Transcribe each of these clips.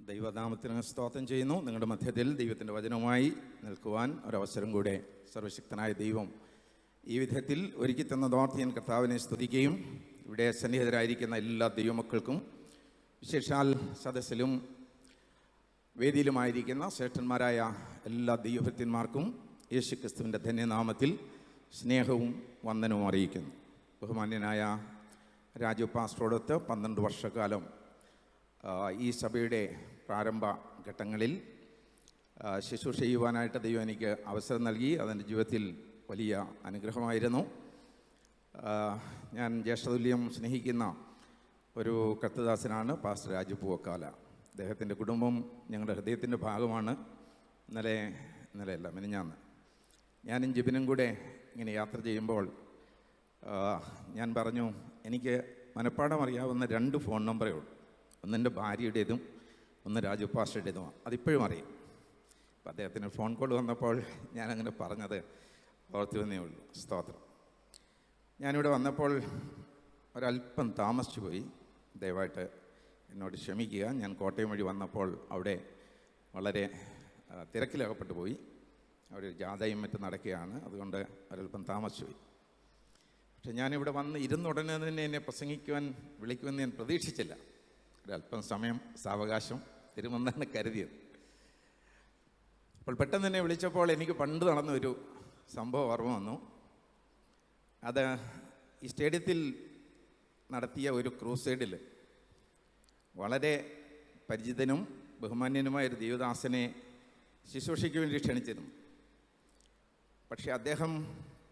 ദൈവനാമത്തിന് സ്തോത്രം ചെയ്യുന്നു. നിങ്ങളുടെ മധ്യത്തിൽ ദൈവത്തിൻ്റെ വചനവുമായി നിൽക്കുവാൻ ഒരവസരം കൂടെ സർവശക്തനായ ദൈവം ഈ വിധത്തിൽ ഒരുക്കി തന്നതോർത്ത് ഞാൻ കർത്താവിനെ സ്തുതിക്കുകയും ഇവിടെ സന്നിഹിതരായിരിക്കുന്ന എല്ലാ ദൈവമക്കൾക്കും വിശേഷാൽ സദസ്സിലും വേദിയിലുമായിരിക്കുന്ന ശ്രേഷ്ഠന്മാരായ എല്ലാ ദൈവഭക്തന്മാർക്കും യേശുക്രിസ്തുവിൻ്റെ ധന്യനാമത്തിൽ സ്നേഹവും വന്ദനവും അറിയിക്കുന്നു. ബഹുമാന്യനായ രാജു പാസ്റ്ററോടൊത്ത് 12 വർഷക്കാലം ഈ സഭയുടെ പ്രാരംഭ ഘട്ടങ്ങളിൽ ശുശ്രൂഷ ചെയ്യുവാനായിട്ട് ദൈവം എനിക്ക് അവസരം നൽകി. അതെൻ്റെ ജീവിതത്തിൽ വലിയ അനുഗ്രഹമായിരുന്നു. ഞാൻ ജ്യേഷ്ഠതുല്യം സ്നേഹിക്കുന്ന ഒരു കർത്തദാസനാണ് പാസ്റ്റർ രാജു പൂവക്കാല. അദ്ദേഹത്തിൻ്റെ കുടുംബം ഞങ്ങളുടെ ഹൃദയത്തിൻ്റെ ഭാഗമാണ്. ഇന്നലെയല്ല മിനിഞ്ഞാന്ന് ഞാനും ജിബിനും കൂടെ ഇങ്ങനെ യാത്ര ചെയ്യുമ്പോൾ ഞാൻ പറഞ്ഞു, എനിക്ക് മനഃപ്പാഠം അറിയാവുന്ന 2 ഫോൺ നമ്പറേ ഉള്ളൂ. ഒന്ന് എൻ്റെ ഭാര്യയുടേതും ഒന്ന് രാജു പാസ്റ്ററുടേതുമാണ്. അതിപ്പോഴും അറിയാം. അപ്പം അദ്ദേഹത്തിന് ഫോൺ കോൾ വന്നപ്പോൾ ഞാനങ്ങനെ പറഞ്ഞത് ഓർത്തു വന്നേ ഉള്ളൂ. സ്തോത്രം. ഞാനിവിടെ വന്നപ്പോൾ ഒരല്പം താമസിച്ചു പോയി. ദയവായിട്ട് എന്നോട് ക്ഷമിക്കുക. ഞാൻ കോട്ടയം വഴി വന്നപ്പോൾ അവിടെ വളരെ തിരക്കിലകപ്പെട്ടു പോയി. അവിടെ ഒരു ജാഥയും മറ്റും നടക്കുകയാണ്. അതുകൊണ്ട് ഒരല്പം താമസിച്ചു പോയി. പക്ഷെ ഞാനിവിടെ വന്ന് ഇരുന്നുടനെ തന്നെ എന്നെ പ്രസംഗിക്കുവാൻ വിളിക്കുമെന്ന് ഞാൻ പ്രതീക്ഷിച്ചില്ല. ഒരല്പം സമയം സാവകാശം തരുമെന്നാണ് കരുതിയത്. അപ്പോൾ പെട്ടെന്ന് തന്നെ വിളിച്ചപ്പോൾ എനിക്ക് പണ്ട് നടന്നൊരു സംഭവം ഓർമ്മ വന്നു. അത് ഈ സ്റ്റേഡിയത്തിൽ നടത്തിയ ഒരു ക്രൂസൈഡിൽ വളരെ പരിചിതനും ബഹുമാന്യനുമായൊരു ദൈവദാസനെ ശുശ്രൂഷയ്ക്ക് വേണ്ടി ക്ഷണിച്ചിരുന്നു. പക്ഷേ അദ്ദേഹം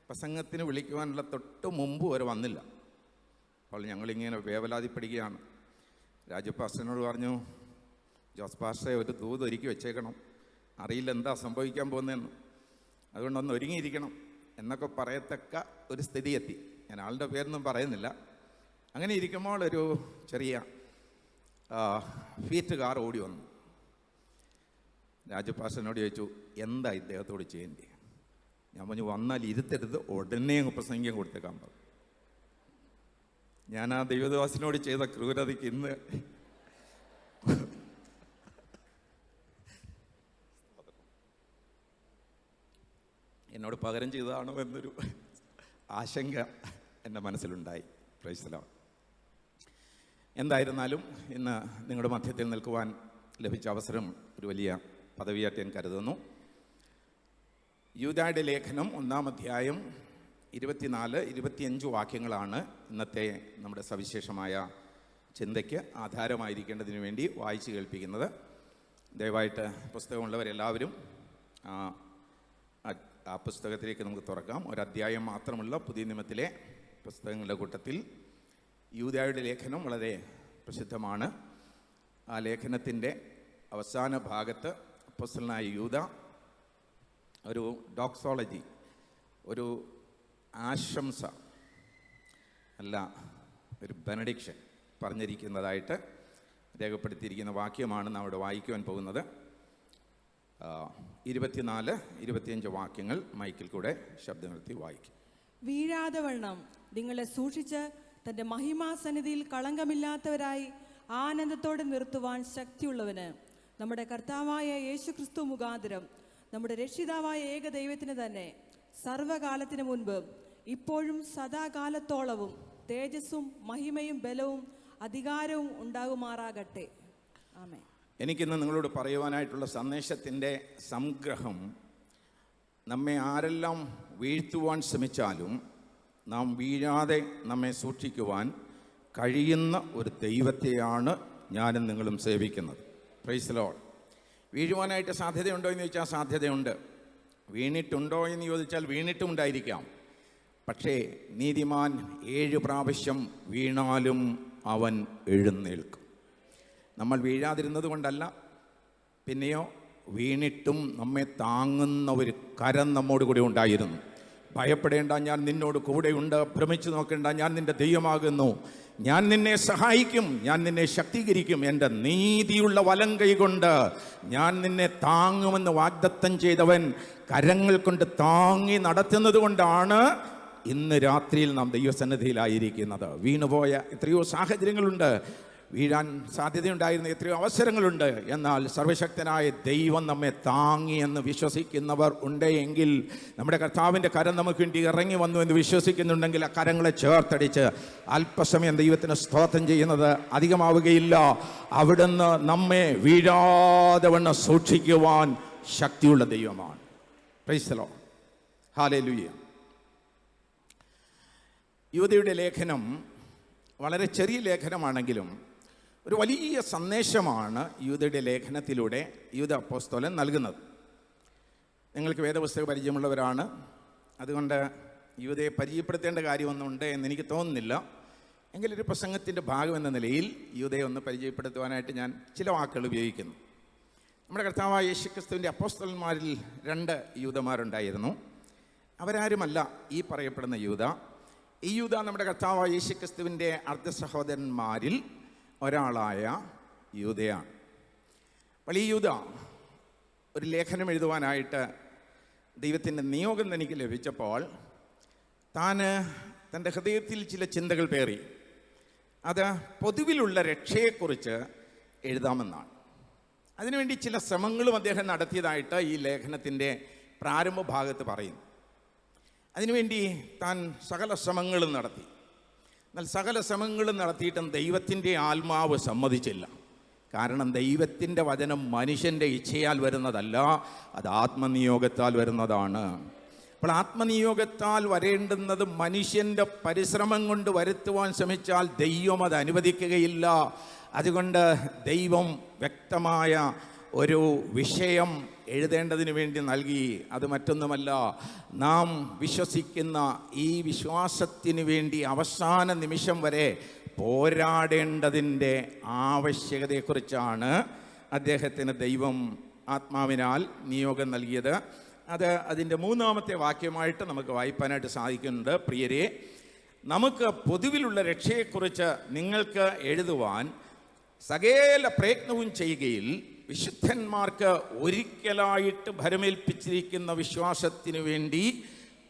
പ്രസംഗത്തിന് വിളിക്കുവാനുള്ള തൊട്ട് മുമ്പ് വരെ വന്നില്ല. അപ്പോൾ ഞങ്ങളിങ്ങനെ വേവലാതിപ്പെടുകയാണ്. രാജു പാസ്റ്ററിനോട് പറഞ്ഞു, ജോസ് പാസ്റ്ററെ ഒരു ദൂത് ഒരുക്കി വെച്ചേക്കണം, അറിയില്ല എന്താ സംഭവിക്കാൻ പോകുന്നതെന്ന്, അതുകൊണ്ടൊന്ന് ഒരുങ്ങിയിരിക്കണം എന്നൊക്കെ പറയത്തക്ക ഒരു സ്ഥിതി എത്തി. ഞാൻ ആളുടെ പേരൊന്നും പറയുന്നില്ല. അങ്ങനെ ഇരിക്കുമ്പോൾ ഒരു ചെറിയ ഫീറ്റ് കാർ ഓടി വന്നു. രാജു പാസ്റ്ററിനോട് ചോദിച്ചു, എന്താ ഇദ്ദേഹത്തോട് ചെയ്യേണ്ടത്? ഞാൻ പറഞ്ഞു, വന്നാൽ ഇരുത്തരുത്, ഉടനെ അങ്ങ് പ്രസംഗം കൊടുത്തേക്കാൻ പറഞ്ഞു. ഞാൻ ആ ദൈവദാസനോട് ചെയ്ത ക്രൂരതയ്ക്ക് ഇന്ന് എന്നോട് പകരം ചെയ്തതാണോ എന്നൊരു ആശങ്ക എൻ്റെ മനസ്സിലുണ്ടായി. Price the Lord. എന്തായിരുന്നാലും ഇന്ന് നിങ്ങളുടെ മധ്യത്തിൽ നിൽക്കുവാൻ ലഭിച്ച അവസരം ഒരു വലിയ പദവിയായിട്ട് ഞാൻ കരുതുന്നു. യൂദായുടെ ലേഖനം 1-ാം അധ്യായം 24-25 വാക്യങ്ങളാണ് ഇന്നത്തെ നമ്മുടെ സവിശേഷമായ ചിന്തയ്ക്ക് ആധാരമായിരിക്കേണ്ടതിന് വേണ്ടി വായിച്ചു കേൾപ്പിക്കുന്നത്. ദയവായിട്ട് പുസ്തകമുള്ളവരെല്ലാവരും ആ പുസ്തകത്തിലേക്ക് നമുക്ക് തുറക്കാം. ഒരധ്യായം മാത്രമുള്ള പുതിയ നിയമത്തിലെ പുസ്തകങ്ങളുടെ കൂട്ടത്തിൽ യൂദായുടെ ലേഖനം വളരെ പ്രസിദ്ധമാണ്. ആ ലേഖനത്തിൻ്റെ അവസാന ഭാഗത്ത് അപ്പോസ്തലനായ യൂദ ഒരു ഡോക്സോളജി, ഒരു ആശംസ അല്ല, ഒരു ബെനഡിക്ഷൻ പറഞ്ഞിരിക്കുന്നതായിട്ട് രേഖപ്പെടുത്തിയിരിക്കുന്ന വാക്യമാണ് നാം ഇവിടെ വായിക്കുവാൻ പോകുന്നത്. 24-25 വാക്യങ്ങൾ മൈക്കിൽ കൂടെ ശബ്ദം നിർത്തി വായിക്കും. വീഴാതെ വണ്ണം നിങ്ങളെ സൂക്ഷിച്ച് തൻ്റെ മഹിമാസന്നിധിയിൽ കളങ്കമില്ലാത്തവരായി ആനന്ദത്തോടെ നിർത്തുവാൻ ശക്തിയുള്ളവന് നമ്മുടെ കർത്താവായ യേശുക്രിസ്തു മുഖാന്തരം നമ്മുടെ രക്ഷിതാവായ ഏക ദൈവത്തിന് തന്നെ സർവകാലത്തിന് മുൻപ് ഇപ്പോഴും സദാകാലത്തോളവും തേജസ്സും മഹിമയും ബലവും അധികാരവും ഉണ്ടാകുമാറാകട്ടെ. ആമേൻ. എനിക്കിന്ന് നിങ്ങളോട് പറയുവാനായിട്ടുള്ള സന്ദേശത്തിൻ്റെ സംഗ്രഹം, നമ്മെ ആരെല്ലാം വീഴ്ത്തുവാൻ ശ്രമിച്ചാലും നാം വീഴാതെ നമ്മെ സൂക്ഷിക്കുവാൻ കഴിയുന്ന ഒരു ദൈവത്തെയാണ് ഞാനും നിങ്ങളും സേവിക്കുന്നത്. Praise the Lord. വീഴുവാനായിട്ട് സാധ്യതയുണ്ടോ എന്ന് ചോദിച്ചാൽ സാധ്യതയുണ്ട്. വീണിട്ടുണ്ടോ എന്ന് ചോദിച്ചാൽ വീണിട്ടുമുണ്ടായിരിക്കാം. പക്ഷേ നീതിമാൻ 7 പ്രാവശ്യം വീണാലും അവൻ എഴുന്നേൽക്കും. നമ്മൾ വീഴാതിരുന്നത് കൊണ്ടല്ല, പിന്നെയോ വീണിട്ടും നമ്മെ താങ്ങുന്ന ഒരു കരം നമ്മോട് കൂടെ ഉണ്ടായിരുന്നു. ഭയപ്പെടേണ്ട, ഞാൻ നിന്നോട് കൂടെയുണ്ട്. ഭ്രമിച്ചു നോക്കേണ്ട, ഞാൻ നിൻ്റെ ദൈവമാകുന്നു. ഞാൻ നിന്നെ സഹായിക്കും, ഞാൻ നിന്നെ ശക്തീകരിക്കും. എൻ്റെ നീതിയുള്ള വലം കൈകൊണ്ട് ഞാൻ നിന്നെ താങ്ങുമെന്ന് വാഗ്ദത്തം ചെയ്തവൻ കരങ്ങൾ കൊണ്ട് താങ്ങി നടത്തുന്നത് കൊണ്ടാണ് ഇന്ന് രാത്രിയിൽ നാം ദൈവസന്നിധിയിലായിരിക്കുന്നത്. വീണുപോയ എത്രയോ സാഹചര്യങ്ങളുണ്ട്. വീഴാൻ സാധ്യതയുണ്ടായിരുന്ന എത്രയോ അവസരങ്ങളുണ്ട്. എന്നാൽ സർവശക്തനായ ദൈവം നമ്മെ താങ്ങി എന്ന് വിശ്വസിക്കുന്നവർ ഉണ്ട് എങ്കിൽ, നമ്മുടെ കർത്താവിൻ്റെ കരം നമുക്ക് വേണ്ടി ഇറങ്ങി വന്നു എന്ന് വിശ്വസിക്കുന്നുണ്ടെങ്കിൽ, ആ കരങ്ങളെ ചേർത്തടിച്ച് അല്പസമയം ദൈവത്തിന് സ്തോത്രം ചെയ്യുന്നത് അധികമാവുകയില്ല. അവിടുന്ന് നമ്മെ വീഴാതെ വണ്ണം സൂക്ഷിക്കുവാൻ ശക്തിയുള്ള ദൈവമാണ്. Price the Lord. ഹല്ലേലൂയ. യൂദയുടെ ലേഖനം വളരെ ചെറിയ ലേഖനമാണെങ്കിലും ഒരു വലിയ സന്ദേശമാണ് യൂദയുടെ ലേഖനത്തിലൂടെ യൂദ അപ്പോസ്തലൻ നൽകുന്നത്. നിങ്ങൾക്ക് വേദപുസ്തക പരിചയമുള്ളവരാണ്, അതുകൊണ്ട് യൂദയെ പരിചയപ്പെടുത്തേണ്ട കാര്യമൊന്നുണ്ട് എന്നെനിക്ക് തോന്നുന്നില്ല. എങ്കിലൊരു പ്രസംഗത്തിൻ്റെ ഭാഗം എന്ന നിലയിൽ യൂദയെ ഒന്ന് പരിചയപ്പെടുത്തുവാനായിട്ട് ഞാൻ ചില വാക്കുകൾ ഉപയോഗിക്കുന്നു. നമ്മുടെ കർത്താവായ യേശുക്രിസ്തുവിൻ്റെ അപ്പോസ്തലന്മാരിൽ 2 യൂദമാരുണ്ടായിരുന്നു. അവരാരുമല്ല ഈ പറയപ്പെടുന്ന യൂദ. ഈ യൂദ നമ്മുടെ കർത്താവായ യേശുക്രിസ്തുവിൻ്റെ അർദ്ധ സഹോദരന്മാരിൽ ഒരാളായ യൂദയാണ്. അപ്പോൾ ഈ യൂദ ഒരു ലേഖനം എഴുതുവാനായിട്ട് ദൈവത്തിൻ്റെ നിയോഗം തനിക്ക് ലഭിച്ചപ്പോൾ തൻ്റെ ഹൃദയത്തിൽ ചില ചിന്തകൾ പേറി. അത് പൊതുവിലുള്ള രക്ഷയെക്കുറിച്ച് എഴുതാമെന്നാണ്. അതിനുവേണ്ടി ചില ശ്രമങ്ങളും അദ്ദേഹം നടത്തിയതായിട്ട് ഈ ലേഖനത്തിൻ്റെ പ്രാരംഭ ഭാഗത്ത് പറയുന്നു. അതിനുവേണ്ടി താൻ സകല ശ്രമങ്ങളും നടത്തി. എന്നാൽ സകല ശ്രമങ്ങളും നടത്തിയിട്ടും ദൈവത്തിൻ്റെ ആത്മാവ് സമ്മതിച്ചില്ല. കാരണം ദൈവത്തിൻ്റെ വചനം മനുഷ്യൻ്റെ ഇച്ഛയാൽ വരുന്നതല്ല, അത് ആത്മനിയോഗത്താൽ വരുന്നതാണ്. അപ്പോൾ ആത്മനിയോഗത്താൽ വരേണ്ടുന്നത് മനുഷ്യൻ്റെ പരിശ്രമം കൊണ്ട് വരുത്തുവാൻ ശ്രമിച്ചാൽ ദൈവം അത് അനുവദിക്കുകയില്ല. അതുകൊണ്ട് ദൈവം വ്യക്തമായ ഒരു വിഷയം എഴുതേണ്ടതിന് വേണ്ടി നൽകി. അത് മറ്റൊന്നുമല്ല, നാം വിശ്വസിക്കുന്ന ഈ വിശ്വാസത്തിന് വേണ്ടി അവസാന നിമിഷം വരെ പോരാടേണ്ടതിൻ്റെ ആവശ്യകതയെക്കുറിച്ചാണ് അദ്ദേഹത്തിന് ദൈവം ആത്മാവിനാൽ നിയോഗം നൽകിയത്. അതിൻ്റെ 3-ാമത്തെ വാക്യമായിട്ട് നമുക്ക് വായിപ്പാനായിട്ട് സാധിക്കുന്നുണ്ട്. പ്രിയരെ, നമുക്ക് പൊതുവിലുള്ള രക്ഷയെക്കുറിച്ച് നിങ്ങൾക്ക് എഴുതുവാൻ സകല പ്രയത്നവും ചെയ്യുകയിൽ വിശുദ്ധന്മാർക്ക് ഒരിക്കലായിട്ട് ഭരമേൽപ്പിച്ചിരിക്കുന്ന വിശ്വാസത്തിനു വേണ്ടി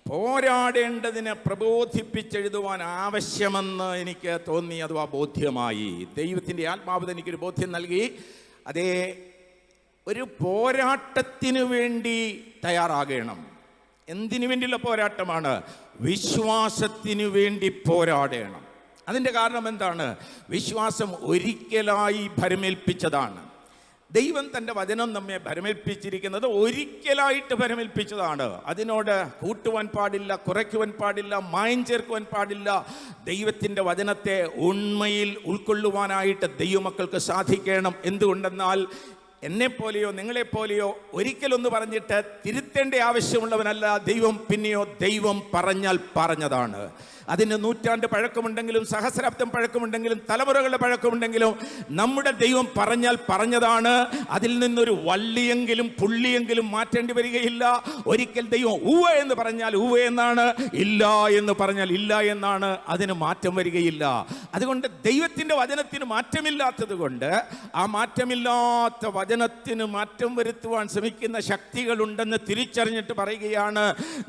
പോരാടേണ്ടതിന് പ്രബോധിപ്പിച്ചെഴുതുവാൻ ആവശ്യമെന്ന് എനിക്ക് തോന്നി, അഥവാ ബോധ്യമായി. ദൈവത്തിൻ്റെ ആത്മാവ് എനിക്കൊരു ബോധ്യം നൽകി. അതേ, ഒരു പോരാട്ടത്തിനു വേണ്ടി തയ്യാറാകണം. എന്തിനു വേണ്ടിയുള്ള പോരാട്ടമാണ്? വിശ്വാസത്തിനു വേണ്ടി പോരാടണം. അതിൻ്റെ കാരണം എന്താണ്? വിശ്വാസം ഒരിക്കലായി ഭരമേൽപ്പിച്ചതാണ്. ദൈവം തൻ്റെ വചനം നമ്മെ ഭരമേൽപ്പിച്ചിരിക്കുന്നത് ഒരിക്കലായിട്ട് ഭരമേൽപ്പിച്ചതാണ്. അതിനോട് കൂട്ടുവാൻ പാടില്ല, കുറയ്ക്കുവാൻ പാടില്ല, മായം ചേർക്കുവാൻ പാടില്ല. ദൈവത്തിൻ്റെ വചനത്തെ ഉണ്മയിൽ ഉൾക്കൊള്ളുവാനായിട്ട് ദൈവമക്കൾക്ക് സാധിക്കണം. എന്തുകൊണ്ടെന്നാൽ എന്നെപ്പോലെയോ നിങ്ങളെപ്പോലെയോ ഒരിക്കലൊന്ന് പറഞ്ഞിട്ട് തിരുത്തേണ്ട ആവശ്യമുള്ളവനല്ല ദൈവം. പിന്നെയോ ദൈവം പറഞ്ഞാൽ പറഞ്ഞതാണ്. അതിന് നൂറ്റാണ്ട് പഴക്കമുണ്ടെങ്കിലും സഹസ്രാബ്ദം പഴക്കമുണ്ടെങ്കിലും തലമുറകളുടെ പഴക്കമുണ്ടെങ്കിലും നമ്മുടെ ദൈവം പറഞ്ഞാൽ പറഞ്ഞതാണ്. അതിൽ നിന്നൊരു വള്ളിയെങ്കിലും പുള്ളിയെങ്കിലും മാറ്റേണ്ടി വരികയില്ല. ഒരിക്കൽ ദൈവം ഉവ്വ എന്ന് പറഞ്ഞാൽ ഉവ്വ എന്നാണ്, ഇല്ല എന്ന് പറഞ്ഞാൽ ഇല്ല എന്നാണ്. അതിന് മാറ്റം വരികയില്ല. അതുകൊണ്ട് ദൈവത്തിൻ്റെ വചനത്തിന് മാറ്റമില്ലാത്തത് കൊണ്ട് ആ മാറ്റമില്ലാത്ത വചനത്തിന് മാറ്റം വരുത്തുവാൻ ശ്രമിക്കുന്ന ശക്തികളുണ്ടെന്ന് തിരിച്ചറിഞ്ഞിട്ട് പറയുകയാണ്,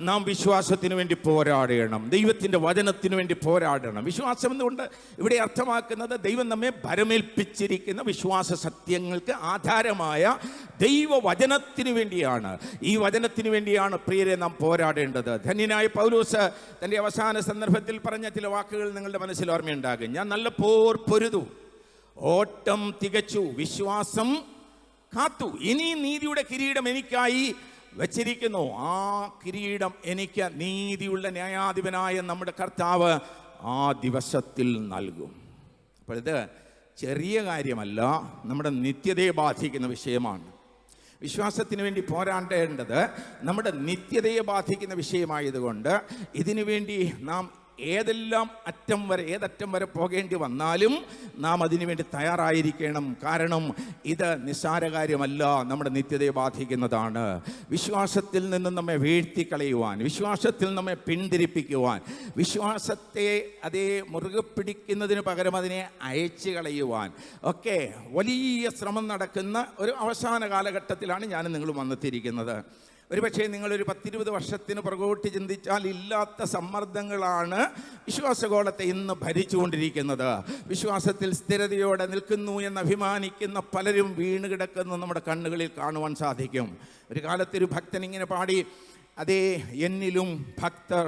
നാം വിശ്വാസത്തിന് വേണ്ടി പോരാടണം, ദൈവത്തിൻ്റെ വചനത്തിന് വേണ്ടി പോരാടണം. വിശ്വാസം എന്നുകൊണ്ട് ഇവിടെ അർത്ഥമാക്കുന്നത് ദൈവം നമ്മെ ഭരമേൽപ്പിച്ചിരിക്കുന്ന വിശ്വാസ സത്യങ്ങൾക്ക് ആധാരമായ ദൈവവചനത്തിന് വേണ്ടിയാണ്. ഈ വചനത്തിന് വേണ്ടിയാണ് പ്രിയരെ നാം പോരാടേണ്ടത്. ധന്യനായ പൗലോസ് തൻ്റെ അവസാന സന്ദർഭത്തിൽ പറഞ്ഞ ചില വാക്കുകൾ നിങ്ങളുടെ മനസ്സിൽ ഓർമ്മയുണ്ടാകും. ഞാൻ നല്ല പോർ പൊരുതു, ഓട്ടം തികച്ചു, വിശ്വാസം കാത്തു, ഇനി നീതിയുടെ കിരീടം എനിക്കായി വച്ചിരിക്കുന്നു. ആ കിരീടം എനിക്ക് നീതിയുള്ള ന്യായാധിപനായ നമ്മുടെ കർത്താവ് ആ ദിവസത്തിൽ നൽകും. അപ്പോൾ ഇത് ചെറിയ കാര്യമല്ല, നമ്മുടെ നിത്യതയെ ബാധിക്കുന്ന വിഷയമാണ്. വിശ്വാസത്തിന് വേണ്ടി പോരാടേണ്ടത് നമ്മുടെ നിത്യതയെ ബാധിക്കുന്ന വിഷയമായതുകൊണ്ട് ഇതിനു വേണ്ടി നാം ഏതറ്റം വരെ പോകേണ്ടി വന്നാലും നാം അതിനു വേണ്ടി തയ്യാറായിരിക്കണം. കാരണം ഇത് നിസ്സാര കാര്യമല്ല, നമ്മുടെ നിത്യതയെ ബാധിക്കുന്നതാണ്. വിശ്വാസത്തിൽ നിന്ന് നമ്മെ വീഴ്ത്തിക്കളയുവാൻ, വിശ്വാസത്തിൽ നമ്മെ പിന്തിരിപ്പിക്കുവാൻ, വിശ്വാസത്തെ അതേ മുറുകെ പിടിക്കുന്നതിന് പകരം അതിനെ അയച്ചു കളയുവാൻ ഒക്കെ വലിയ ശ്രമം നടക്കുന്ന ഒരു അവസാന കാലഘട്ടത്തിലാണ് ഞാൻ നിങ്ങൾ വന്നെത്തിയിരിക്കുന്നത്. ഒരുപക്ഷെ നിങ്ങളൊരു 10-20 വർഷത്തിന് പുറകോട്ട് ചിന്തിച്ചാൽ ഇല്ലാത്ത സമ്മർദ്ദങ്ങളാണ് വിശ്വാസഗോളത്തെ ഇന്ന് ഭരിച്ചുകൊണ്ടിരിക്കുന്നത്. വിശ്വാസത്തിൽ സ്ഥിരതയോടെ നിൽക്കുന്നു എന്ന് അഭിമാനിക്കുന്ന പലരും വീണ് കിടക്കുന്നു നമ്മുടെ കണ്ണുകളിൽ കാണുവാൻ സാധിക്കും. ഒരു കാലത്തൊരു ഭക്തൻ ഇങ്ങനെ പാടി, അതേ എന്നിലും ഭക്തർ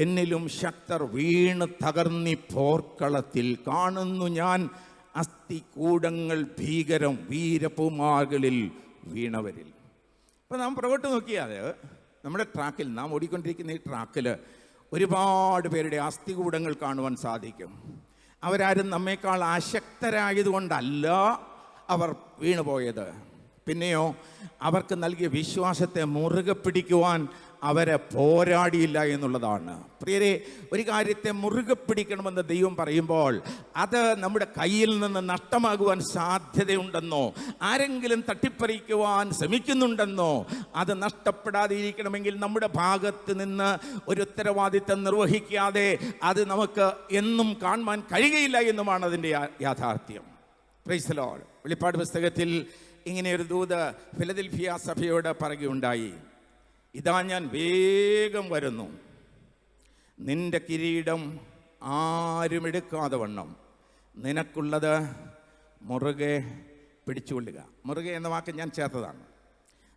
എന്നിലും ശക്തർ വീണ് തകർന്നി പോർക്കളത്തിൽ കാണുന്നു ഞാൻ അസ്ഥികൂടങ്ങൾ ഭീകരം വീരപുമാകളിൽ വീണവരിൽ. അപ്പോൾ നാം പുറകോട്ട് നോക്കിയാൽ നമ്മുടെ ട്രാക്കിൽ, നാം ഓടിക്കൊണ്ടിരിക്കുന്ന ഈ ട്രാക്കിൽ ഒരുപാട് പേരുടെ അസ്ഥികൂടങ്ങൾ കാണുവാൻ സാധിക്കും. അവരാരും നമ്മേക്കാൾ അശക്തരായതുകൊണ്ടല്ല അവർ വീണുപോയത്. പിന്നെയോ അവർക്ക് നൽകിയ വിശ്വാസത്തെ മുറുകെ പിടിക്കുവാൻ അവരെ പോരാടിയില്ല എന്നുള്ളതാണ്. പ്രിയരെ, ഒരു കാര്യത്തെ മുറുകെ പിടിക്കണമെന്ന് ദൈവം പറയുമ്പോൾ അത് നമ്മുടെ കയ്യിൽ നിന്ന് നഷ്ടമാകുവാൻ സാധ്യതയുണ്ടെന്നോ, ആരെങ്കിലും തട്ടിപ്പറിക്കുവാൻ ശ്രമിക്കുന്നുണ്ടെന്നോ, അത് നഷ്ടപ്പെടാതെ ഇരിക്കണമെങ്കിൽ നമ്മുടെ ഭാഗത്ത് നിന്ന് ഒരു ഉത്തരവാദിത്തം നിർവഹിക്കാതെ അത് നമുക്ക് എന്നും കാണുവാൻ കഴിയുകയില്ല എന്നുമാണ് അതിൻ്റെ യാഥാർത്ഥ്യം. Price the Lord. വെളിപ്പാട് പുസ്തകത്തിൽ ഇങ്ങനെയൊരു ദൂത് ഫിലദൽഫിയ സഭയോട് പറയുകയുണ്ടായി, ഇതാ ഞാൻ വേഗം വരുന്നു, നിന്റെ കിരീടം ആരും എടുക്കാതെ വണ്ണം നിനക്കുള്ളത് മുറുകെ പിടിച്ചുകൊള്ളുക. മുറുകെ എന്ന വാക്ക് ഞാൻ ചേർത്തതാണ്.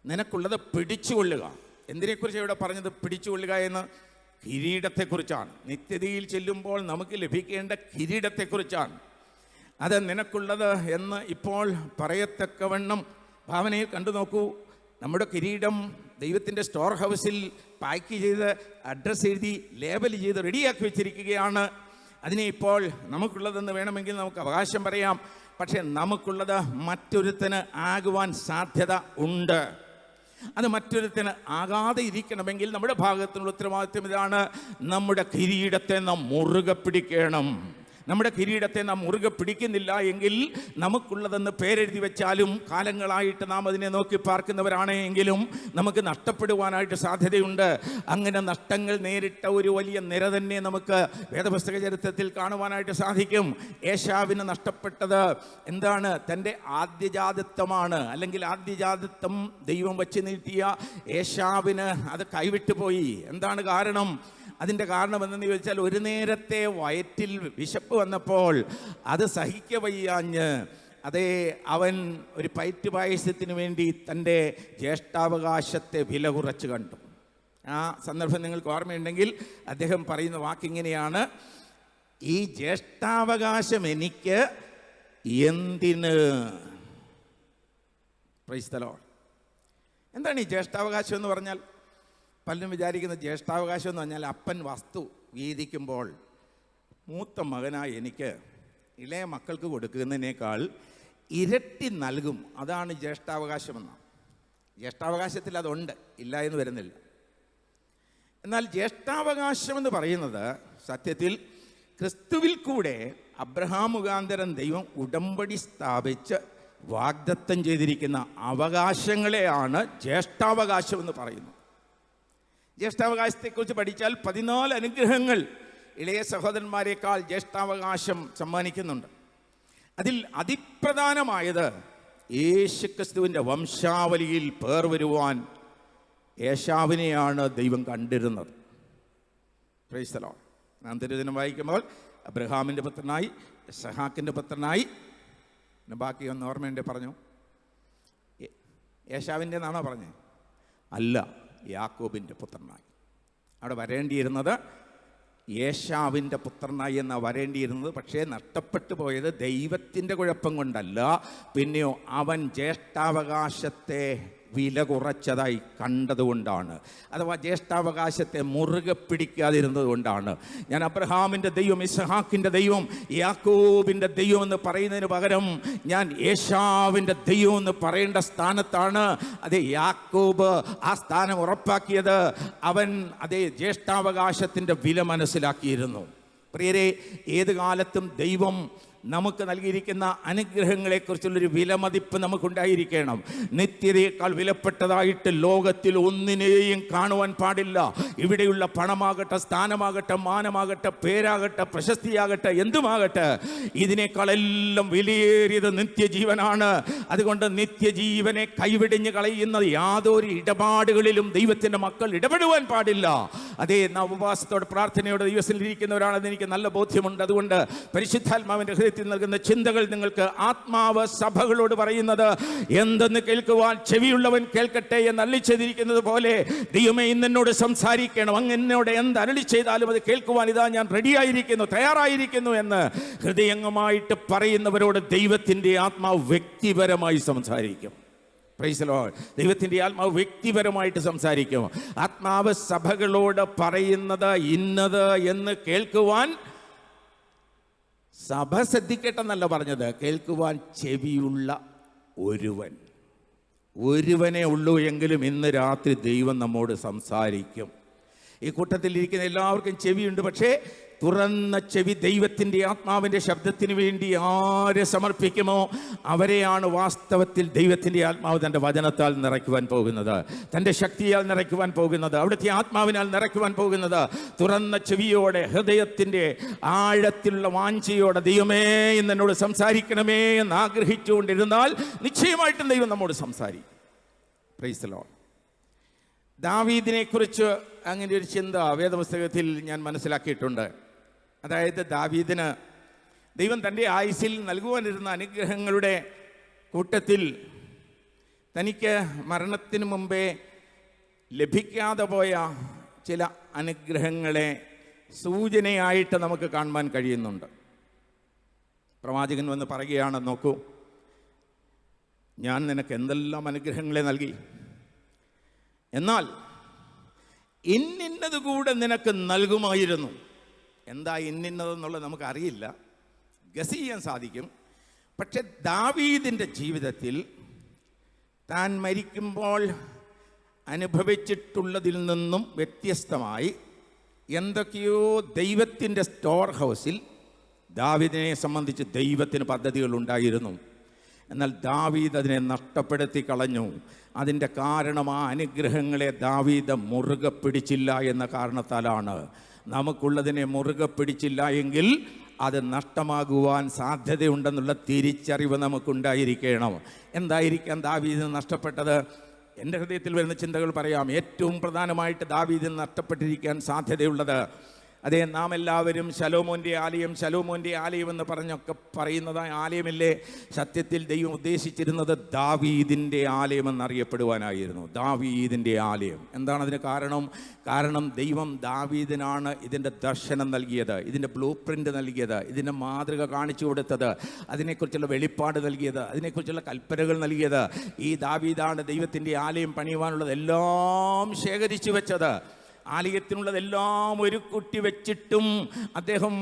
നിനക്കുള്ളത് പിടിച്ചുകൊള്ളുക. എന്തിനെക്കുറിച്ചാണ് ഇവിടെ പറഞ്ഞത്? പിടിച്ചുകൊള്ളുക എന്ന്. കിരീടത്തെക്കുറിച്ചാണ്. നിത്യതയിൽ ചെല്ലുമ്പോൾ നമുക്ക് ലഭിക്കേണ്ട കിരീടത്തെക്കുറിച്ചാണ്. അത് നിനക്കുള്ളത് എന്ന് ഇപ്പോൾ പറയത്തക്കവണ്ണം ഭാവനയിൽ കണ്ടു നോക്കൂ. നമ്മുടെ കിരീടം ദൈവത്തിൻ്റെ സ്റ്റോർ ഹൗസിൽ പാക്ക് ചെയ്ത് അഡ്രസ്സ് എഴുതി ലേബൽ ചെയ്ത് റെഡിയാക്കി വെച്ചിരിക്കുകയാണ്. അതിനെ ഇപ്പോൾ നമുക്കുള്ളതെന്ന് വേണമെങ്കിൽ നമുക്ക് അവകാശം പറയാം. പക്ഷേ നമുക്കുള്ളത് മറ്റൊരുത്തന് ആകുവാൻ സാധ്യത ഉണ്ട്. അത് മറ്റൊരുത്തന് ആകാതെ ഇരിക്കണമെങ്കിൽ നമ്മുടെ ഭാഗത്തുനിന്നുള്ള ഉത്തരവാദിത്വം ഇതാണ്: നമ്മുടെ കിരീടത്തെ നാം മുറുകെ പിടിക്കണം. നമ്മുടെ കിരീടത്തെ നാം മുറുകെ പിടിക്കുന്നില്ല എങ്കിൽ നമുക്കുള്ളതെന്ന് പേരെഴുതി വെച്ചാലും കാലങ്ങളായിട്ട് നാം അതിനെ നോക്കി പാർക്കുന്നവരാണെങ്കിലും നമുക്ക് നഷ്ടപ്പെടുവാനായിട്ട് സാധ്യതയുണ്ട്. അങ്ങനെ നഷ്ടങ്ങൾ നേരിട്ട ഒരു വലിയ നിര തന്നെ നമുക്ക് വേദപുസ്തക ചരിത്രത്തിൽ കാണുവാനായിട്ട് സാധിക്കും. ഏശാവിന് നഷ്ടപ്പെട്ടത് എന്താണ്? തൻ്റെ ആദ്യജാതത്വമാണ്. അല്ലെങ്കിൽ ആദ്യജാതത്വം ദൈവം വച്ച് നീട്ടിയ ഏശാവിന് അത് കൈവിട്ടു പോയി. എന്താണ് കാരണം? അതിൻ്റെ കാരണം എന്തെന്ന് ചോദിച്ചാൽ, ഒരു നേരത്തെ വയറ്റിൽ വിശപ്പ് വന്നപ്പോൾ അത് സഹിക്കവയ്യാഞ്ഞ് അവൻ ഒരു പയറ്റ് പായസത്തിന് വേണ്ടി തൻ്റെ ജ്യേഷ്ഠാവകാശത്തെ വില കുറച്ച് കണ്ടു. ആ സന്ദർഭം നിങ്ങൾക്ക് ഓർമ്മയുണ്ടെങ്കിൽ അദ്ദേഹം പറയുന്ന വാക്കിങ്ങനെയാണ്: ഈ ജ്യേഷ്ഠാവകാശം എനിക്ക് എന്തിന്? Price the Lord. എന്താണ് ഈ ജ്യേഷ്ഠാവകാശം എന്ന് പറഞ്ഞാൽ? പലരും വിചാരിക്കുന്ന ജ്യേഷ്ഠാവകാശം എന്ന് പറഞ്ഞാൽ അപ്പൻ വസ്തു വീതിക്കുമ്പോൾ മൂത്ത മകനായി എനിക്ക് ഇളയ മക്കൾക്ക് കൊടുക്കുന്നതിനേക്കാൾ ഇരട്ടി നൽകും, അതാണ് ജ്യേഷ്ഠാവകാശമെന്ന്. ജ്യേഷ്ഠാവകാശത്തിൽ അതുണ്ട്, ഇല്ല എന്ന് വരുന്നില്ല. എന്നാൽ ജ്യേഷ്ഠാവകാശം എന്ന് പറയുന്നത് സത്യത്തിൽ ക്രിസ്തുവിൽ കൂടെ അബ്രഹാം മുഖാന്തരം ദൈവം ഉടമ്പടി സ്ഥാപിച്ച് വാഗ്ദത്തം ചെയ്തിരിക്കുന്ന അവകാശങ്ങളെയാണ് ജ്യേഷ്ഠാവകാശം എന്ന് പറയുന്നത്. ജ്യേഷ്ഠാവകാശത്തെക്കുറിച്ച് പഠിച്ചാൽ 14 അനുഗ്രഹങ്ങൾ ഇളയ സഹോദരന്മാരെക്കാൾ ജ്യേഷ്ഠാവകാശം സമ്മാനിക്കുന്നുണ്ട്. അതിൽ അതിപ്രധാനമായത് യേശുക്രിസ്തുവിൻ്റെ വംശാവലിയിൽ പേർ വരുവാൻ ഏശാവിനെയാണ് ദൈവം കണ്ടിരുന്നത്. Price the Lord. നാം തിരുവചനം വായിക്കുമ്പോൾ അബ്രഹാമിൻ്റെ പുത്രനായി, ഇസ്ഹാക്കിൻ്റെ പുത്രനായി, പിന്നെ ബാക്കി ഒന്ന് ഓർമ്മയുണ്ട് പറഞ്ഞു. ഏശാവിൻ്റെ എന്നാണോ പറഞ്ഞത്? അല്ല, യാക്കോബിൻ്റെ പുത്രനായി. അവിടെ വരേണ്ടിയിരുന്നത് ഏശാവിൻ്റെ പുത്രനായി എന്നാണ് വരേണ്ടിയിരുന്നത്. പക്ഷേ നഷ്ടപ്പെട്ടു പോയത് ദൈവത്തിൻ്റെ കുഴപ്പം കൊണ്ടല്ല, പിന്നെയോ അവൻ ജ്യേഷ്ഠാവകാശത്തെ വില കുറച്ചതായി കണ്ടതുകൊണ്ടാണ്. അഥവാ ജ്യേഷ്ഠാവകാശത്തെ മുറുകെ പിടിക്കാതിരുന്നത് കൊണ്ടാണ്. ഞാൻ അബ്രഹാമിൻ്റെ ദൈവം, ഇസ്ഹാക്കിൻ്റെ ദൈവം, യാക്കോബിൻ്റെ ദൈവം എന്ന് പറയുന്നതിന് പകരം ഞാൻ ഏശാവിൻ്റെ ദൈവം എന്ന് പറയേണ്ട സ്ഥാനത്താണ് യാക്കോബ് ആ സ്ഥാനം ഉറപ്പാക്കിയത്. അവൻ ജ്യേഷ്ഠാവകാശത്തിൻ്റെ വില മനസ്സിലാക്കിയിരുന്നു. പ്രിയരെ, ഏത് കാലത്തും ദൈവം നമുക്ക് നൽകിയിരിക്കുന്ന അനുഗ്രഹങ്ങളെക്കുറിച്ചുള്ളൊരു വിലമതിപ്പ് നമുക്കുണ്ടായിരിക്കണം. നിത്യതയേക്കാൾ വിലപ്പെട്ടതായിട്ട് ലോകത്തിൽ ഒന്നിനെയും കാണുവാൻ പാടില്ല. ഇവിടെയുള്ള പണമാകട്ടെ, സ്ഥാനമാകട്ടെ, മാനമാകട്ടെ, പേരാകട്ടെ, പ്രശസ്തിയാകട്ടെ, എന്തുമാകട്ടെ, ഇതിനേക്കാളെല്ലാം വിലയേറിയത് നിത്യജീവനാണ്. അതുകൊണ്ട് നിത്യജീവനെ കൈവിടിഞ്ഞ് കളയുന്ന യാതൊരു ഇടപാടുകളിലും ദൈവത്തിൻ്റെ മക്കൾ ഇടപെടുവാൻ പാടില്ല. അതേ, ഉപവാസത്തോടെ പ്രാർത്ഥനയോടെ ദൈവത്തിലിരിക്കുന്നവരാണെന്ന് എനിക്ക് നല്ല ബോധ്യമുണ്ട്. അതുകൊണ്ട് പരിശുദ്ധാത്മാവിൻ്റെ ഹൃദയത്തിൽ നൽകുന്ന ചിന്തകൾ നിങ്ങൾക്ക് ആത്മാവ് സഭകളോട് പറയുന്നത് എന്തെന്ന് കേൾക്കുവാൻ ചെവിയുള്ളവൻ കേൾക്കട്ടെ എന്ന് അരുളി ചെയ്തിരിക്കുന്നത് പോലെ, ദൈവമേ ഇന്നെന്നോട് സംസാരിക്കണം, അങ്ങ് എന്നോട് എന്ത് അരുളി ചെയ്താലും അത് കേൾക്കുവാൻ ഇതാ ഞാൻ റെഡിയായിരിക്കുന്നു, തയ്യാറായിരിക്കുന്നു എന്ന് ഹൃദയംഗമായിട്ട് പറയുന്നവരോട് ദൈവത്തിൻ്റെ ആത്മാവ് വ്യക്തിപരമായി സംസാരിക്കും. Price the Lord. ദൈവത്തിൻ്റെ ആത്മാവ് വ്യക്തിപരമായിട്ട് സംസാരിക്കും. ആത്മാവ് സഭകളോട് പറയുന്നത് ഇന്നത് എന്ന് കേൾക്കുവാൻ സഭ ശ്രദ്ധിക്കട്ടെന്നല്ല പറഞ്ഞത്, കേൾക്കുവാൻ ചെവിയുള്ള ഒരുവനെ ഉള്ളൂ എങ്കിലും ഇന്ന് രാത്രി ദൈവം നമ്മോട് സംസാരിക്കും. ഈ കൂട്ടത്തിലിരിക്കുന്ന എല്ലാവർക്കും ചെവിയുണ്ട്, പക്ഷേ തുറന്ന ചെവി ദൈവത്തിൻ്റെ ആത്മാവിൻ്റെ ശബ്ദത്തിന് വേണ്ടി ആരെ സമർപ്പിക്കുമോ അവരെയാണ് വാസ്തവത്തിൽ ദൈവത്തിൻ്റെ ആത്മാവ് തൻ്റെ വചനത്താൽ നിറയ്ക്കുവാൻ പോകുന്നത്, തൻ്റെ ശക്തിയാൽ നിറയ്ക്കുവാൻ പോകുന്നത്, അവിടുത്തെ ആത്മാവിനാൽ നിറയ്ക്കുവാൻ പോകുന്നത്. തുറന്ന ചെവിയോടെ, ഹൃദയത്തിൻ്റെ ആഴത്തിലുള്ള വാഞ്ചയോടെ ദൈവമേ ഇന്ന് എന്നോട് സംസാരിക്കണമേ എന്ന് ആഗ്രഹിച്ചുകൊണ്ടിരുന്നാൽ നിശ്ചയമായിട്ടും ദൈവം നമ്മോട് സംസാരിക്കും. Price the Lord. ദാവീദിനെ കുറിച്ച് അങ്ങനെ ഒരു ചിന്ത വേദപുസ്തകത്തിൽ ഞാൻ മനസ്സിലാക്കിയിട്ടുണ്ട്. അതായത് ദാവീദിന് ദൈവം തൻ്റെ ആയുസ്സിൽ നൽകുവാനിരുന്ന അനുഗ്രഹങ്ങളുടെ കൂട്ടത്തിൽ തനിക്ക് മരണത്തിന് മുമ്പേ ലഭിക്കാതെ പോയ ചില അനുഗ്രഹങ്ങളെ സൂചനയായിട്ട് നമുക്ക് കാണുവാൻ കഴിയുന്നുണ്ട്. പ്രവാചകൻ വന്ന് പറയുകയാണ്, നോക്കൂ, ഞാൻ നിനക്ക് എന്തെല്ലാം അനുഗ്രഹങ്ങളെ നൽകി, എന്നാൽ ഇന്നത് കൂടെ നിനക്ക് നൽകുമായിരുന്നു. എന്താ ഇന്നതെന്നുള്ളത് നമുക്കറിയില്ല, ഗസ് ചെയ്യാൻ സാധിക്കും. പക്ഷെ ദാവീദിൻ്റെ ജീവിതത്തിൽ താൻ മരിക്കുമ്പോൾ അനുഭവിച്ചിട്ടുള്ളതിൽ നിന്നും വ്യത്യസ്തമായി എന്തൊക്കെയോ ദൈവത്തിൻ്റെ സ്റ്റോർ ഹൗസിൽ ദാവീദിനെ സംബന്ധിച്ച് ദൈവത്തിന് പദ്ധതികളുണ്ടായിരുന്നു. എന്നാൽ ദാവീദ് അതിനെ നഷ്ടപ്പെടുത്തി കളഞ്ഞു. അതിൻ്റെ കാരണം ആ അനുഗ്രഹങ്ങളെ ദാവീദ് മുറുകെ പിടിച്ചില്ല എന്ന കാരണത്താലാണ്. നമുക്കുള്ളതിനെ മുറുകെ പിടിച്ചില്ല എങ്കിൽ അത് നഷ്ടമാകുവാൻ സാധ്യതയുണ്ടെന്നുള്ള തിരിച്ചറിവ് നമുക്കുണ്ടായിരിക്കണം. എന്തായിരിക്കാം ദാവീദിന് നഷ്ടപ്പെട്ടത്? എൻ്റെ ഹൃദയത്തിൽ വരുന്ന ചിന്തകൾ പറയാം. ഏറ്റവും പ്രധാനമായിട്ട് ദാവീദിന് നഷ്ടപ്പെട്ടിരിക്കാൻ സാധ്യതയുള്ളത്, അതേ, നാം എല്ലാവരും ശലോമോൻ്റെ ആലയം എന്ന് പറഞ്ഞൊക്കെ പറയുന്നതായ ആലയമില്ലേ? സത്യത്തിൽ ദൈവം ഉദ്ദേശിച്ചിരുന്നത് ദാവീദിൻ്റെ ആലയം എന്നറിയപ്പെടുവാനായിരുന്നു. ദാവീദിൻ്റെ ആലയം. എന്താണ് അതിന് കാരണം? കാരണം ദൈവം ദാവീദിനാണ് ഇതിൻ്റെ ദർശനം നൽകിയത്, ഇതിൻ്റെ ബ്ലൂ പ്രിൻ്റ് നൽകിയത്, ഇതിൻ്റെ മാതൃക കാണിച്ചു കൊടുത്തത്, അതിനെക്കുറിച്ചുള്ള വെളിപ്പാട് നൽകിയത്, അതിനെക്കുറിച്ചുള്ള കൽപ്പനകൾ നൽകിയത്. ഈ ദാവീദാണ് ദൈവത്തിൻ്റെ ആലയം പണിയുവാനുള്ളതെല്ലാം ശേഖരിച്ചു വെച്ചത്. ആലയത്തിനുള്ളതെല്ലാം ഒരു കുട്ടി വെച്ചിട്ടും അദ്ദേഹം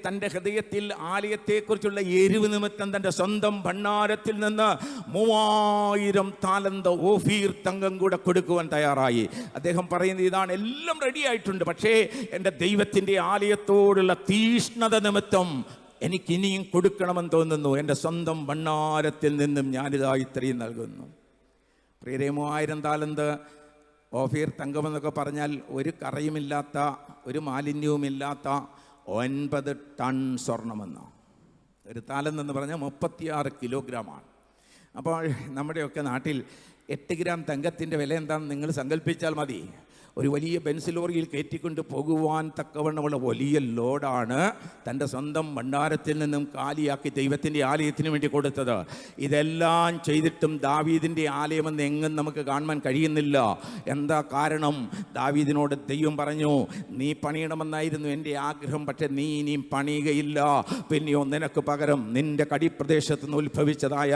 തൻ്റെ ഹൃദയത്തിൽ ആലയത്തെക്കുറിച്ചുള്ള എരിവ് നിമിത്തം തൻ്റെ സ്വന്തം ഭണ്ഡാരത്തിൽ നിന്ന് 3000 താലന്ത് ഓഫീർ തങ്കം കൂടെ കൊടുക്കുവാൻ തയ്യാറായി. അദ്ദേഹം പറയുന്നത് ഇതാണ്, എല്ലാം റെഡിയായിട്ടുണ്ട്, പക്ഷേ എൻ്റെ ദൈവത്തിൻ്റെ ആലയത്തോടുള്ള തീഷ്ണത നിമിത്തം എനിക്കിനിയും കൊടുക്കണമെന്ന് തോന്നുന്നു. എൻ്റെ സ്വന്തം ഭണ്ഡാരത്തിൽ നിന്നും ഞാനിതാ ഇത്രയും നൽകുന്നു. പ്രിയരേ, 3000 താലന്ത് ഓഫീർ തങ്കമെന്നൊക്കെ പറഞ്ഞാൽ ഒരു കറയുമില്ലാത്ത, ഒരു മാലിന്യവുമില്ലാത്ത 9 ടൺ സ്വർണമെന്ന്. ഒരു താലന്തെന്ന് പറഞ്ഞാൽ 36 കിലോഗ്രാമാണ്. അപ്പോൾ നമ്മുടെയൊക്കെ നാട്ടിൽ 8 ഗ്രാം തങ്കത്തിൻ്റെ വില എന്താണെന്ന് നിങ്ങൾ സങ്കല്പിച്ചാൽ മതി. ഒരു വലിയ ബെൻസ് ലോറിയിൽ കയറ്റിക്കൊണ്ട് പോകുവാൻ തക്കവണ്ണമുള്ള വലിയ ലോഡാണ് തൻ്റെ സ്വന്തം ഭണ്ഡാരത്തിൽ നിന്നും കാലിയാക്കി ദൈവത്തിൻ്റെ ആലയത്തിന് വേണ്ടി കൊടുത്തത്. ഇതെല്ലാം ചെയ്തിട്ടും ദാവീദിൻ്റെ ആലയമെന്ന് എങ്ങും നമുക്ക് കാണാൻ കഴിയുന്നില്ല. എന്താ കാരണം? ദാവീദിനോട് ദൈവം പറഞ്ഞു, നീ പണിയണമെന്നായിരുന്നു എൻ്റെ ആഗ്രഹം, പക്ഷെ നീ ഇനിയും പണിയുകയില്ല. പിന്നെയോ നിനക്ക് പകരം നിൻ്റെ കടിപ്രദേശത്ത് നിന്ന് ഉത്ഭവിച്ചതായ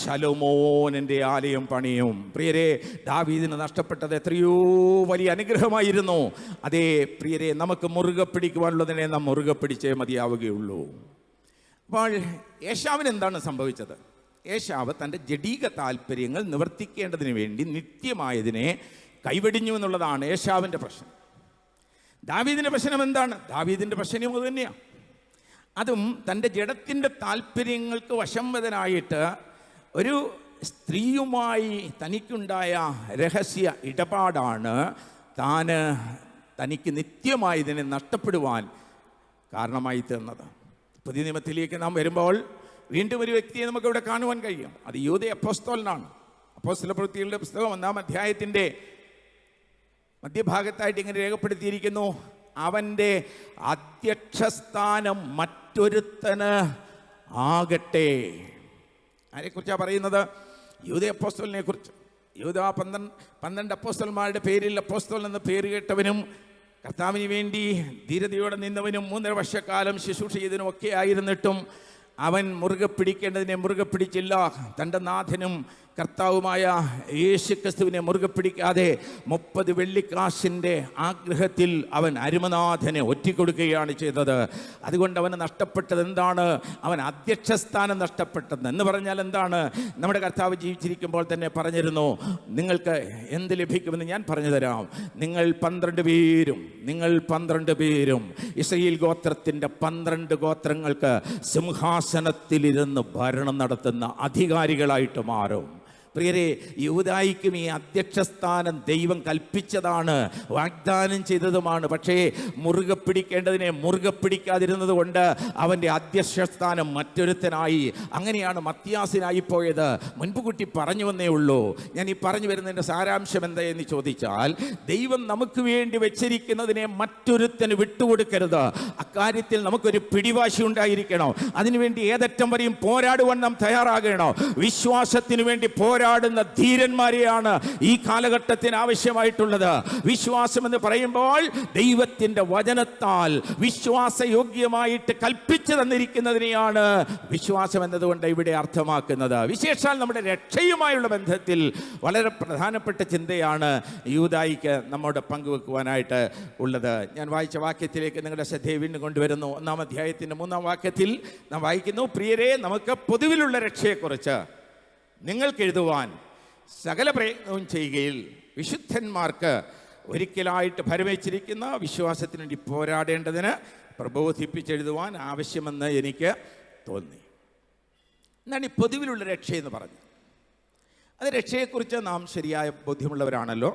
ശലോമോൻ്റെ ആലയം പണിയും. പ്രിയരെ, ദാവീദിന് നഷ്ടപ്പെട്ടത് എത്രയോ വലിയ അനുഗ്രഹമായിരുന്നു. അതേ പ്രിയരെ, നമുക്ക് മുറുകെ പിടിക്കുവാനുള്ളതിനെ നാം മുറുകെ പിടിച്ചേ മതിയാവുകയുള്ളൂ. അപ്പോൾ ഏശാവിന് എന്താണ് സംഭവിച്ചത്? ഏശാവ് തൻ്റെ ജഡീക താല്പര്യങ്ങൾ നിവർത്തിക്കേണ്ടതിന് വേണ്ടി നിത്യമായതിനെ കൈവെടിഞ്ഞു എന്നുള്ളതാണ് ഏശാവിൻ്റെ പ്രശ്നം. ദാവീദിൻ്റെ പ്രശ്നം എന്താണ്? ദാവീദിൻ്റെ പ്രശ്നം അത് തന്നെയാണ്. അതും തൻ്റെ ജഡത്തിൻ്റെ താല്പര്യങ്ങൾക്ക് വശംവദനായിട്ട് ഒരു സ്ത്രീയുമായി തനിക്കുണ്ടായ രഹസ്യ ഇടപാടാണ് തനിക്ക് നിത്യമായി ഇതിനെ നഷ്ടപ്പെടുവാൻ കാരണമായി തീർന്നത്. പുതിയ നിയമത്തിലേക്ക് നാം വരുമ്പോൾ വീണ്ടും ഒരു വ്യക്തിയെ നമുക്കിവിടെ കാണുവാൻ കഴിയും. അത് യൂദ അപ്പോസ്തലനാണ്. അപ്പോസ്തല പ്രവൃത്തികളുടെ പുസ്തകം 1-ാം അധ്യായത്തിൻ്റെ മധ്യഭാഗത്തായിട്ട് ഇങ്ങനെ രേഖപ്പെടുത്തിയിരിക്കുന്നു: അവൻ്റെ അധ്യക്ഷസ്ഥാനം മറ്റൊരുത്തന് ആകട്ടെ. ആരെക്കുറിച്ചാണ് പറയുന്നത്? യൂദ അപ്പോസ്തലനെ കുറിച്ച്. യൂദ 12 അപ്പോസ്തലന്മാരുടെ പേരിൽ അപ്പോസ്തലൻ എന്ന പേര് കേട്ടവനും കർത്താവിന് വേണ്ടി ധീരതയോടെ നിന്നവനും 3.5 വർഷക്കാലം ശുശ്രൂഷ ചെയ്തതിനും ഒക്കെ ആയിരുന്നിട്ടും അവൻ മുറുകെ പിടിക്കേണ്ടതിനെ മുറുകെ പിടിച്ചില്ല. തൻ്റെ നാഥനും കർത്താവുമായ യേശു ക്രിസ്തുവിനെ മുറുകെ പിടിക്കാതെ 30 വെള്ളിക്കാശിൻ്റെ ആഗ്രഹത്തിൽ അവൻ അരുമനാഥനെ ഒറ്റിക്കൊടുക്കുകയാണ് ചെയ്തത്. അതുകൊണ്ട് അവന് നഷ്ടപ്പെട്ടത് എന്താണ്? അവൻ അധ്യക്ഷസ്ഥാനം നഷ്ടപ്പെട്ടത് എന്ന് പറഞ്ഞാൽ എന്താണ്? നമ്മുടെ കർത്താവ് ജീവിച്ചിരിക്കുമ്പോൾ തന്നെ പറഞ്ഞിരുന്നു, നിങ്ങൾക്ക് എന്ത് ലഭിക്കുമെന്ന് ഞാൻ പറഞ്ഞു തരാം. നിങ്ങൾ 12 പേരും ഇസ്രായേൽ ഗോത്രത്തിൻ്റെ 12 ഗോത്രങ്ങൾക്ക് സിംഹാസനത്തിലിരുന്ന് ഭരണം നടത്തുന്ന അധികാരികളായിട്ട് മാറും. പ്രിയരെ, യൂദായിക്കും ഈ അധ്യക്ഷസ്ഥാനം ദൈവം കൽപ്പിച്ചതാണ്, വാഗ്ദാനം ചെയ്തതുമാണ്. പക്ഷേ മുറുകെ പിടിക്കേണ്ടതിനെ മുറുകെ പിടിക്കാതിരുന്നത് കൊണ്ട് അവൻ്റെ അധ്യക്ഷസ്ഥാനം മറ്റൊരുത്തനായി. അങ്ങനെയാണ് മത്തിയാസിനായി പോയത്. മുൻപ് കൂട്ടി പറഞ്ഞു വന്നേ ഉള്ളൂ. ഞാൻ ഈ പറഞ്ഞു വരുന്നതിൻ്റെ സാരാംശം എന്താ എന്ന് ചോദിച്ചാൽ, ദൈവം നമുക്ക് വേണ്ടി വെച്ചിരിക്കുന്നതിനെ മറ്റൊരുത്തന് വിട്ടുകൊടുക്കരുത്. അക്കാര്യത്തിൽ നമുക്കൊരു പിടിവാശി ഉണ്ടായിരിക്കണം. അതിനുവേണ്ടി ഏതറ്റം വരെയും പോരാടുവാൻ നാം തയ്യാറാകണം. വിശ്വാസത്തിന് വേണ്ടി പോരാടുന്ന ധീരന്മാരെയാണ് ഈ കാലഘട്ടത്തിന് ആവശ്യമായിട്ടുള്ളത്. വിശ്വാസം എന്ന് പറയുമ്പോൾ ദൈവത്തിൻ്റെ വചനത്താൽ വിശ്വാസയോഗ്യമായിട്ട് കൽപ്പിച്ചു തന്നിരിക്കുന്നതിനെയാണ് വിശ്വാസം എന്നതുകൊണ്ട് ഇവിടെ അർത്ഥമാക്കുന്നത്. വിശേഷാൽ നമ്മുടെ രക്ഷയുമായുള്ള ബന്ധത്തിൽ വളരെ പ്രധാനപ്പെട്ട ചിന്തയാണ് യൂദായിക്ക് നമ്മോട് പങ്കുവെക്കുവാനായിട്ട് ഉള്ളത്. ഞാൻ വായിച്ച വാക്യത്തിലേക്ക് നിങ്ങളുടെ ശ്രദ്ധയെ വീണ്ടും കൊണ്ടുവരുന്നു. 1-ാം അധ്യായത്തിൻ്റെ 3-ാം വാക്യത്തിൽ നാം വായിക്കുന്നു: പ്രിയരെ, നമുക്ക് പൊതുവിലുള്ള രക്ഷയെക്കുറിച്ച് നിങ്ങൾക്ക് എഴുതുവാൻ സകല പ്രയത്നവും ചെയ്യുകയിൽ വിശുദ്ധന്മാർക്ക് ഒരിക്കലായിട്ട് ഭരമേച്ചിരിക്കുന്ന വിശ്വാസത്തിന് വേണ്ടി പോരാടേണ്ടതിന് പ്രബോധിപ്പിച്ചെഴുതുവാൻ ആവശ്യമെന്ന് എനിക്ക് തോന്നി. എന്താണ് ഈ പൊതുവിലുള്ള രക്ഷയെന്ന് പറഞ്ഞു? അത് രക്ഷയെക്കുറിച്ച് നാം ശരിയായ ബോധ്യമുള്ളവരാണല്ലോ.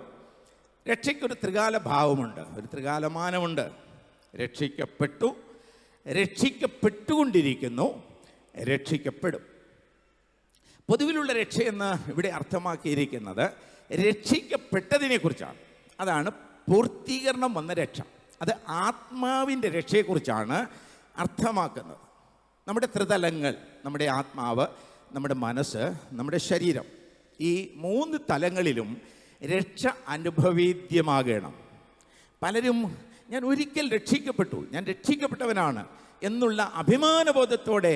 രക്ഷയ്ക്കൊരു ത്രികാല ഭാവമുണ്ട്, ഒരു ത്രികാലമാനമുണ്ട്. രക്ഷിക്കപ്പെട്ടു, രക്ഷിക്കപ്പെട്ടുകൊണ്ടിരിക്കുന്നു, രക്ഷിക്കപ്പെടും. പൊതുവിലുള്ള രക്ഷയെന്ന് ഇവിടെ അർത്ഥമാക്കിയിരിക്കുന്നത് രക്ഷിക്കപ്പെട്ടതിനെ കുറിച്ചാണ്. അതാണ് പൂർത്തീകരണം വന്ന രക്ഷ. അത് ആത്മാവിൻ്റെ രക്ഷയെക്കുറിച്ചാണ് അർത്ഥമാക്കുന്നത്. നമ്മുടെ ത്രിതലങ്ങൾ, നമ്മുടെ ആത്മാവ്, നമ്മുടെ മനസ്സ്, നമ്മുടെ ശരീരം, ഈ 3 തലങ്ങളിലും രക്ഷ അനുഭവേദ്യമാകണം. പലരും ഞാൻ ഒരിക്കൽ രക്ഷിക്കപ്പെട്ടു, ഞാൻ രക്ഷിക്കപ്പെട്ടവനാണ് എന്നുള്ള അഭിമാനബോധത്തോടെ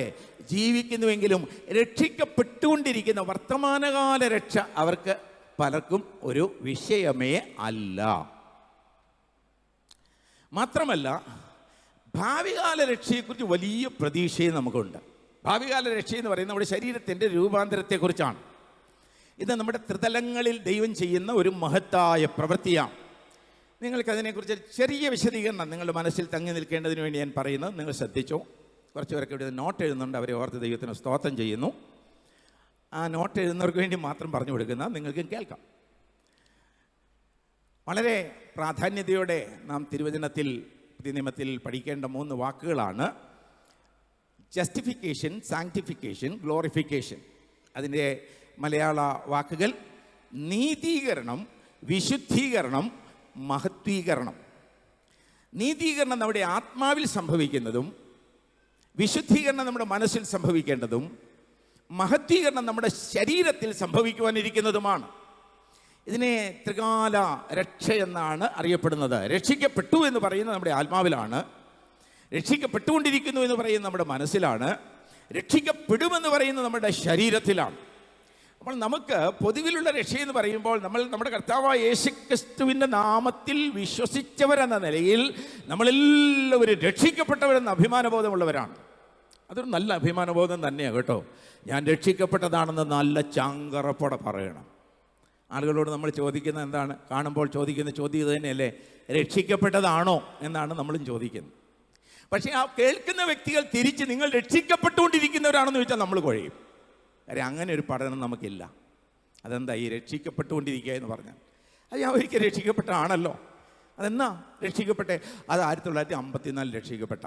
ജീവിക്കുന്നുവെങ്കിലും രക്ഷിക്കപ്പെട്ടുകൊണ്ടിരിക്കുന്ന വർത്തമാനകാല രക്ഷ അവർക്ക് പലർക്കും ഒരു വിഷയമേ അല്ല. മാത്രമല്ല, ഭാവികാല രക്ഷയെക്കുറിച്ച് വലിയ പ്രതീക്ഷയും നമുക്കുണ്ട്. ഭാവികാല രക്ഷയെന്ന് പറയുന്നത് നമ്മുടെ ശരീരത്തിൻ്റെ രൂപാന്തരത്തെക്കുറിച്ചാണ്. ഇത് നമ്മുടെ ത്രിതലങ്ങളിൽ ദൈവം ചെയ്യുന്ന ഒരു മഹത്തായ പ്രവൃത്തിയാണ്. നിങ്ങൾക്കതിനെക്കുറിച്ച് ചെറിയ വിശദീകരണം നിങ്ങളുടെ മനസ്സിൽ തങ്ങി നിൽക്കേണ്ടതിന് വേണ്ടി ഞാൻ പറയുന്നത് നിങ്ങൾ ശ്രദ്ധിച്ചോ. കുറച്ച് പേരൊക്കെ ഇവിടെ നോട്ട് എഴുതുന്നുണ്ട്, അവരെ ഓർത്ത് ദൈവത്തിന് സ്തോത്രം ചെയ്യുന്നു. ആ നോട്ട് എഴുതുന്നവർക്ക് വേണ്ടി മാത്രം പറഞ്ഞു കൊടുക്കുന്ന നിങ്ങൾക്കും കേൾക്കാം. വളരെ പ്രാധാന്യതയോടെ നാം തിരുവചനത്തിൽ, പുതിയ നിയമത്തിൽ പഠിക്കേണ്ട 3 വാക്കുകളാണ് ജസ്റ്റിഫിക്കേഷൻ, സാങ്ക്ടിഫിക്കേഷൻ, ഗ്ലോറിഫിക്കേഷൻ. അതിൻ്റെ മലയാള വാക്കുകൾ നീതീകരണം, വിശുദ്ധീകരണം, മഹത്വീകരണം. നീതീകരണം നമ്മുടെ ആത്മാവിൽ സംഭവിക്കുന്നതും വിശുദ്ധീകരണം നമ്മുടെ മനസ്സിൽ സംഭവിക്കേണ്ടതും മഹത്വീകരണം നമ്മുടെ ശരീരത്തിൽ സംഭവിക്കുവാനിരിക്കുന്നതുമാണ്. ഇതിനെ ത്രികാല രക്ഷ എന്നാണ് അറിയപ്പെടുന്നത്. രക്ഷിക്കപ്പെട്ടു എന്ന് പറയുന്നത് നമ്മുടെ ആത്മാവിലാണ്, രക്ഷിക്കപ്പെട്ടുകൊണ്ടിരിക്കുന്നു എന്ന് പറയുന്നത് നമ്മുടെ മനസ്സിലാണ്, രക്ഷിക്കപ്പെടുമെന്ന് പറയുന്നത് നമ്മുടെ ശരീരത്തിലാണ്. അപ്പോൾ നമുക്ക് പൊതുവിലുള്ള രക്ഷയെന്ന് പറയുമ്പോൾ നമ്മൾ നമ്മുടെ കർത്താവായ യേശുക്രിസ്തുവിൻ്റെ നാമത്തിൽ വിശ്വസിച്ചവരെന്ന നിലയിൽ നമ്മളെല്ലാവരും രക്ഷിക്കപ്പെട്ടവരെന്ന അഭിമാനബോധമുള്ളവരാണ്. അതൊരു നല്ല അഭിമാനബോധം തന്നെയാണ് കേട്ടോ. ഞാൻ രക്ഷിക്കപ്പെട്ടതാണെന്ന് നല്ല ചങ്കറപ്പോടെ പറയണം. ആളുകളോട് നമ്മൾ ചോദിക്കുന്നത് എന്താണ്? കാണുമ്പോൾ ചോദിക്കുന്ന ചോദ്യം ഇത് തന്നെയല്ലേ, രക്ഷിക്കപ്പെട്ടതാണോ എന്നാണ് നമ്മളും ചോദിക്കുന്നത്. പക്ഷേ ആ കേൾക്കുന്ന വ്യക്തികൾ തിരിച്ച് നിങ്ങൾ രക്ഷിക്കപ്പെട്ടുകൊണ്ടിരിക്കുന്നവരാണെന്ന് ചോദിച്ചാൽ നമ്മൾ കുഴയും. കാര്യം അങ്ങനെ ഒരു പഠനം നമുക്കില്ല. അതെന്താ ഈ രക്ഷിക്കപ്പെട്ടുകൊണ്ടിരിക്കുക എന്ന് പറഞ്ഞാൽ? അത് ഞാൻ ഒരിക്കൽ രക്ഷിക്കപ്പെട്ടാണല്ലോ. അതെന്നാ രക്ഷിക്കപ്പെട്ടെ? അത് 1954 രക്ഷിക്കപ്പെട്ട.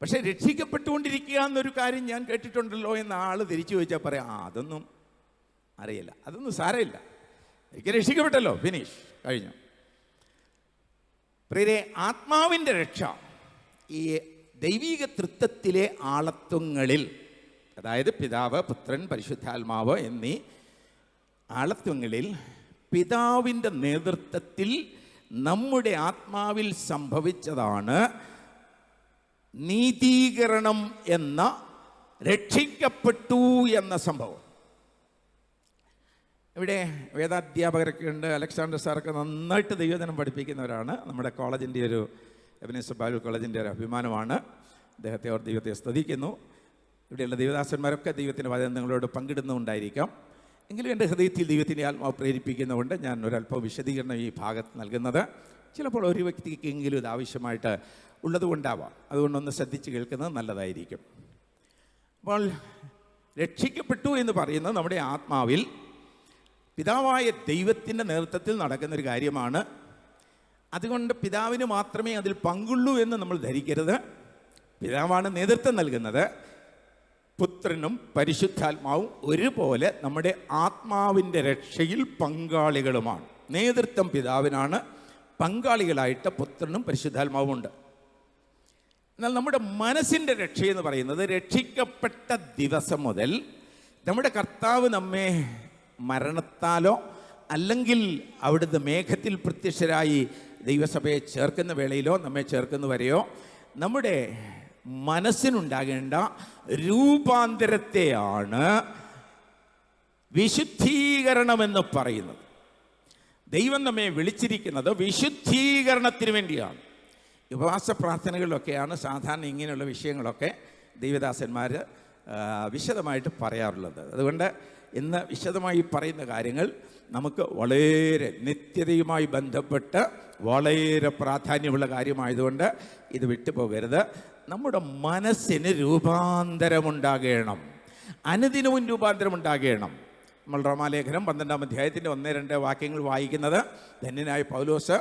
പക്ഷേ രക്ഷിക്കപ്പെട്ടുകൊണ്ടിരിക്കുക എന്നൊരു കാര്യം ഞാൻ കേട്ടിട്ടുണ്ടല്ലോ എന്ന ആൾ തിരിച്ചു ചോദിച്ചാൽ പറയാം, അതൊന്നും അറിയില്ല, അതൊന്നും സാരമില്ല, ഒരിക്കൽ രക്ഷിക്കപ്പെട്ടല്ലോ, ഫിനിഷ്, കഴിഞ്ഞു. പ്രിയരെ, ആത്മാവിൻ്റെ രക്ഷ ഈ ദൈവിക തൃത്വത്തിലെ ആളത്വങ്ങളിൽ, അതായത് പിതാവ്, പുത്രൻ, പരിശുദ്ധാത്മാവ് എന്നീ ആളത്വങ്ങളിൽ പിതാവിൻ്റെ നേതൃത്വത്തിൽ നമ്മുടെ ആത്മാവിൽ സംഭവിച്ചതാണ് നീതീകരണം എന്ന, രക്ഷിക്കപ്പെട്ടു എന്ന സംഭവം. ഇവിടെ വേദാധ്യാപകരൊക്കെ ഉണ്ട്. അലക്സാണ്ടർ സാറൊക്കെ നന്നായിട്ട് ദൈവജനം പഠിപ്പിക്കുന്നവരാണ്. നമ്മുടെ കോളേജിൻ്റെ ഒരു എബനേസർ ബൈബിൾ കോളേജിൻ്റെ ഒരു അഭിമാനമാണ്. അദ്ദേഹത്തെ അവർ ദൈവത്തെ സ്തുതിക്കുന്നു. ഇവിടെയുള്ള ദൈവദാസന്മാരൊക്കെ ദൈവത്തിൻ്റെ വചനം നിങ്ങളോട് പങ്കിടുന്നുണ്ടായിരിക്കാം. എങ്കിലും എൻ്റെ ഹൃദയത്തിൽ ദൈവത്തിൻ്റെ ആത്മാവ് പ്രേരിപ്പിക്കുന്നതുകൊണ്ട് ഞാൻ ഒരല്പം വിശദീകരണം ഈ ഭാഗത്ത് നൽകുന്നത്. ചിലപ്പോൾ ഒരു വ്യക്തിക്കെങ്കിലും ഇത് ആവശ്യമായിട്ട് ഉള്ളതുകൊണ്ടാവാം. അതുകൊണ്ടൊന്ന് ശ്രദ്ധിച്ച് കേൾക്കുന്നത് നല്ലതായിരിക്കും. അപ്പോൾ രക്ഷിക്കപ്പെട്ടു എന്ന് പറയുന്നത് നമ്മുടെ ആത്മാവിൽ പിതാവായ ദൈവത്തിൻ്റെ നേതൃത്വത്തിൽ നടക്കുന്നൊരു കാര്യമാണ്. അതുകൊണ്ട് പിതാവിന് മാത്രമേ അതിൽ പങ്കുള്ളൂ എന്ന് നമ്മൾ ധരിക്കരുത്. പിതാവാണ് നേതൃത്വം നൽകുന്നത്. പുത്രനും പരിശുദ്ധാത്മാവും ഒരുപോലെ നമ്മുടെ ആത്മാവിൻ്റെ രക്ഷയിൽ പങ്കാളികളുമാണ്. നേതൃത്വം പിതാവിനാണ്, പങ്കാളികളായിട്ട് പുത്രനും പരിശുദ്ധാത്മാവും ഉണ്ട്. എന്നാൽ നമ്മുടെ മനസ്സിൻ്റെ രക്ഷയെന്ന് പറയുന്നത്, രക്ഷിക്കപ്പെട്ട ദിവസം മുതൽ നമ്മുടെ കർത്താവ് നമ്മെ മരണത്താലോ അല്ലെങ്കിൽ അവിടുത്തെ മേഘത്തിൽ പ്രത്യക്ഷരായി ദൈവസഭയെ ചേർക്കുന്ന വേളയിലോ നമ്മെ ചേർക്കുന്നവരെയോ നമ്മുടെ മനസ്സിനുണ്ടാകേണ്ട രൂപാന്തരത്തെയാണ് വിശുദ്ധീകരണമെന്ന് പറയുന്നത്. ദൈവം നമ്മെ വിളിച്ചിരിക്കുന്നത് വിശുദ്ധീകരണത്തിന് വേണ്ടിയാണ്. ഉപവാസ പ്രാർത്ഥനകളിലൊക്കെയാണ് സാധാരണ ഇങ്ങനെയുള്ള വിഷയങ്ങളൊക്കെ ദൈവദാസന്മാർ വിശദമായിട്ട് പറയാറുള്ളത്. അതുകൊണ്ട് ഇന്ന് വിശദമായി പറയുന്ന കാര്യങ്ങൾ നമുക്ക് വളരെ നിത്യതയുമായി ബന്ധപ്പെട്ട് വളരെ പ്രാധാന്യമുള്ള കാര്യമായതുകൊണ്ട് ഇത് വിട്ടുപോകരുത്. നമ്മുടെ മനസ്സിന് രൂപാന്തരമുണ്ടാകണം, അനുദിനവും രൂപാന്തരമുണ്ടാകണം. നമ്മൾ റോമാലേഖനം 12-ാം അധ്യായത്തിൻ്റെ 1-2 വാക്യങ്ങൾ വായിക്കുന്നത്, ധന്യനായ പൗലോസ്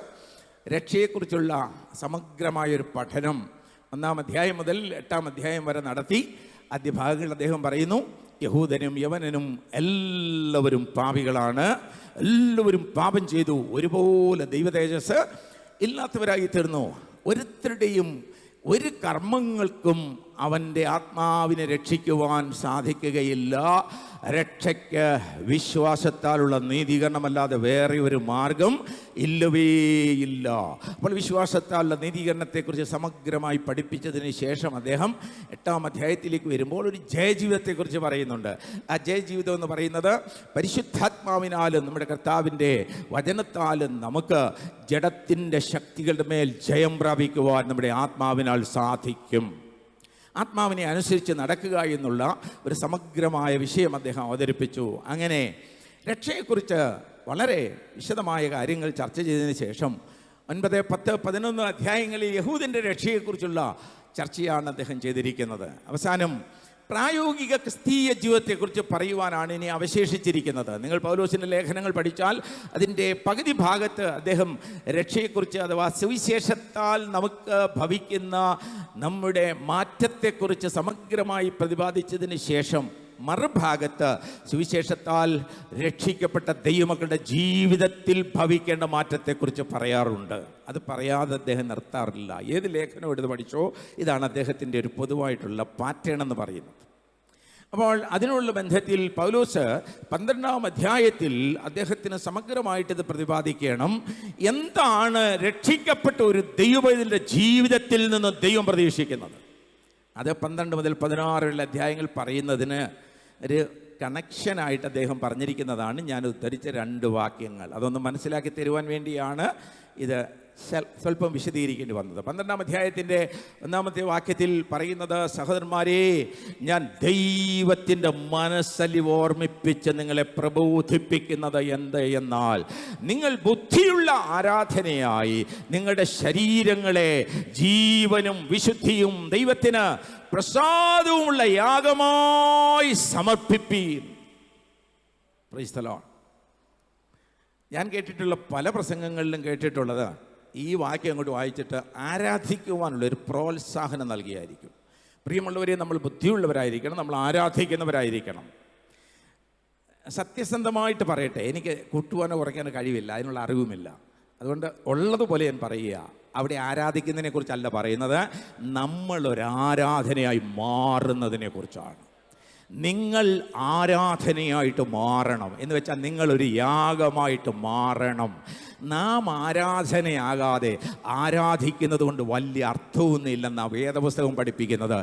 രക്ഷയെക്കുറിച്ചുള്ള സമഗ്രമായൊരു പഠനം 1-ാം അധ്യായം മുതൽ 8-ാം അധ്യായം വരെ നടത്തി. ആദ്യ ഭാഗങ്ങളിൽ അദ്ദേഹം പറയുന്നു, യഹൂദനും യവനനും എല്ലാവരും പാപികളാണ്, എല്ലാവരും പാപം ചെയ്തു, ഒരുപോലെ ദൈവതേജസ് ഇല്ലാത്തവരായി തീർന്നു. ഒരുത്തരുടെയും ഒരു കർമ്മങ്ങൾക്കും അവൻ്റെ ആത്മാവിനെ രക്ഷിക്കുവാൻ സാധിക്കുകയില്ല. രക്ഷയ്ക്ക് വിശ്വാസത്താലുള്ള നീതീകരണമല്ലാതെ വേറെ ഒരു മാർഗം ഇല്ലവേയില്ല. അപ്പോൾ വിശ്വാസത്താലുള്ള നീതീകരണത്തെക്കുറിച്ച് സമഗ്രമായി പഠിപ്പിച്ചതിന് ശേഷം അദ്ദേഹം 8-ാം അധ്യായത്തിലേക്ക് വരുമ്പോൾ ഒരു ജയജീവിതത്തെക്കുറിച്ച് പറയുന്നുണ്ട്. ആ ജയജീവിതം എന്ന് പറയുന്നത് പരിശുദ്ധാത്മാവിനാലും നമ്മുടെ കർത്താവിൻ്റെ വചനത്താലും നമുക്ക് ജഡത്തിൻ്റെ ശക്തികളുടെ മേൽ ജയം പ്രാപിക്കുവാൻ നമ്മുടെ ആത്മാവിനാൽ സാധിക്കും. ആത്മാവിനെ അനുസരിച്ച് നടക്കുക എന്നുള്ള ഒരു സമഗ്രമായ വിഷയം അദ്ദേഹം അവതരിപ്പിച്ചു. അങ്ങനെ രക്ഷയെക്കുറിച്ച് വളരെ വിശദമായ കാര്യങ്ങൾ ചർച്ച ചെയ്തതിന് ശേഷം 9, 10, 11 അധ്യായങ്ങളിൽ യഹൂദൻ്റെ രക്ഷയെക്കുറിച്ചുള്ള ചർച്ചയാണ് അദ്ദേഹം ചെയ്തിരിക്കുന്നത്. അവസാനം പ്രായോഗിക ക്രിസ്തീയ ജീവിതത്തെക്കുറിച്ച് പറയുവാനാണ് ഇനി അവശേഷിച്ചിരിക്കുന്നത്. നിങ്ങൾ പൗലോസിൻ്റെ ലേഖനങ്ങൾ പഠിച്ചാൽ അതിൻ്റെ പകുതി ഭാഗത്ത് അദ്ദേഹം രക്ഷയെക്കുറിച്ച്, അഥവാ സുവിശേഷത്താൽ നമുക്ക് ഭവിക്കുന്ന നമ്മുടെ മാറ്റത്തെക്കുറിച്ച് സമഗ്രമായി പ്രതിപാദിച്ചതിന് ശേഷം മറുഭാഗത്ത് സുവിശേഷത്താൽ രക്ഷിക്കപ്പെട്ട ദൈവമക്കളുടെ ജീവിതത്തിൽ ഭവിക്കേണ്ട മാറ്റത്തെക്കുറിച്ച് പറയാറുണ്ട്. അത് പറയാതെ അദ്ദേഹം നിർത്താറില്ല. ഏത് ലേഖനം എടുത്ത് പഠിച്ചോ ഇതാണ് അദ്ദേഹത്തിൻ്റെ ഒരു പൊതുവായിട്ടുള്ള പാറ്റേൺ എന്ന് പറയുന്നത്. അപ്പോൾ അതിനുള്ള ബന്ധത്തിൽ പൗലോസ് 12-ാം അധ്യായത്തിൽ അദ്ദേഹത്തിന് സമഗ്രമായിട്ട് ഇത് പ്രതിപാദിക്കണം. എന്താണ് രക്ഷിക്കപ്പെട്ട ഒരു ദൈവത്തിന്റെ ജീവിതത്തിൽ നിന്ന് ദൈവം പ്രതീക്ഷിക്കുന്നത്? അത് 12 മുതൽ 16 അധ്യായങ്ങൾ പറയുന്നതിന് ഒരു കണക്ഷനായിട്ട് അദ്ദേഹം പറഞ്ഞിരിക്കുന്നതാണ് ഞാൻ ഉദ്ധരിച്ച 2 വാക്യങ്ങൾ. അതൊന്ന് മനസ്സിലാക്കി തരുവാൻ വേണ്ടിയാണ് ഇത് സ്വല്പം വിശദീകരിക്കേണ്ടി വന്നത്. 12-ാം അധ്യായത്തിൻ്റെ 1-ാമത്തെ വാക്യത്തിൽ പറയുന്നത്, സഹോദരന്മാരെ, ഞാൻ ദൈവത്തിൻ്റെ മനസ്സലിവ് ഓർമ്മിപ്പിച്ച് നിങ്ങളെ പ്രബോധിപ്പിക്കുന്നത് എന്ത് എന്നാൽ, നിങ്ങൾ ബുദ്ധിയുള്ള ആരാധനയായി നിങ്ങളുടെ ശരീരങ്ങളെ ജീവനും വിശുദ്ധിയും ദൈവത്തിന് പ്രസാദവുമുള്ള യാഗമായി സമർപ്പിപ്പീൻ. Price the Lord. ഞാൻ കേട്ടിട്ടുള്ള പല പ്രസംഗങ്ങളിലും കേട്ടിട്ടുള്ളത് ഈ വാക്യം അങ്ങോട്ട് വായിച്ചിട്ട് ആരാധിക്കുവാനുള്ളൊരു പ്രോത്സാഹനം നൽകിയായിരിക്കും. പ്രിയമുള്ളവരെ, നമ്മൾ ബുദ്ധിയുള്ളവരായിരിക്കണം, നമ്മൾ ആരാധിക്കുന്നവരായിരിക്കണം. സത്യസന്ധമായിട്ട് പറയട്ടെ, എനിക്ക് കൂട്ടുവാനോ കുറയ്ക്കാനോ കഴിവില്ല, അതിനുള്ള അറിവുമില്ല. അതുകൊണ്ട് ഉള്ളതുപോലെ ഞാൻ പറയുക. അവിടെ ആരാധിക്കുന്നതിനെ കുറിച്ചല്ല പറയുന്നത്, നമ്മളൊരാരാധനയായി മാറുന്നതിനെ കുറിച്ചാണ്. നിങ്ങൾ ആരാധനയായിട്ട് മാറണം എന്ന് വെച്ചാൽ നിങ്ങളൊരു യാഗമായിട്ട് മാറണം. നാം ആരാധനയാകാതെ ആരാധിക്കുന്നത് കൊണ്ട് വലിയ അർത്ഥമൊന്നുമില്ലെന്നാണ് വേദപുസ്തകം പഠിപ്പിക്കുന്നത്.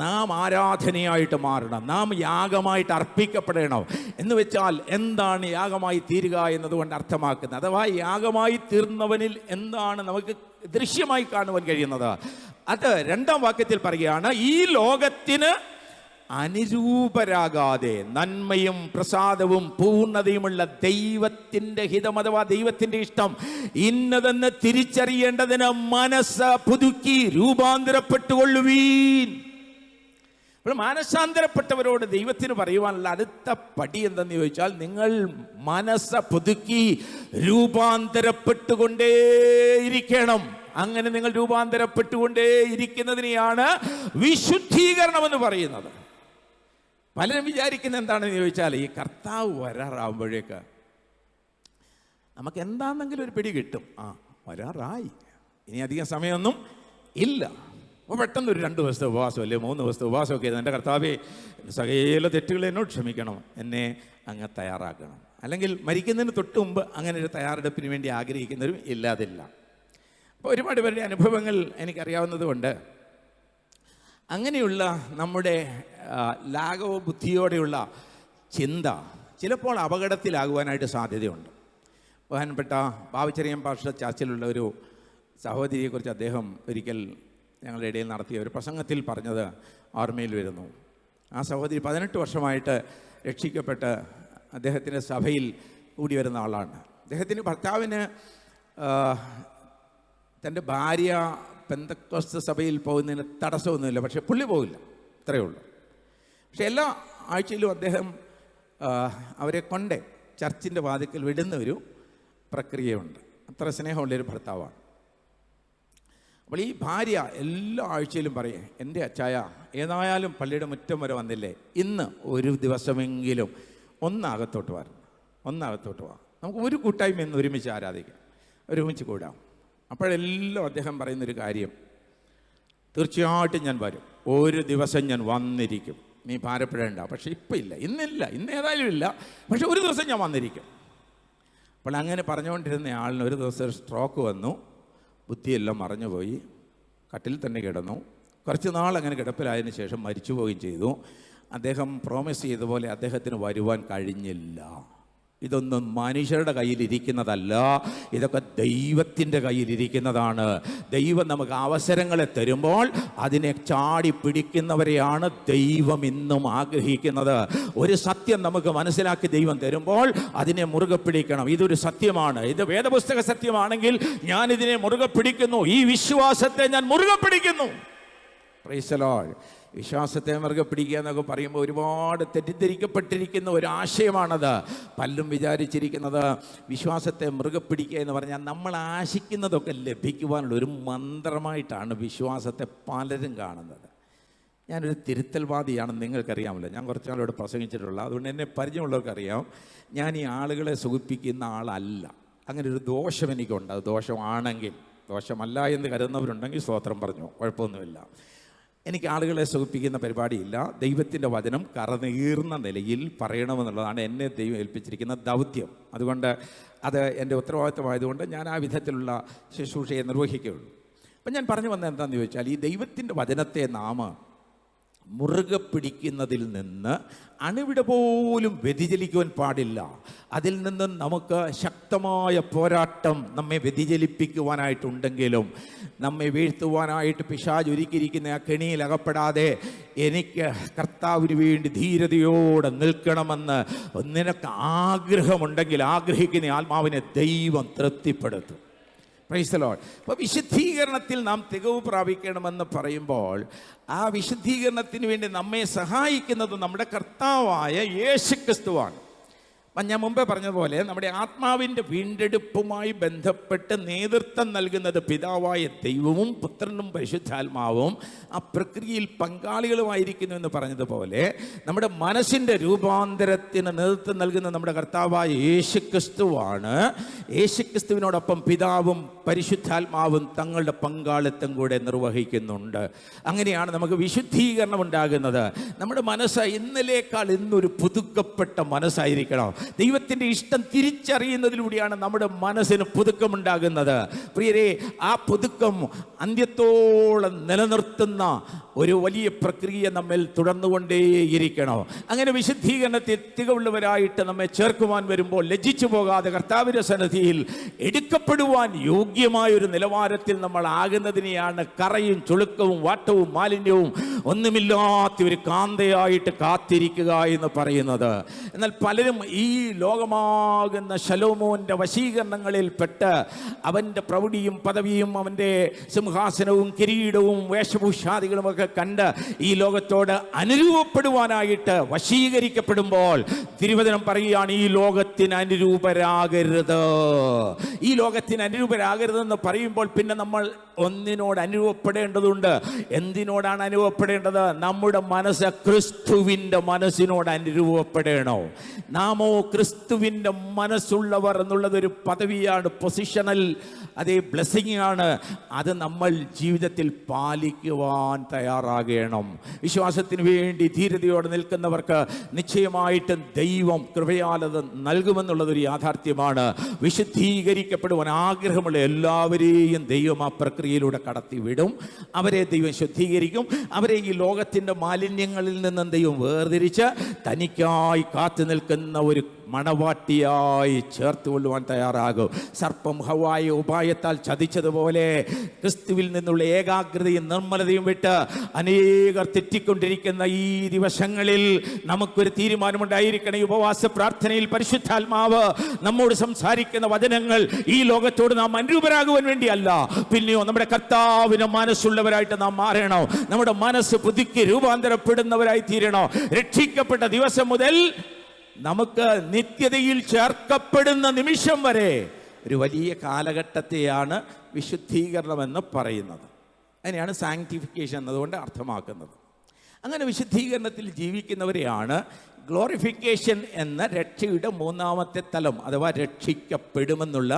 നാം ആരാധനയായിട്ട് മാറണം, നാം യാഗമായിട്ട് അർപ്പിക്കപ്പെടണം. എന്ന് വെച്ചാൽ എന്താണ് യാഗമായി തീരുക എന്നതുകൊണ്ട് അർത്ഥമാക്കുന്നത്? അഥവാ യാഗമായി തീർന്നവനിൽ എന്താണ് നമുക്ക് ദൃശ്യമായി കാണുവാൻ കഴിയുന്നത്? അത് 2-ാം വാക്യത്തിൽ പറയുകയാണ്, ഈ ലോകത്തിന് അനുരൂപരാകാതെ നന്മയും പ്രസാദവും പൂർണ്ണതയുമുള്ള ദൈവത്തിൻ്റെ ഹിതം അഥവാ ദൈവത്തിൻ്റെ ഇഷ്ടം ഇന്നതെന്ന് തിരിച്ചറിയേണ്ടതിന് മനസ്സ് പുതുക്കി രൂപാന്തരപ്പെട്ടുകൊള്ളുവീൻ. അപ്പോൾ മാനസാന്തരപ്പെട്ടവരോട് ദൈവത്തിന് പറയുവാനുള്ള അടുത്ത പടി എന്തെന്ന് ചോദിച്ചാൽ, നിങ്ങൾ മനസ്സ് പുതുക്കി രൂപാന്തരപ്പെട്ടുകൊണ്ടേയിരിക്കണം. അങ്ങനെ നിങ്ങൾ രൂപാന്തരപ്പെട്ടുകൊണ്ടേയിരിക്കുന്നതിനെയാണ് വിശുദ്ധീകരണം എന്ന് പറയുന്നത്. പലരും വിചാരിക്കുന്ന എന്താണെന്ന് ചോദിച്ചാൽ, ഈ കർത്താവ് വരാറാവുമ്പോഴേക്ക് നമുക്ക് എന്താണെന്നെങ്കിലും ഒരു പിടി കിട്ടും. വരാറായി, ഇനി അധികം സമയമൊന്നും ഇല്ല. അപ്പോൾ പെട്ടെന്ന് ഒരു 2 ദിവസത്തെ ഉപവാസം അല്ലേ 3 ദിവസത്തെ ഉപവാസമൊക്കെ ആയിരുന്നു. എൻ്റെ കർത്താവേ, സകല തെറ്റുകൾ എന്നോട് ക്ഷമിക്കണം, എന്നെ അങ്ങ് തയ്യാറാക്കണം. അല്ലെങ്കിൽ മരിക്കുന്നതിന് തൊട്ട് മുമ്പ് അങ്ങനെ ഒരു തയ്യാറെടുപ്പിന് വേണ്ടി ആഗ്രഹിക്കുന്നവരും ഇല്ലാതില്ല. അപ്പോൾ ഒരുപാട് പേരുടെ അനുഭവങ്ങൾ എനിക്കറിയാവുന്നത് കൊണ്ട് അങ്ങനെയുള്ള നമ്മുടെ ലാഘവ ബുദ്ധിയോടെയുള്ള ചിന്ത ചിലപ്പോൾ അപകടത്തിലാകുവാനായിട്ട് സാധ്യതയുണ്ട്. ബഹുമാനപ്പെട്ട ബാബുച്ചെറിയൻ പാസ്റ്റർ ചർച്ചിലുള്ള ഒരു സഹോദരിയെക്കുറിച്ച് അദ്ദേഹം ഒരിക്കൽ ഞങ്ങളുടെ ഇടയിൽ നടത്തിയ ഒരു പ്രസംഗത്തിൽ പറഞ്ഞത് ഓർമ്മയിൽ വരുന്നു. ആ സഹോദരി 18 വർഷമായിട്ട് രക്ഷിക്കപ്പെട്ട് അദ്ദേഹത്തിൻ്റെ സഭയിൽ കൂടി വരുന്ന ആളാണ്. അദ്ദേഹത്തിൻ്റെ ഭർത്താവിന് തൻ്റെ ഭാര്യ പെന്തക്കോസ്ത് സഭയിൽ പോകുന്നതിന് തടസ്സമൊന്നുമില്ല, പക്ഷേ പുള്ളി പോകില്ല, ഇത്രയേ ഉള്ളൂ. പക്ഷെ എല്ലാ ആഴ്ചയിലും അദ്ദേഹം അവരെ കൊണ്ട് ചർച്ചിൻ്റെ വാതിക്കൽ വിടുന്ന ഒരു പ്രക്രിയയുണ്ട്. അത്ര സ്നേഹമുള്ളൊരു ഭർത്താവാണ്. അപ്പോൾ ഈ ഭാര്യ എല്ലാ ആഴ്ചയിലും പറയും, എൻ്റെ അച്ചായ ഏതായാലും പള്ളിയുടെ മുറ്റം വരെ വന്നില്ലേ, ഇന്ന് ഒരു ദിവസമെങ്കിലും ഒന്നകത്തോട്ട് വരണം, ഒന്നകത്തോട്ട് വാ, നമുക്ക് ഒരു കൂട്ടായ്മ ഇന്ന് ഒരുമിച്ച് ആരാധിക്കാം, ഒരുമിച്ച് കൂടാം. അപ്പോഴെല്ലാം അദ്ദേഹം പറയുന്നൊരു കാര്യം, തീർച്ചയായിട്ടും ഞാൻ വരും, ഒരു ദിവസം ഞാൻ വന്നിരിക്കും, നീ ഭാരപ്പെടേണ്ട. പക്ഷെ ഇപ്പം ഇല്ല, ഇന്നില്ല, ഇന്ന് ഏതായാലും ഇല്ല, പക്ഷെ ഒരു ദിവസം ഞാൻ വന്നിരിക്കും. അപ്പോൾ അങ്ങനെ പറഞ്ഞുകൊണ്ടിരുന്ന ആളിന് ഒരു ദിവസം ഒരു സ്ട്രോക്ക് വന്നു, ബുദ്ധിയെല്ലാം മറഞ്ഞുപോയി, കട്ടിൽ തന്നെ കിടന്നു. കുറച്ച് നാൾ അങ്ങനെ കിടപ്പിലായതിനു ശേഷം മരിച്ചു പോവുകയും ചെയ്തു. അദ്ദേഹം പ്രോമിസ് ചെയ്ത പോലെ അദ്ദേഹത്തിന് വരുവാൻ കഴിഞ്ഞില്ല. ഇതൊന്നും മനുഷ്യരുടെ കയ്യിലിരിക്കുന്നതല്ല, ഇതൊക്കെ ദൈവത്തിൻ്റെ കയ്യിലിരിക്കുന്നതാണ്. ദൈവം നമുക്ക് അവസരങ്ങളെ തരുമ്പോൾ അതിനെ ചാടി പിടിക്കുന്നവരെയാണ് ദൈവം ഇന്നും ആഗ്രഹിക്കുന്നത്. ഒരു സത്യം നമുക്ക് മനസ്സിലാക്കി ദൈവം തരുമ്പോൾ അതിനെ മുറുകെ പിടിക്കണം. ഇതൊരു സത്യമാണ്, ഇത് വേദപുസ്തക സത്യമാണെങ്കിൽ ഞാനിതിനെ മുറുകെ പിടിക്കുന്നു, ഈ വിശ്വാസത്തെ ഞാൻ മുറുകെ പിടിക്കുന്നു. Price the Lord. വിശ്വാസത്തെ മുറുകെ പിടിക്കുക എന്നൊക്കെ പറയുമ്പോൾ ഒരുപാട് തെറ്റിദ്ധരിക്കപ്പെട്ടിരിക്കുന്ന ഒരു ആശയമാണത്. പലരും വിചാരിച്ചിരിക്കുന്നത് വിശ്വാസത്തെ മുറുകെ പിടിക്കുക എന്ന് പറഞ്ഞാൽ നമ്മൾ ആശിക്കുന്നതൊക്കെ ലഭിക്കുവാനുള്ള ഒരു മന്ത്രമായിട്ടാണ് വിശ്വാസത്തെ പലരും കാണുന്നത്. ഞാനൊരു തിരുത്തൽവാദിയാണെന്ന് നിങ്ങൾക്കറിയാമല്ലോ, ഞാൻ കുറച്ച് നാളോട് പ്രസംഗിച്ചിട്ടുള്ള, അതുകൊണ്ട് എന്നെ പരിചയമുള്ളവർക്കറിയാം. ഞാൻ ഈ ആളുകളെ സുഖിപ്പിക്കുന്ന ആളല്ല. അങ്ങനെ ഒരു ദോഷം എനിക്കുണ്ട്. അത് ദോഷമാണെങ്കിൽ, ദോഷമല്ല എന്ന് കരുതുന്നവരുണ്ടെങ്കിൽ സ്തോത്രം പറഞ്ഞു, കുഴപ്പമൊന്നുമില്ല. എനിക്ക് ആളുകളെ സുഖിപ്പിക്കുന്ന പരിപാടിയില്ല. ദൈവത്തിൻ്റെ വചനം കറനീർന്ന നിലയിൽ പറയണമെന്നുള്ളതാണ് എന്നെ ദൈവം ഏൽപ്പിച്ചിരിക്കുന്ന ദൗത്യം. അതുകൊണ്ട് അത് എൻ്റെ ഉത്തരവാദിത്തമായതുകൊണ്ട് ഞാൻ ആ വിധത്തിലുള്ള ശുശ്രൂഷയെ നിർവഹിക്കുകയുള്ളൂ. അപ്പം ഞാൻ പറഞ്ഞു വന്നത് എന്താണെന്ന് ചോദിച്ചാൽ, ഈ ദൈവത്തിൻ്റെ വചനത്തെ നാം മുറുകെ പിടിക്കുന്നതിൽ നിന്ന് അണുവിട പോലും വ്യതിചലിക്കുവാൻ പാടില്ല. അതിൽ നിന്ന് നമുക്ക് ശക്തമായ പോരാട്ടം നമ്മെ വ്യതിചലിപ്പിക്കുവാനായിട്ടുണ്ടെങ്കിലും നമ്മെ വീഴ്ത്തുവാനായിട്ട് പിശാച് ഒരുക്കിയിരിക്കുന്ന ആ കെണിയിൽ അകപ്പെടാതെ എനിക്ക് കർത്താവിന് വേണ്ടി ധീരതയോടെ നിൽക്കണമെന്ന് നിനക്ക് ആഗ്രഹമുണ്ടെങ്കിൽ ആഗ്രഹിക്കുന്ന ആത്മാവിനെ ദൈവം തൃപ്തിപ്പെടുത്തും. Price the Lord. അപ്പോൾ വിശുദ്ധീകരണത്തിൽ നാം തികവ് പ്രാപിക്കണമെന്ന് പറയുമ്പോൾ ആ വിശുദ്ധീകരണത്തിന് വേണ്ടി നമ്മെ സഹായിക്കുന്നത് നമ്മുടെ കർത്താവായ യേശുക്രിസ്തുവാണ്. അപ്പം ഞാൻ മുമ്പേ പറഞ്ഞതുപോലെ നമ്മുടെ ആത്മാവിൻ്റെ വീണ്ടെടുപ്പുമായി ബന്ധപ്പെട്ട് നേതൃത്വം നൽകുന്നത് പിതാവായ ദൈവവും പുത്രനും പരിശുദ്ധാത്മാവും ആ പ്രക്രിയയിൽ പങ്കാളികളുമായിരിക്കുന്നു എന്ന് പറഞ്ഞതുപോലെ നമ്മുടെ മനസ്സിൻ്റെ രൂപാന്തരത്തിന് നേതൃത്വം നൽകുന്ന നമ്മുടെ കർത്താവായ യേശുക്രിസ്തുവാണ്. യേശുക്രിസ്തുവിനോടൊപ്പം പിതാവും പരിശുദ്ധാത്മാവും തങ്ങളുടെ പങ്കാളിത്തം കൂടെ നിർവഹിക്കുന്നുണ്ട്. അങ്ങനെയാണ് നമുക്ക് വിശുദ്ധീകരണം ഉണ്ടാകുന്നത്. നമ്മുടെ മനസ്സ് ഇന്നലേക്കാൾ ഇന്നൊരു പുതുക്കപ്പെട്ട മനസ്സായിരിക്കണം. ദൈവത്തിൻ്റെ ഇഷ്ടം തിരിച്ചറിയുന്നതിലൂടെയാണ് നമ്മുടെ മനസ്സിന് പുതുക്കമുണ്ടാകുന്നത്. പ്രിയരെ, ആ പുതുക്കം അന്ത്യത്തോളം നിലനിർത്തുന്ന ഒരു വലിയ പ്രക്രിയ നമ്മിൽ തുടർന്നുകൊണ്ടേയിരിക്കണം. അങ്ങനെ വിശുദ്ധീകരണത്തിൽ തികവുള്ളവരായിട്ട് നമ്മെ ചേർക്കുവാൻ വരുമ്പോൾ ലജ്ജിച്ചു പോകാതെ കർത്താവിൻ്റെ സന്നിധിയിൽ എടുക്കപ്പെടുവാൻ യോഗ്യമായൊരു നിലവാരത്തിൽ നമ്മൾ ആകുന്നതിനെയാണ് കറയും ചുളുക്കവും വാട്ടവും മാലിന്യവും ഒന്നുമില്ലാത്ത ഒരു കാന്തയായിട്ട് കാത്തിരിക്കുക എന്ന് പറയുന്നത്. എന്നാൽ പലരും ഈ ലോകമാകുന്ന ശലോമോന്റെ വശീകരണങ്ങളിൽ പെട്ട് അവൻ്റെ പ്രൗഢിയും പദവിയും അവൻ്റെ സിംഹാസനവും കിരീടവും വേഷഭൂഷാദികളും ഒക്കെ കണ്ട് ഈ ലോകത്തോട് അനുരൂപപ്പെടുവാനായിട്ട് വശീകരിക്കപ്പെടുമ്പോൾ തിരുവചനം പറയുകയാണ്, ഈ ലോകത്തിന് അനുരൂപരാകരുത്. ഈ ലോകത്തിന് അനുരൂപരാകരുതെന്ന് പറയുമ്പോൾ പിന്നെ നമ്മൾ ഒന്നിനോട് അനുരൂപപ്പെടേണ്ടതുണ്ട്. എന്തിനോടാണ് അനുരൂപപ്പെടേണ്ടത്? നമ്മുടെ മനസ്സ് ക്രിസ്തുവിൻ്റെ മനസ്സിനോട് അനുരൂപപ്പെടണോ? നാമോ ക്രിസ്തുവിൻ്റെ മനസ്സുള്ളവർ എന്നുള്ളതൊരു പദവിയാണ്, പൊസിഷണൽ, അതേ ബ്ലെസ്സിങ് ആണ്. അത് നമ്മൾ ജീവിതത്തിൽ പാലിക്കുവാൻ തയ്യാറാകണം. വിശ്വാസത്തിന് വേണ്ടി ധീരതയോടെ നിൽക്കുന്നവർക്ക് നിശ്ചയമായിട്ടും ദൈവം കൃപയാലത് നൽകുമെന്നുള്ളതൊരു യാഥാർത്ഥ്യമാണ്. വിശുദ്ധീകരിക്കപ്പെടുവാൻ ആഗ്രഹമുള്ള എല്ലാവരെയും ദൈവം ആ പ്രക്രിയയിലൂടെ കടത്തിവിടും. അവരെ ദൈവം ശുദ്ധീകരിക്കും. അവരെ ഈ ലോകത്തിൻ്റെ മാലിന്യങ്ങളിൽ നിന്നും ദൈവം വേർതിരിച്ച് തനിക്കായി കാത്തു നിൽക്കുന്ന ഒരു മണവാട്ടിയായി ചേർത്ത് കൊള്ളുവാൻ തയ്യാറാകും. സർപ്പം ഹവ്വായെ ഉപായത്താൽ ചതിച്ചതുപോലെ ക്രിസ്തുവിൽ നിന്നുള്ള ഏകാഗ്രതയും നിർമ്മലതയും വിട്ട് അനേകർ തെറ്റിക്കൊണ്ടിരിക്കുന്ന ഈ ദിവസങ്ങളിൽ നമുക്കൊരു തീരുമാനമുണ്ടായിരിക്കണം. ഈ ഉപവാസ പ്രാർത്ഥനയിൽ പരിശുദ്ധാത്മാവ് നമ്മോട് സംസാരിക്കുന്ന വചനങ്ങൾ ഈ ലോകത്തോട് നാം അനുരൂപരാകുവാൻ വേണ്ടിയല്ല, പിന്നെയോ നമ്മുടെ കർത്താവിന് മനസ്സുള്ളവരായിട്ട് നാം മാറണം. നമ്മുടെ മനസ്സ് പുതുക്കി രൂപാന്തരപ്പെടുന്നവരായി തീരണം. രക്ഷിക്കപ്പെട്ട ദിവസം മുതൽ നമുക്ക് നിത്യതയിൽ ചേർക്കപ്പെടുന്ന നിമിഷം വരെ ഒരു വലിയ കാലഘട്ടത്തെയാണ് വിശുദ്ധീകരണം എന്ന് പറയുന്നത്. അതിനെയാണ് സാങ്ക്ടിഫിക്കേഷൻ എന്നതുകൊണ്ട് അർത്ഥമാക്കുന്നത്. അങ്ങനെ വിശുദ്ധീകരണത്തിൽ ജീവിക്കുന്നവരെയാണ് ഗ്ലോറിഫിക്കേഷൻ എന്ന രക്ഷയുടെ മൂന്നാമത്തെ തലം, അഥവാ രക്ഷിക്കപ്പെടുമെന്നുള്ള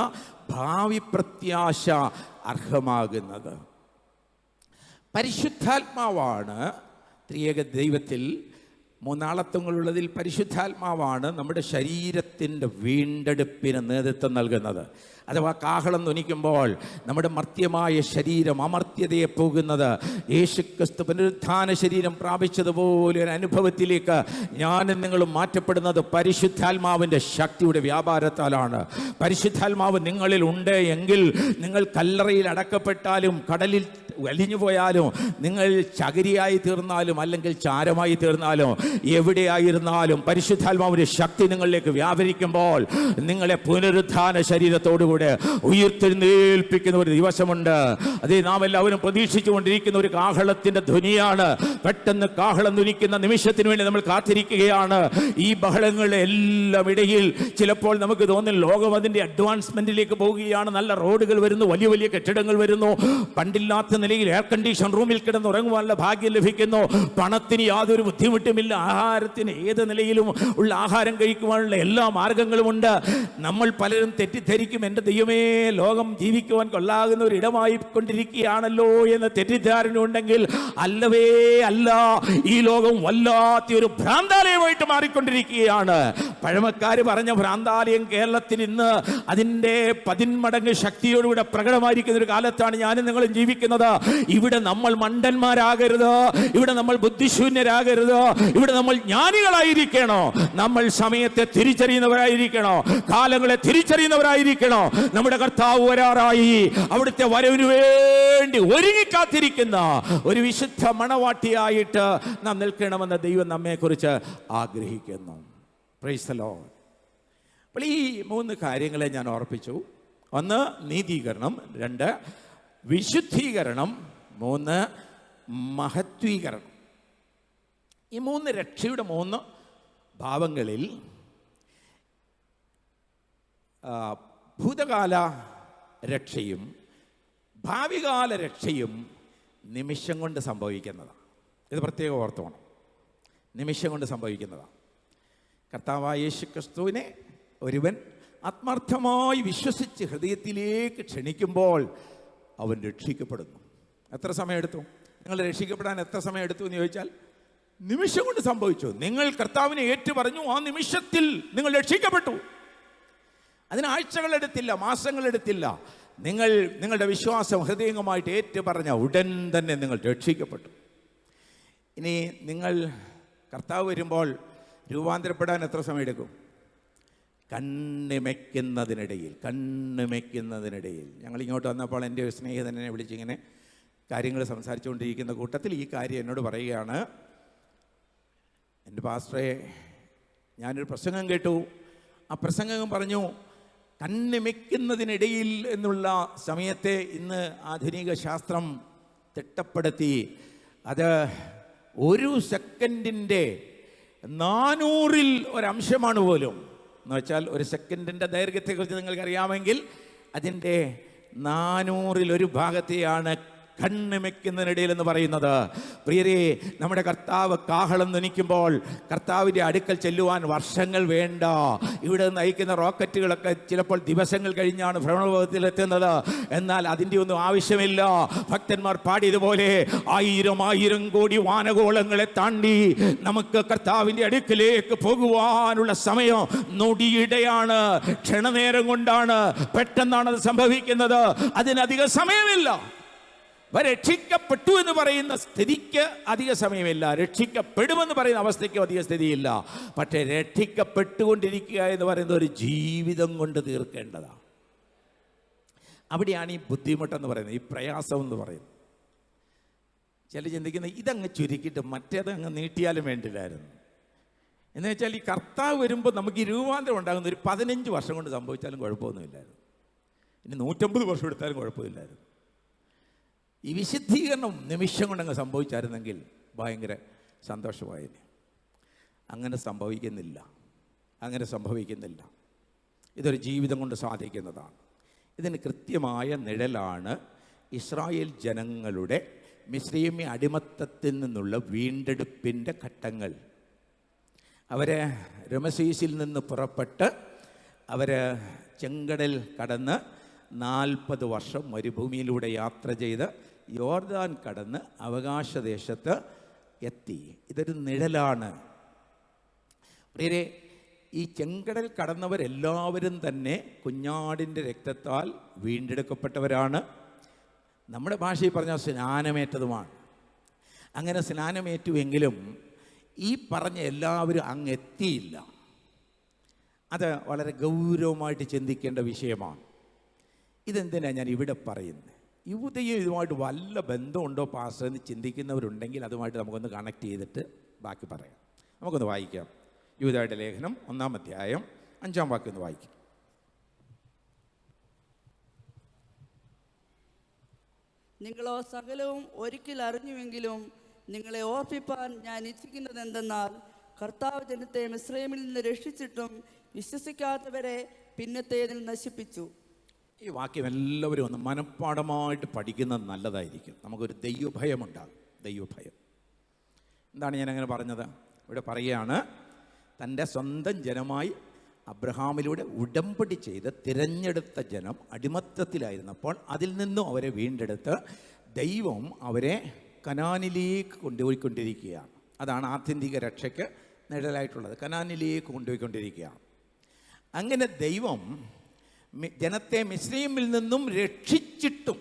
ഭാവി പ്രത്യാശ അർഹമാകുന്നത്. പരിശുദ്ധാത്മാവാണ് ത്രിയേക ദൈവത്തിൽ മൂന്നാളത്വങ്ങളുള്ളതിൽ പരിശുദ്ധാത്മാവാണ് നമ്മുടെ ശരീരത്തിൻ്റെ വീണ്ടെടുപ്പിന് നേതൃത്വം നൽകുന്നത്. അഥവാ കാഹളം ധ്വനിക്കുമ്പോൾ നമ്മുടെ മർത്യമായ ശരീരം അമർത്യതയെ പോകുന്നത് യേശുക്രിസ്തു പുനരുത്ഥാന ശരീരം പ്രാപിച്ചതുപോലെ ഒരു അനുഭവത്തിലേക്ക് ഞാനും നിങ്ങളും മാറ്റപ്പെടുന്നത് പരിശുദ്ധാത്മാവിൻ്റെ ശക്തിയുടെ വ്യാപാരത്താലാണ്. പരിശുദ്ധാത്മാവ് നിങ്ങളിൽ ഉണ്ട് എങ്കിൽ നിങ്ങൾ കല്ലറയിൽ അടക്കപ്പെട്ടാലും കടലിൽ വലിഞ്ഞു പോയാലും നിങ്ങൾ ചകിരിയായി തീർന്നാലും അല്ലെങ്കിൽ ചാരമായി തീർന്നാലും എവിടെയായിരുന്നാലും പരിശുദ്ധാത്മാവിൻ്റെ ശക്തി നിങ്ങളിലേക്ക് വ്യാപരിക്കുമ്പോൾ നിങ്ങളെ പുനരുത്ഥാന ശരീരത്തോടുകൂടെ ഉയർത്തെഴുന്നേൽപ്പിക്കുന്ന ഒരു ദിവസമുണ്ട്. അതേ നാം എല്ലാവരും പ്രതീക്ഷിച്ചുകൊണ്ടിരിക്കുന്ന ഒരു കാഹളത്തിൻ്റെ ധ്വനിയാണ്. പെട്ടെന്ന് കാഹളം ധ്വനിക്കുന്ന നിമിഷത്തിന് വേണ്ടി നമ്മൾ കാത്തിരിക്കുകയാണ്. ഈ ബഹളങ്ങളുടെ എല്ലാം ഇടയിൽ ചിലപ്പോൾ നമുക്ക് തോന്നും ലോകം അതിൻ്റെ അഡ്വാൻസ്മെന്റിലേക്ക് പോവുകയാണ്. നല്ല റോഡുകൾ വരുന്നു, വലിയ വലിയ കെട്ടിടങ്ങൾ വരുന്നു, പണ്ടില്ലാത്ത നിലയിൽ എയർ കണ്ടീഷൻ റൂമിൽ കിടന്ന് ഉറങ്ങുവാനുള്ള ഭാഗ്യം ലഭിക്കുന്നു, പണത്തിന് യാതൊരു ബുദ്ധിമുട്ടുമില്ല, ആഹാരത്തിന് ഏത് നിലയിലും ഉള്ള ആഹാരം കഴിക്കുവാനുള്ള എല്ലാ മാർഗങ്ങളുമുണ്ട്. നമ്മൾ പലരും തെറ്റിദ്ധരിക്കും, എൻ്റെ ദൈവമേ ലോകം ജീവിക്കുവാൻ കൊള്ളാകുന്ന ഒരു ഇടമായി കൊണ്ടിരിക്കുകയാണല്ലോ എന്ന് തെറ്റിദ്ധാരണ ഉണ്ടെങ്കിൽ അല്ലവേ അല്ല. ഈ ലോകം വല്ലാത്ത ഒരു ഭ്രാന്താലയമായിട്ട് മാറിക്കൊണ്ടിരിക്കുകയാണ്. പഴമക്കാർ പറഞ്ഞ ഭ്രാന്താലയം കേരളത്തിൽ ഇന്ന് അതിൻ്റെ 10 മടങ്ങ് ശക്തിയോടുകൂടെ പ്രകടമായിരിക്കുന്ന ഒരു കാലത്താണ് ഞാനും നിങ്ങളും ജീവിക്കുന്നത്. ഇവിടെ നമ്മൾ മണ്ടന്മാരാകരുത്, ഇവിടെ നമ്മൾ ബുദ്ധിശൂന്യരാകരുത്, ഇവിടെ നമ്മൾ ജ്ഞാനികളായിരിക്കണോ, നമ്മൾ സമയത്തെ തിരിച്ചറിയുന്നവരായിരിക്കണോ, കാലങ്ങളെ തിരിച്ചറിയുന്നവരായിരിക്കണോ. നമ്മുടെ കർത്താവ് വരാറായി. അവിടുത്തെ വരവിന് വേണ്ടി ഒരുങ്ങിക്കാത്തിരിക്കുന്ന ഒരു വിശുദ്ധ മണവാട്ടിയായിട്ട് നാം നിൽക്കണമെന്ന് ദൈവം നമ്മെക്കുറിച്ച് ആഗ്രഹിക്കുന്നു. Price the Lord. അപ്പോൾ ഈ 3 കാര്യങ്ങളെ ഞാൻ ഓർപ്പിച്ചു. 1 നീതീകരണം, 2 വിശുദ്ധീകരണം, 3 മഹത്വീകരണം. ഈ 3 രക്ഷയുടെ 3 ഭാവങ്ങളിൽ ഭൂതകാല രക്ഷയും ഭാവികാല രക്ഷയും നിമിഷം കൊണ്ട് സംഭവിക്കുന്നതാണ്. ഇത് പ്രത്യേകം ഓർത്തോണം. നിമിഷം കൊണ്ട് സംഭവിക്കുന്നതാണ്. കർത്താവായ യേശു ക്രിസ്തുവിനെ ഒരുവൻ ആത്മാർത്ഥമായി വിശ്വസിച്ച് ഹൃദയത്തിലേക്ക് ക്ഷണിക്കുമ്പോൾ അവൻ രക്ഷിക്കപ്പെടുന്നു. എത്ര സമയമെടുത്തു? നിങ്ങൾ രക്ഷിക്കപ്പെടാൻ എത്ര സമയമെടുത്തു എന്ന് ചോദിച്ചാൽ നിമിഷം കൊണ്ട് സംഭവിച്ചു. നിങ്ങൾ കർത്താവിനെ ഏറ്റുപറഞ്ഞു, ആ നിമിഷത്തിൽ നിങ്ങൾ രക്ഷിക്കപ്പെട്ടു. അതിന് ആഴ്ചകളെടുത്തില്ല, മാസങ്ങളെടുത്തില്ല. നിങ്ങൾ നിങ്ങളുടെ വിശ്വാസം ഹൃദയംഗമായിട്ട് ഏറ്റുപറഞ്ഞ ഉടൻ തന്നെ നിങ്ങൾ രക്ഷിക്കപ്പെട്ടു. ഇനി നിങ്ങൾ കർത്താവ് വരുമ്പോൾ രൂപാന്തരപ്പെടാൻ എത്ര സമയമെടുക്കും? കണ്ണിമയ്ക്കുന്നതിനിടയിൽ ഞങ്ങൾ ഇങ്ങോട്ട് വന്നപ്പോൾ എൻ്റെ ഒരു സ്നേഹിതനെ വിളിച്ചിങ്ങനെ കാര്യങ്ങൾ സംസാരിച്ചുകൊണ്ടിരിക്കുന്ന കൂട്ടത്തിൽ ഈ കാര്യം എന്നോട് പറയുകയാണ്, എൻ്റെ പാസ്റ്ററെ, ഞാനൊരു പ്രസംഗം കേട്ടു. ആ പ്രസംഗം പറഞ്ഞു, കണ്ണിമയ്ക്കുന്നതിനിടയിൽ എന്നുള്ള സമയത്തെ ഇന്ന് ആധുനിക ശാസ്ത്രം തിട്ടപ്പെടുത്തി. അത് 1 സെക്കൻഡിൻ്റെ 400ൽ ഒരംശമാണ് പോലും. എന്ന് വെച്ചാൽ 1 സെക്കൻഡിൻ്റെ ദൈർഘ്യത്തെക്കുറിച്ച് നിങ്ങൾക്കറിയാമെങ്കിൽ അതിൻ്റെ 400ൽ 1 ഭാഗത്തെയാണ് കണ്ണിമയ്ക്കുന്നതിനിടയിൽ എന്ന് പറയുന്നത്. പ്രിയരെ, നമ്മുടെ കർത്താവ് കാഹളം ധ്വനിക്കുമ്പോൾ കർത്താവിൻ്റെ അടുക്കൽ ചെല്ലുവാൻ വർഷങ്ങൾ വേണ്ട. ഇവിടെ നയിക്കുന്ന റോക്കറ്റുകളൊക്കെ ചിലപ്പോൾ ദിവസങ്ങൾ കഴിഞ്ഞാണ് ഭ്രമണപഥത്തിലെത്തുന്നത്. എന്നാൽ അതിൻ്റെ ഒന്നും ആവശ്യമില്ല. ഭക്തന്മാർ പാടിയതുപോലെ 1000 കോടി വാനഗോളങ്ങളെ താണ്ടി നമുക്ക് കർത്താവിൻ്റെ അടുക്കിലേക്ക് പോകുവാനുള്ള സമയം നൊടിയിടെയാണ്, ക്ഷണനേരം കൊണ്ടാണ്, പെട്ടെന്നാണ് അത് സംഭവിക്കുന്നത്. അതിനധിക സമയമില്ല. രക്ഷിക്കപ്പെട്ടു എന്ന് പറയുന്ന സ്ഥിതിക്ക് അധിക സമയമില്ല, രക്ഷിക്കപ്പെടുമെന്ന് പറയുന്ന അവസ്ഥയ്ക്കും അധിക സ്ഥിതിയില്ല. പക്ഷേ രക്ഷിക്കപ്പെട്ടുകൊണ്ടിരിക്കുക എന്ന് പറയുന്നത് ഒരു ജീവിതം കൊണ്ട് തീർക്കേണ്ടതാണ്. അവിടെയാണ് ഈ ബുദ്ധിമുട്ടെന്ന് പറയുന്നത്, ഈ പ്രയാസം എന്ന് പറയുന്നത്. ചില ചിന്തിക്കുന്നത് ഇതങ്ങ് ചുരുക്കിയിട്ട് മറ്റേത് അങ്ങ് നീട്ടിയാലും വേണ്ടില്ലായിരുന്നു എന്ന് വെച്ചാൽ, ഈ കർത്താവ് വരുമ്പോൾ നമുക്ക് ഈ രൂപാന്തരം ഉണ്ടാകുന്ന ഒരു 15 വർഷം കൊണ്ട് സംഭവിച്ചാലും കുഴപ്പമൊന്നുമില്ലായിരുന്നു. ഇനി 150 വർഷം എടുത്താലും കുഴപ്പമില്ലായിരുന്നു. ഈ വിശുദ്ധീകരണം നിമിഷം കൊണ്ടങ്ങ് സംഭവിച്ചായിരുന്നെങ്കിൽ ഭയങ്കര സന്തോഷമായിരുന്നു. അങ്ങനെ സംഭവിക്കുന്നില്ല. ഇതൊരു ജീവിതം കൊണ്ട് സാധിക്കുന്നതാണ്. ഇതിന് കൃത്യമായ നിഴലാണ് ഇസ്രായേൽ ജനങ്ങളുടെ മിസ്രയീമ്യ അടിമത്തത്തിൽ നിന്നുള്ള വീണ്ടെടുപ്പിൻ്റെ ഘട്ടങ്ങൾ. അവർ രമസീസിൽ നിന്ന് പുറപ്പെട്ട് അവർ ചെങ്കടൽ കടന്ന് 40 വർഷം മരുഭൂമിയിലൂടെ യാത്ര ചെയ്ത് യോർദാൻ കടന്ന് അവകാശദേശത്ത് എത്തി. ഇതൊരു നിഴലാണ്. പ്രിയരെ, ഈ ചെങ്കടൽ കടന്നവരെല്ലാവരും തന്നെ കുഞ്ഞാടിൻ്റെ രക്തത്താൽ വീണ്ടെടുക്കപ്പെട്ടവരാണ്. നമ്മുടെ ഭാഷയിൽ പറഞ്ഞാൽ സ്നാനമേറ്റതുമാണ്. അങ്ങനെ സ്നാനമേറ്റുവെങ്കിലും ഈ പറഞ്ഞ എല്ലാവരും അങ്ങെത്തിയില്ല. അത് വളരെ ഗൗരവമായിട്ട് ചിന്തിക്കേണ്ട വിഷയമാണ്. ഇതെന്തിനാണ് ഞാൻ ഇവിടെ പറയുന്നത്? യൂദയും ഇതുമായിട്ട് വല്ല ബന്ധമുണ്ടോ പാസ്റ്റർ എന്ന് ചിന്തിക്കുന്നവരുണ്ടെങ്കിൽ അതുമായിട്ട് നമുക്കൊന്ന് കണക്ട് ചെയ്തിട്ട് ബാക്കി പറയാം. നമുക്കൊന്ന് വായിക്കാം. യൂദയുടെ ലേഖനം 1-ാം അധ്യായം 5-ാം വാക്യം ഒന്ന് വായിക്കാം. നിങ്ങളോ സകലവും ഒരിക്കൽ അറിഞ്ഞുവെങ്കിലും നിങ്ങളെ ഓർപ്പിപ്പാൻ ഞാൻ ഇച്ഛിക്കുന്നത് എന്തെന്നാൽ, കർത്താവ് ജനത്തെ മിസ്രയീമിൽ നിന്ന് രക്ഷിച്ചിട്ടും വിശ്വസിക്കാത്തവരെ പിന്നത്തേതിൽ നശിപ്പിച്ചു. ഈ വാക്യം എല്ലാവരും ഒന്ന് മനഃപ്പാഠമായിട്ട് പഠിക്കുന്നത് നല്ലതായിരിക്കും. നമുക്കൊരു ദൈവഭയമുണ്ടാകും. ദൈവഭയം എന്താണ് ഞാനങ്ങനെ പറഞ്ഞത്? ഇവിടെ പറയുകയാണ്, തൻ്റെ സ്വന്തം ജനമായി അബ്രഹാമിലൂടെ ഉടമ്പടി ചെയ്ത് തിരഞ്ഞെടുത്ത ജനം അടിമത്തത്തിലായിരുന്നപ്പോൾ അതിൽ നിന്നും അവരെ വീണ്ടെടുത്ത് ദൈവം അവരെ കനാനിലേക്ക് കൊണ്ടുപോയിക്കൊണ്ടിരിക്കുകയാണ്. അതാണ് ആത്യന്തിക രക്ഷയ്ക്ക് നിഴലായിട്ടുള്ളത്. കനാനിലേക്ക് കൊണ്ടുപോയിക്കൊണ്ടിരിക്കുകയാണ്. അങ്ങനെ ദൈവം ജനത്തെ മിസ്രയീമിൽ നിന്നും രക്ഷിച്ചിട്ടും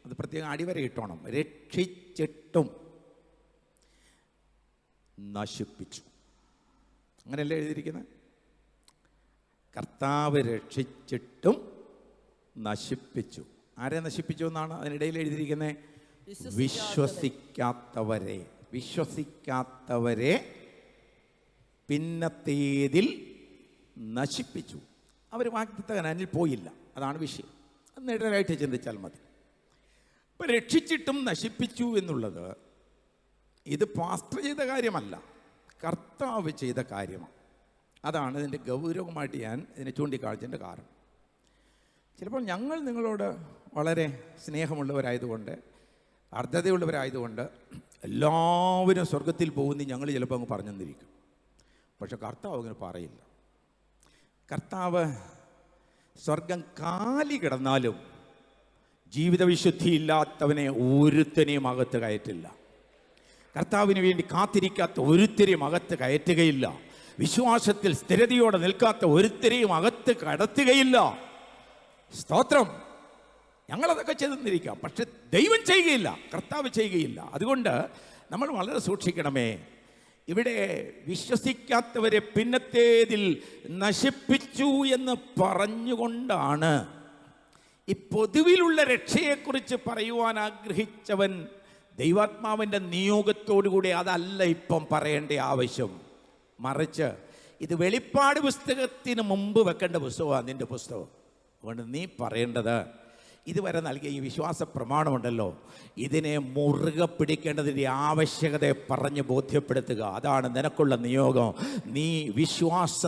അത് പ്രത്യേകം അടിവര ഇട്ടോണം. രക്ഷിച്ചിട്ടും നശിപ്പിച്ചു. അങ്ങനെയല്ലേ എഴുതിയിരിക്കുന്നത്? കർത്താവ് രക്ഷിച്ചിട്ടും നശിപ്പിച്ചു. ആരെ നശിപ്പിച്ചു എന്നാണ് അതിനിടയിൽ എഴുതിയിരിക്കുന്നത്? വിശ്വസിക്കാത്തവരെ പിന്നത്തേതിൽ നശിപ്പിച്ചു. അവർ വാഗ്ദത്ത കനാനിൽ പോയില്ല. അതാണ് വിഷയം. അത് നേടലായിട്ട് ചിന്തിച്ചാൽ മതി. ഇപ്പം രക്ഷിച്ചിട്ടും നശിപ്പിച്ചു എന്നുള്ളത് ഇത് പാസ്റ്റർ ചെയ്ത കാര്യമല്ല, കർത്താവ് ചെയ്ത കാര്യമാണ്. അതാണ് ഇതിൻ്റെ ഗൗരവമായിട്ട് ഞാൻ ഇതിനെ ചൂണ്ടിക്കാണിച്ചതിൻ്റെ കാരണം. ചിലപ്പോൾ ഞങ്ങൾ നിങ്ങളോട് വളരെ സ്നേഹമുള്ളവരായതുകൊണ്ട്, അർദ്ധതയുള്ളവരായതുകൊണ്ട് എല്ലാവരും സ്വർഗത്തിൽ പോകുന്ന ഞങ്ങൾ ചിലപ്പോൾ അങ്ങ് പറഞ്ഞെന്നിരിക്കും. പക്ഷെ കർത്താവ് അങ്ങനെ പറയില്ല. കർത്താവ് സ്വർഗം കാലി കിടന്നാലും ജീവിത വിശുദ്ധി ഇല്ലാത്തവനെ ഒരുത്തനെയും അകത്ത് കയറ്റില്ല. കർത്താവിന് വേണ്ടി കാത്തിരിക്കാത്ത ഒരുത്തരെയും അകത്ത് കയറ്റുകയില്ല. വിശ്വാസത്തിൽ സ്ഥിരതയോടെ നിൽക്കാത്ത ഒരുത്തരെയും അകത്ത് കടത്തുകയില്ല. സ്തോത്രം. ഞങ്ങളതൊക്കെ ചെയ്തെന്നിരിക്കാം, പക്ഷെ ദൈവം ചെയ്യുകയില്ല, കർത്താവ് ചെയ്യുകയില്ല. അതുകൊണ്ട് നമ്മൾ വളരെ സൂക്ഷിക്കണമേ. ഇവിടെ വിശ്വസിക്കാത്തവരെ പിന്നത്തേതിൽ നശിപ്പിച്ചു എന്ന് പറഞ്ഞുകൊണ്ടാണ് ഈ പൊതുവിലുള്ള രക്ഷയെക്കുറിച്ച് പറയുവാൻ ആഗ്രഹിച്ചവൻ ദൈവാത്മാവിൻ്റെ നിയോഗത്തോടുകൂടി അതല്ല ഇപ്പം പറയേണ്ട ആവശ്യം. മറിച്ച് ഇത് വെളിപ്പാട് പുസ്തകത്തിന് മുമ്പ് വെക്കേണ്ട പുസ്തകമാണ് നിൻ്റെ പുസ്തകം. അതുകൊണ്ട് നീ പറയേണ്ടത് ഇതുവരെ നൽകിയ ഈ വിശ്വാസ പ്രമാണമുണ്ടല്ലോ, ഇതിനെ മുറുകെ പിടിക്കേണ്ടതിൻ്റെ ആവശ്യകതയെ പറഞ്ഞ് ബോധ്യപ്പെടുത്തുക. അതാണ് നിനക്കുള്ള നിയോഗം. നീ വിശ്വാസ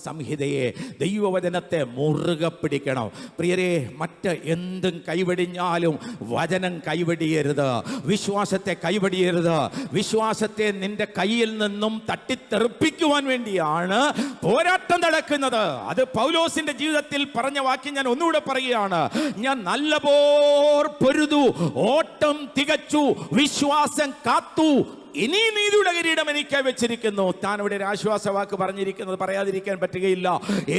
സംഹിതയെ, ദൈവവചനത്തെ മുറുകെ പിടിക്കണം. പ്രിയരെ, മറ്റ് എന്തും കൈവടിഞ്ഞാലും വചനം കൈവടിയരുത്, വിശ്വാസത്തെ കൈവടിയരുത്. വിശ്വാസത്തെ നിന്റെ കയ്യിൽ നിന്നും തട്ടിത്തെറിപ്പിക്കുവാൻ വേണ്ടിയാണ് പോരാട്ടം നടക്കുന്നത്. അത് പൗലോസിന്റെ ജീവിതത്തിൽ പറഞ്ഞ വാക്യം ഞാൻ ഒന്നുകൂടെ പറയുകയാണ്. ഞാൻ നല്ലപോർ പൊരുതു, ഓട്ടം തികച്ചു, വിശ്വാസം കാത്തു, ഇനി നീതിയുടെ കിരീടം എനിക്ക് വെച്ചിരിക്കുന്നു. താൻ ഇവിടെ ഒരു ആശ്വാസവാക്ക് പറഞ്ഞിരിക്കുന്നത് പറയാതിരിക്കാൻ പറ്റുകയില്ല.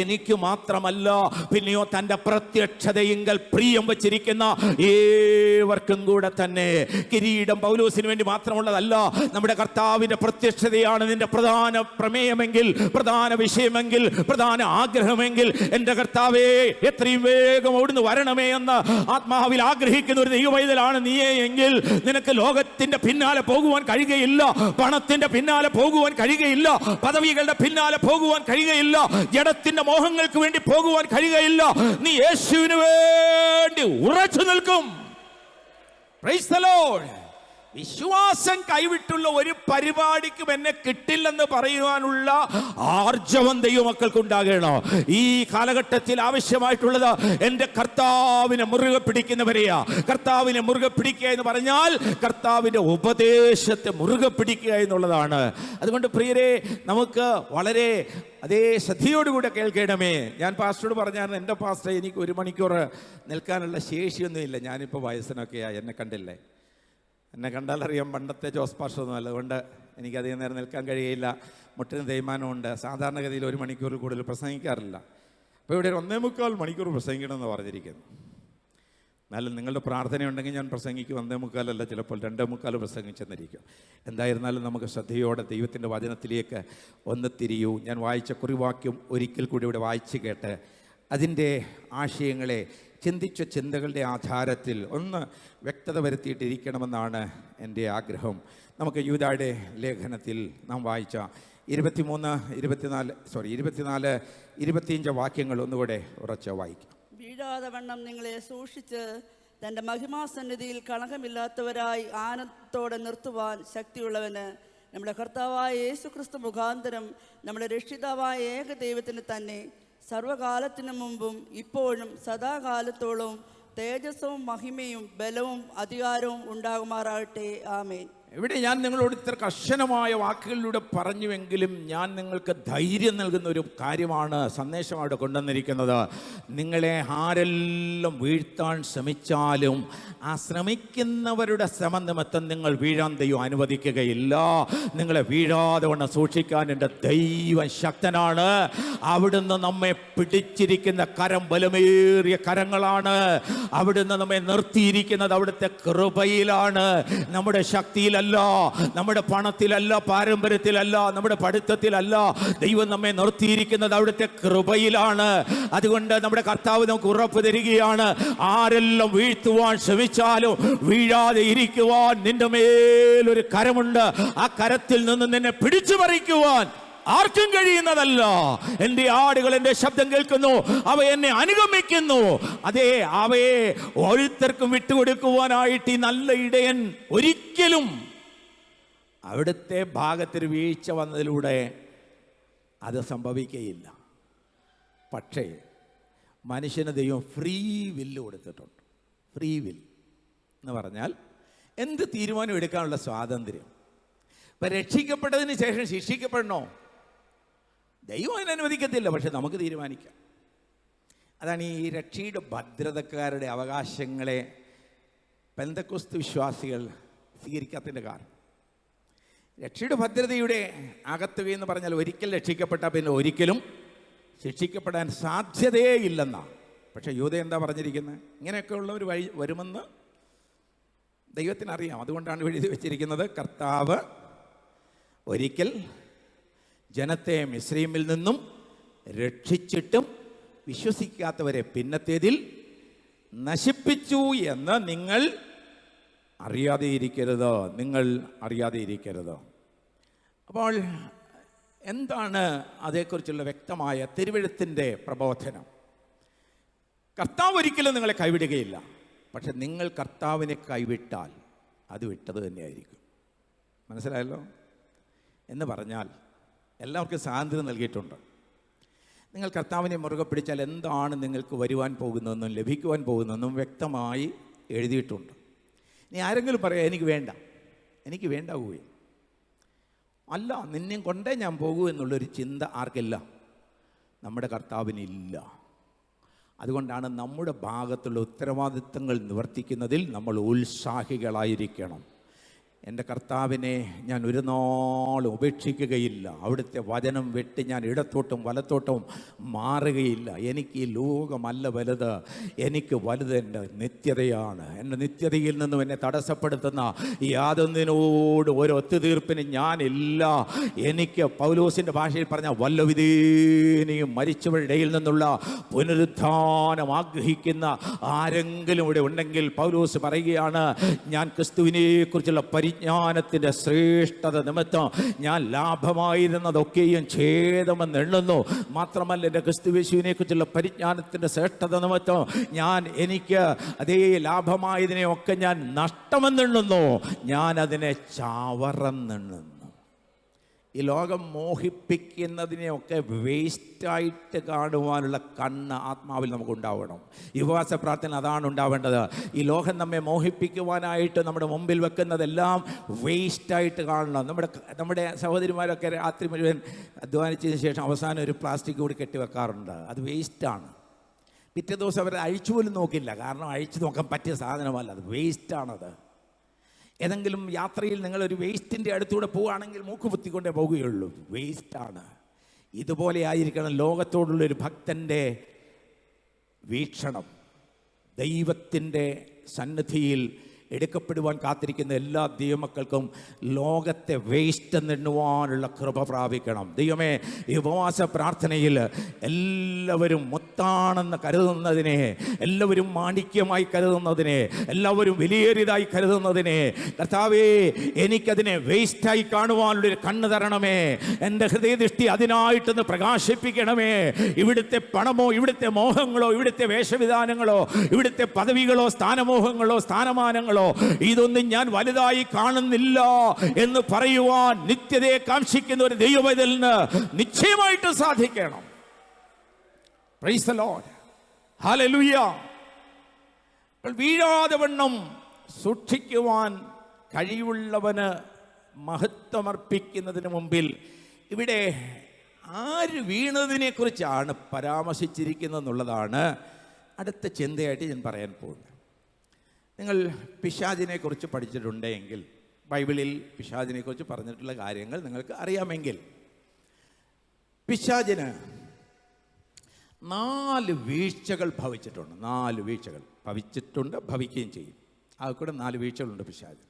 എനിക്ക് മാത്രമല്ല, പിന്നെയോ തൻ്റെ പ്രത്യക്ഷതയെങ്കിൽ പ്രിയം വച്ചിരിക്കുന്ന ഏവർക്കും കൂടെ തന്നെ. കിരീടം പൗലോസിന് വേണ്ടി മാത്രമുള്ളതല്ല, നമ്മുടെ കർത്താവിൻ്റെ പ്രത്യക്ഷതയാണ് നിന്റെ പ്രധാന പ്രമേയമെങ്കിൽ, പ്രധാന വിഷയമെങ്കിൽ, പ്രധാന ആഗ്രഹമെങ്കിൽ, എൻ്റെ കർത്താവേ എത്രയും വേഗം അവിടുന്ന് വരണമേ എന്ന് ആത്മാവിൽ ആഗ്രഹിക്കുന്ന ഒരു ദൈവവൈതലാണ് നീയേ എങ്കിൽ നിനക്ക് ലോകത്തിൻ്റെ പിന്നാലെ പോകുവാൻ കഴിയുകയില്ല, പണത്തിന്റെ പിന്നാലെ പോകുവാൻ കഴിയുകയില്ല, പദവികളുടെ പിന്നാലെ പോകുവാൻ കഴിയുകയില്ല, ജഡത്തിന്റെ മോഹങ്ങൾക്ക് വേണ്ടി പോകുവാൻ കഴിയുകയില്ല. നീ യേശുവിന് വേണ്ടി ഉറച്ചു നിൽക്കും. Price the Lord. വിശ്വാസം കൈവിട്ടുള്ള ഒരു പരിപാടിക്കും എന്നെ കിട്ടില്ലെന്ന് പറയുവാനുള്ള ആർജവം ദൈവമക്കൾക്കുണ്ടാകണം. ഈ കാലഘട്ടത്തിൽ ആവശ്യമായിട്ടുള്ളത് എൻ്റെ കർത്താവിനെ മുറുകെ പിടിക്കുന്നവരെയാ. കർത്താവിനെ മുറുകെ പിടിക്കുക എന്ന് പറഞ്ഞാൽ കർത്താവിൻ്റെ ഉപദേശത്തെ മുറുകെ പിടിക്കുക എന്നുള്ളതാണ്. അതുകൊണ്ട് പ്രിയരെ, നമുക്ക് വളരെ അതേ ശ്രദ്ധയോടുകൂടെ കേൾക്കണമേ. ഞാൻ പാസ്റ്ററോട് പറഞ്ഞാൽ, എൻ്റെ പാസ്റ്റർ എനിക്ക് 1 മണിക്കൂർ നിൽക്കാനുള്ള ശേഷിയൊന്നുമില്ല, ഞാനിപ്പോൾ വയസ്സിനൊക്കെയാണ്, എന്നെ കണ്ടില്ലേ, എന്നെ കണ്ടാലറിയാം പണ്ടത്തെ ജോസ് പാസ്റ്ററൊന്നും അല്ല. അതുകൊണ്ട് എനിക്കധികം നേരം നിൽക്കാൻ കഴിയില്ല, മുട്ടിന് തേയ്മാനമുണ്ട്. സാധാരണഗതിയിൽ 1 മണിക്കൂറിൽ കൂടുതൽ പ്രസംഗിക്കാറില്ല. അപ്പോൾ ഇവിടെ 1.25 മണിക്കൂർ പ്രസംഗിക്കണമെന്ന് പറഞ്ഞിരിക്കുന്നു. എന്നാലും നിങ്ങളുടെ പ്രാർത്ഥനയുണ്ടെങ്കിൽ ഞാൻ പ്രസംഗിക്കും 1.25 ചിലപ്പോൾ 2.25 പ്രസംഗിച്ചെന്നിരിക്കും. എന്തായിരുന്നാലും നമുക്ക് ശ്രദ്ധയോടെ ദൈവത്തിൻ്റെ വചനത്തിലേക്ക് ഒന്ന് തിരിയൂ. ഞാൻ വായിച്ച കുറിവാക്യം ഒരിക്കൽ കൂടി ഇവിടെ വായിച്ച് കേട്ട് അതിൻ്റെ ആശയങ്ങളെ ചിന്തിച്ച ചിന്തകളുടെ ആധാരത്തിൽ ഒന്ന് വ്യക്തത വരുത്തിയിട്ടിരിക്കണമെന്നാണ് എൻ്റെ ആഗ്രഹം. നമുക്ക് യൂദായുടെ ലേഖനത്തിൽ നാം വായിച്ച 24-25 വാക്യങ്ങൾ ഒന്നുകൂടെ ഉറച്ച് വായിക്കാം. വീഴാതെ വണ്ണം നിങ്ങളെ സൂക്ഷിച്ച് തൻ്റെ മഹിമാസന്നിധിയിൽ കളങ്കമില്ലാത്തവരായി ആനന്ദത്തോടെ നിർത്തുവാൻ ശക്തിയുള്ളവന് നമ്മുടെ കർത്താവായ യേശുക്രിസ്തു മുഖാന്തരം നമ്മുടെ രക്ഷിതാവായ ഏക ദൈവത്തിന് തന്നെ സർവകാലത്തിനു മുമ്പും ഇപ്പോഴും സദാകാലത്തോളം തേജസ്സും മഹിമയും ബലവും അധികാരവും ഉണ്ടാകുമാറാകട്ടെ. ആമേൻ. ഇവിടെ ഞാൻ നിങ്ങളോട് ഇത്ര കർശനമായ വാക്കുകളിലൂടെ പറഞ്ഞുവെങ്കിലും ഞാൻ നിങ്ങൾക്ക് ധൈര്യം നൽകുന്ന ഒരു കാര്യമാണ്, സന്ദേശമായിട്ട് കൊണ്ടുവന്നിരിക്കുന്നത്. നിങ്ങളെ ആരെല്ലാം വീഴ്ത്താൻ ശ്രമിച്ചാലും ആ ശ്രമിക്കുന്നവരുടെ ശ്രമം നിമിത്തം നിങ്ങൾ വീഴാൻ ദൈവം അനുവദിക്കുകയില്ല. നിങ്ങളെ വീഴാതെ കൊണ്ട് സൂക്ഷിക്കാൻ എൻ്റെ ദൈവം ശക്തനാണ്. അവിടുന്ന് നമ്മെ പിടിച്ചിരിക്കുന്ന കരം ബലമേറിയ കരങ്ങളാണ്. അവിടുന്ന് നമ്മെ നിർത്തിയിരിക്കുന്നത് അവിടുത്തെ കൃപയിലാണ്, നമ്മുടെ ശക്തിയിലല്ല, നമ്മുടെ പണത്തിലല്ല, പാരമ്പര്യത്തിലല്ല, നമ്മുടെ പഠിത്തത്തിലല്ല. ദൈവം നമ്മെ നിർത്തിയിരിക്കുന്നത് അവിടുത്തെ കൃപയിലാണ്. അതുകൊണ്ട് നമ്മുടെ കർത്താവ് നമുക്ക് ഉറപ്പ് തരികയാണ്, ആരെല്ലാം വീഴ്ത്തുവാൻ ശ്രമിച്ചാലും വീഴാതെ ഇരിക്കുവാൻ നിന്റെ മേലൊരു കരമുണ്ട്. ആ കരത്തിൽ നിന്ന് നിന്നെ പിടിച്ചു പറിക്കുവാൻ ആർക്കും കഴിയുന്നതല്ല. എൻ്റെ ആടുകൾ എൻ്റെ ശബ്ദം കേൾക്കുന്നു, അവ എന്നെ അനുഗമിക്കുന്നു. അതേ, അവയെ ഓരോരുത്തർക്കും വിട്ടുകൊടുക്കുവാനായിട്ട് ഈ നല്ല ഇടയൻ ഒരിക്കലും അവിടുത്തെ ഭാഗത്തൊരു വീഴ്ച വന്നതിലൂടെ അത് സംഭവിക്കുകയില്ല. പക്ഷേ മനുഷ്യന് ദൈവം ഫ്രീ വില്ല് കൊടുത്തിട്ടുണ്ട്. ഫ്രീ വിൽ എന്ന് പറഞ്ഞാൽ എന്ത് തീരുമാനം എടുക്കാനുള്ള സ്വാതന്ത്ര്യം. ഇപ്പം രക്ഷിക്കപ്പെട്ടതിന് ശേഷം ശിക്ഷിക്കപ്പെടണോ? ദൈവം അതിന് അനുവദിക്കത്തില്ല, പക്ഷെ നമുക്ക് തീരുമാനിക്കാം. അതാണ് ഈ രക്ഷയുടെ ഭദ്രതക്കാരുടെ അവകാശങ്ങളെ പെന്തക്കോസ്ത് വിശ്വാസികൾ സ്വീകരിക്കാത്തതിൻ്റെ കാരണം. രക്ഷയുടെ ഭദ്രതയുടെ അകത്തുകയെന്ന് പറഞ്ഞാൽ ഒരിക്കൽ രക്ഷിക്കപ്പെട്ടാൽ പിന്നെ ഒരിക്കലും ശിക്ഷിക്കപ്പെടാൻ സാധ്യതയേ ഇല്ലെന്നാണ്. പക്ഷേ യൂദ എന്താ പറഞ്ഞിരിക്കുന്നത്? ഇങ്ങനെയൊക്കെ ഉള്ളവർ വരുമെന്ന് ദൈവത്തിനറിയാം. അതുകൊണ്ടാണ് എഴുതി വെച്ചിരിക്കുന്നത്, കർത്താവ് ഒരിക്കൽ ജനത്തെ മിസ്രയീമിൽ നിന്നും രക്ഷിച്ചിട്ടും വിശ്വസിക്കാത്തവരെ പിന്നത്തേതിൽ നശിപ്പിച്ചു എന്ന് നിങ്ങൾ അറിയാതെ ഇരിക്കരുത്. അപ്പോൾ എന്താണ് അതേക്കുറിച്ചുള്ള വ്യക്തമായ തിരുവെഴുത്തിൻ്റെ പ്രബോധനം? കർത്താവ് ഒരിക്കലും നിങ്ങളെ കൈവിടുകയില്ല. പക്ഷെ നിങ്ങൾ കർത്താവിനെ കൈവിട്ടാൽ അത് വിട്ടത് തന്നെയായിരിക്കും. മനസ്സിലായല്ലോ? എന്ന് പറഞ്ഞാൽ എല്ലാവർക്കും സ്വാതന്ത്ര്യം നൽകിയിട്ടുണ്ട്. നിങ്ങൾ കർത്താവിനെ മുറുകെ പിടിച്ചാൽ എന്താണ് നിങ്ങൾക്ക് വരുവാൻ പോകുന്നതെന്നും ലഭിക്കുവാൻ പോകുന്നതെന്നും വ്യക്തമായി എഴുതിയിട്ടുണ്ട്. ഇനി ആരെങ്കിലും പറയാം എനിക്ക് വേണ്ട പോയി അല്ല, നിന്നെയും കൊണ്ടേ ഞാൻ പോകൂ എന്നുള്ളൊരു ചിന്ത ആർക്കില്ല? നമ്മുടെ കർത്താവിനില്ല. അതുകൊണ്ടാണ് നമ്മുടെ ഭാഗത്തുള്ള ഉത്തരവാദിത്തങ്ങൾ നിവർത്തിക്കുന്നതിൽ നമ്മൾ ഉത്സാഹികളായിരിക്കണം. എൻ്റെ കർത്താവിനെ ഞാൻ ഒരു നാളും ഉപേക്ഷിക്കുകയില്ല. അവിടുത്തെ വചനം വെട്ടി ഞാൻ ഇടത്തോട്ടും വലത്തോട്ടും മാറുകയില്ല. എനിക്ക് ഈ ലോകമല്ല വലുത്, എനിക്ക് വലുത് എൻ്റെ നിത്യതയാണ്. എൻ്റെ നിത്യതയിൽ നിന്നും എന്നെ തടസ്സപ്പെടുത്തുന്ന യാതൊന്നിനോട് ഒരു ഒത്തുതീർപ്പിന് ഞാനില്ല. എനിക്ക് പൗലോസിൻ്റെ ഭാഷയിൽ പറഞ്ഞ വല്ലവിധേനയും മരിച്ചവരുടെ ഇടയിൽ നിന്നുള്ള പുനരുത്ഥാനം ആഗ്രഹിക്കുന്ന ആരെങ്കിലും ഇവിടെ ഉണ്ടെങ്കിൽ പൗലോസ് പറയുകയാണ്, ഞാൻ ക്രിസ്തുവിനെ കുറിച്ചുള്ള ജ്ഞാനത്തിൻ്റെ ശ്രേഷ്ഠത നിമിത്തം ഞാൻ ലാഭമായിരുന്നതൊക്കെയും ഛേദമെന്ന് എണ്ണുന്നു. മാത്രമല്ല, എൻ്റെ ക്രിസ്തുയേശുവിനെ കുറിച്ചുള്ള പരിജ്ഞാനത്തിൻ്റെ ശ്രേഷ്ഠത നിമിത്തം എനിക്ക് അതേ ലാഭമായതിനെയൊക്കെ ഞാൻ നഷ്ടമെന്നെണ്ണുന്നു. ഞാൻ അതിനെ ചാവറെന്നെണ്ണുന്നു. ഈ ലോകം മോഹിപ്പിക്കുന്നതിനെയൊക്കെ വേസ്റ്റായിട്ട് കാണുവാനുള്ള കണ്ണ് ആത്മാവിൽ നമുക്കുണ്ടാവണം. ഉപവാസ പ്രാർത്ഥന അതാണ് ഉണ്ടാവേണ്ടത്. ഈ ലോകം നമ്മെ മോഹിപ്പിക്കുവാനായിട്ട് നമ്മുടെ മുമ്പിൽ വെക്കുന്നതെല്ലാം വേസ്റ്റായിട്ട് കാണണം. നമ്മുടെ സഹോദരിമാരൊക്കെ രാത്രി മുഴുവൻ അധ്വാനിച്ചതിന് ശേഷം അവസാനം ഒരു പ്ലാസ്റ്റിക് കൂടി കെട്ടിവെക്കാറുണ്ട്. അത് വേസ്റ്റാണ്. പിറ്റേ ദിവസം അവർ അഴിച്ചു പോലും നോക്കില്ല, കാരണം അഴിച്ചു നോക്കാൻ പറ്റിയ സാധനമല്ല, അത് വേസ്റ്റാണത്. ഏതെങ്കിലും യാത്രയിൽ നിങ്ങളൊരു വേസ്റ്റിൻ്റെ അടുത്തൂടെ പോവുകയാണെങ്കിൽ മൂക്ക് പൊത്തിക്കൊണ്ടേ പോവുകയുള്ളൂ, വേസ്റ്റാണ്. ഇതുപോലെ ആയിരിക്കണം ലോകത്തോടുള്ളൊരു ഭക്തൻ്റെ വീക്ഷണം. ദൈവത്തിൻ്റെ സന്നിധിയിൽ എടുക്കപ്പെടുവാൻ കാത്തിരിക്കുന്ന എല്ലാ ദൈവമക്കൾക്കും ലോകത്തെ വേസ്റ്റ് എന്നെണ്ണുവാനുള്ള കൃപ പ്രാപിക്കണം. ദൈവമേ, ഈ ഉപവാസ പ്രാർത്ഥനയിൽ എല്ലാവരും മുത്താണെന്ന് കരുതുന്നതിനെ, എല്ലാവരും മാണിക്യമായി കരുതുന്നതിനെ, എല്ലാവരും വിലയേറിയതായി കരുതുന്നതിനെ, കർത്താവേ, എനിക്കതിനെ വേസ്റ്റായി കാണുവാനുള്ളൊരു കണ്ണ് തരണമേ. എൻ്റെ ഹൃദയദൃഷ്ടി അതിനായിട്ടൊന്ന് പ്രകാശിപ്പിക്കണമേ. ഇവിടുത്തെ പണമോ, ഇവിടുത്തെ മോഹങ്ങളോ, ഇവിടുത്തെ വേഷവിധാനങ്ങളോ, ഇവിടുത്തെ പദവികളോ, സ്ഥാനമോഹങ്ങളോ, സ്ഥാനമാനങ്ങളോ, ഇതൊന്നും ഞാൻ വലുതായി കാണുന്നില്ല എന്ന് പറയുവാൻ നിത്യതയെ കാംക്ഷിക്കുന്ന ഒരു ദൈവവേദലിന് നിശ്ചയമായിട്ട് സാധിക്കണം. Price the Lord, hallelujah. വീഴാതെ വണ്ണം സൂക്ഷിക്കുവാൻ കഴിവുള്ളവന് മഹത്വമർപ്പിക്കുന്നതിന് മുമ്പിൽ ഇവിടെ ആര് വീണതിനെക്കുറിച്ചാണ് പരാമർശിച്ചിരിക്കുന്നതെന്നുള്ളതാണ് അടുത്ത ചിന്തയായിട്ട് ഞാൻ പറയാൻ പോകുന്നത്. നിങ്ങൾ പിശാചിനെക്കുറിച്ച് പഠിച്ചിട്ടുണ്ടെങ്കിൽ, ബൈബിളിൽ പിശാചിനെക്കുറിച്ച് പറഞ്ഞിട്ടുള്ള കാര്യങ്ങൾ നിങ്ങൾക്ക് അറിയാമെങ്കിൽ, പിശാചിന് 4 വീഴ്ചകൾ ഭവിച്ചിട്ടുണ്ട്. 4 വീഴ്ചകൾ ഭവിച്ചിട്ടുണ്ട്, ഭവിക്കുകയും ചെയ്യും. അത് കൂടെ 4 വീഴ്ചകളുണ്ട് പിശാചിന്.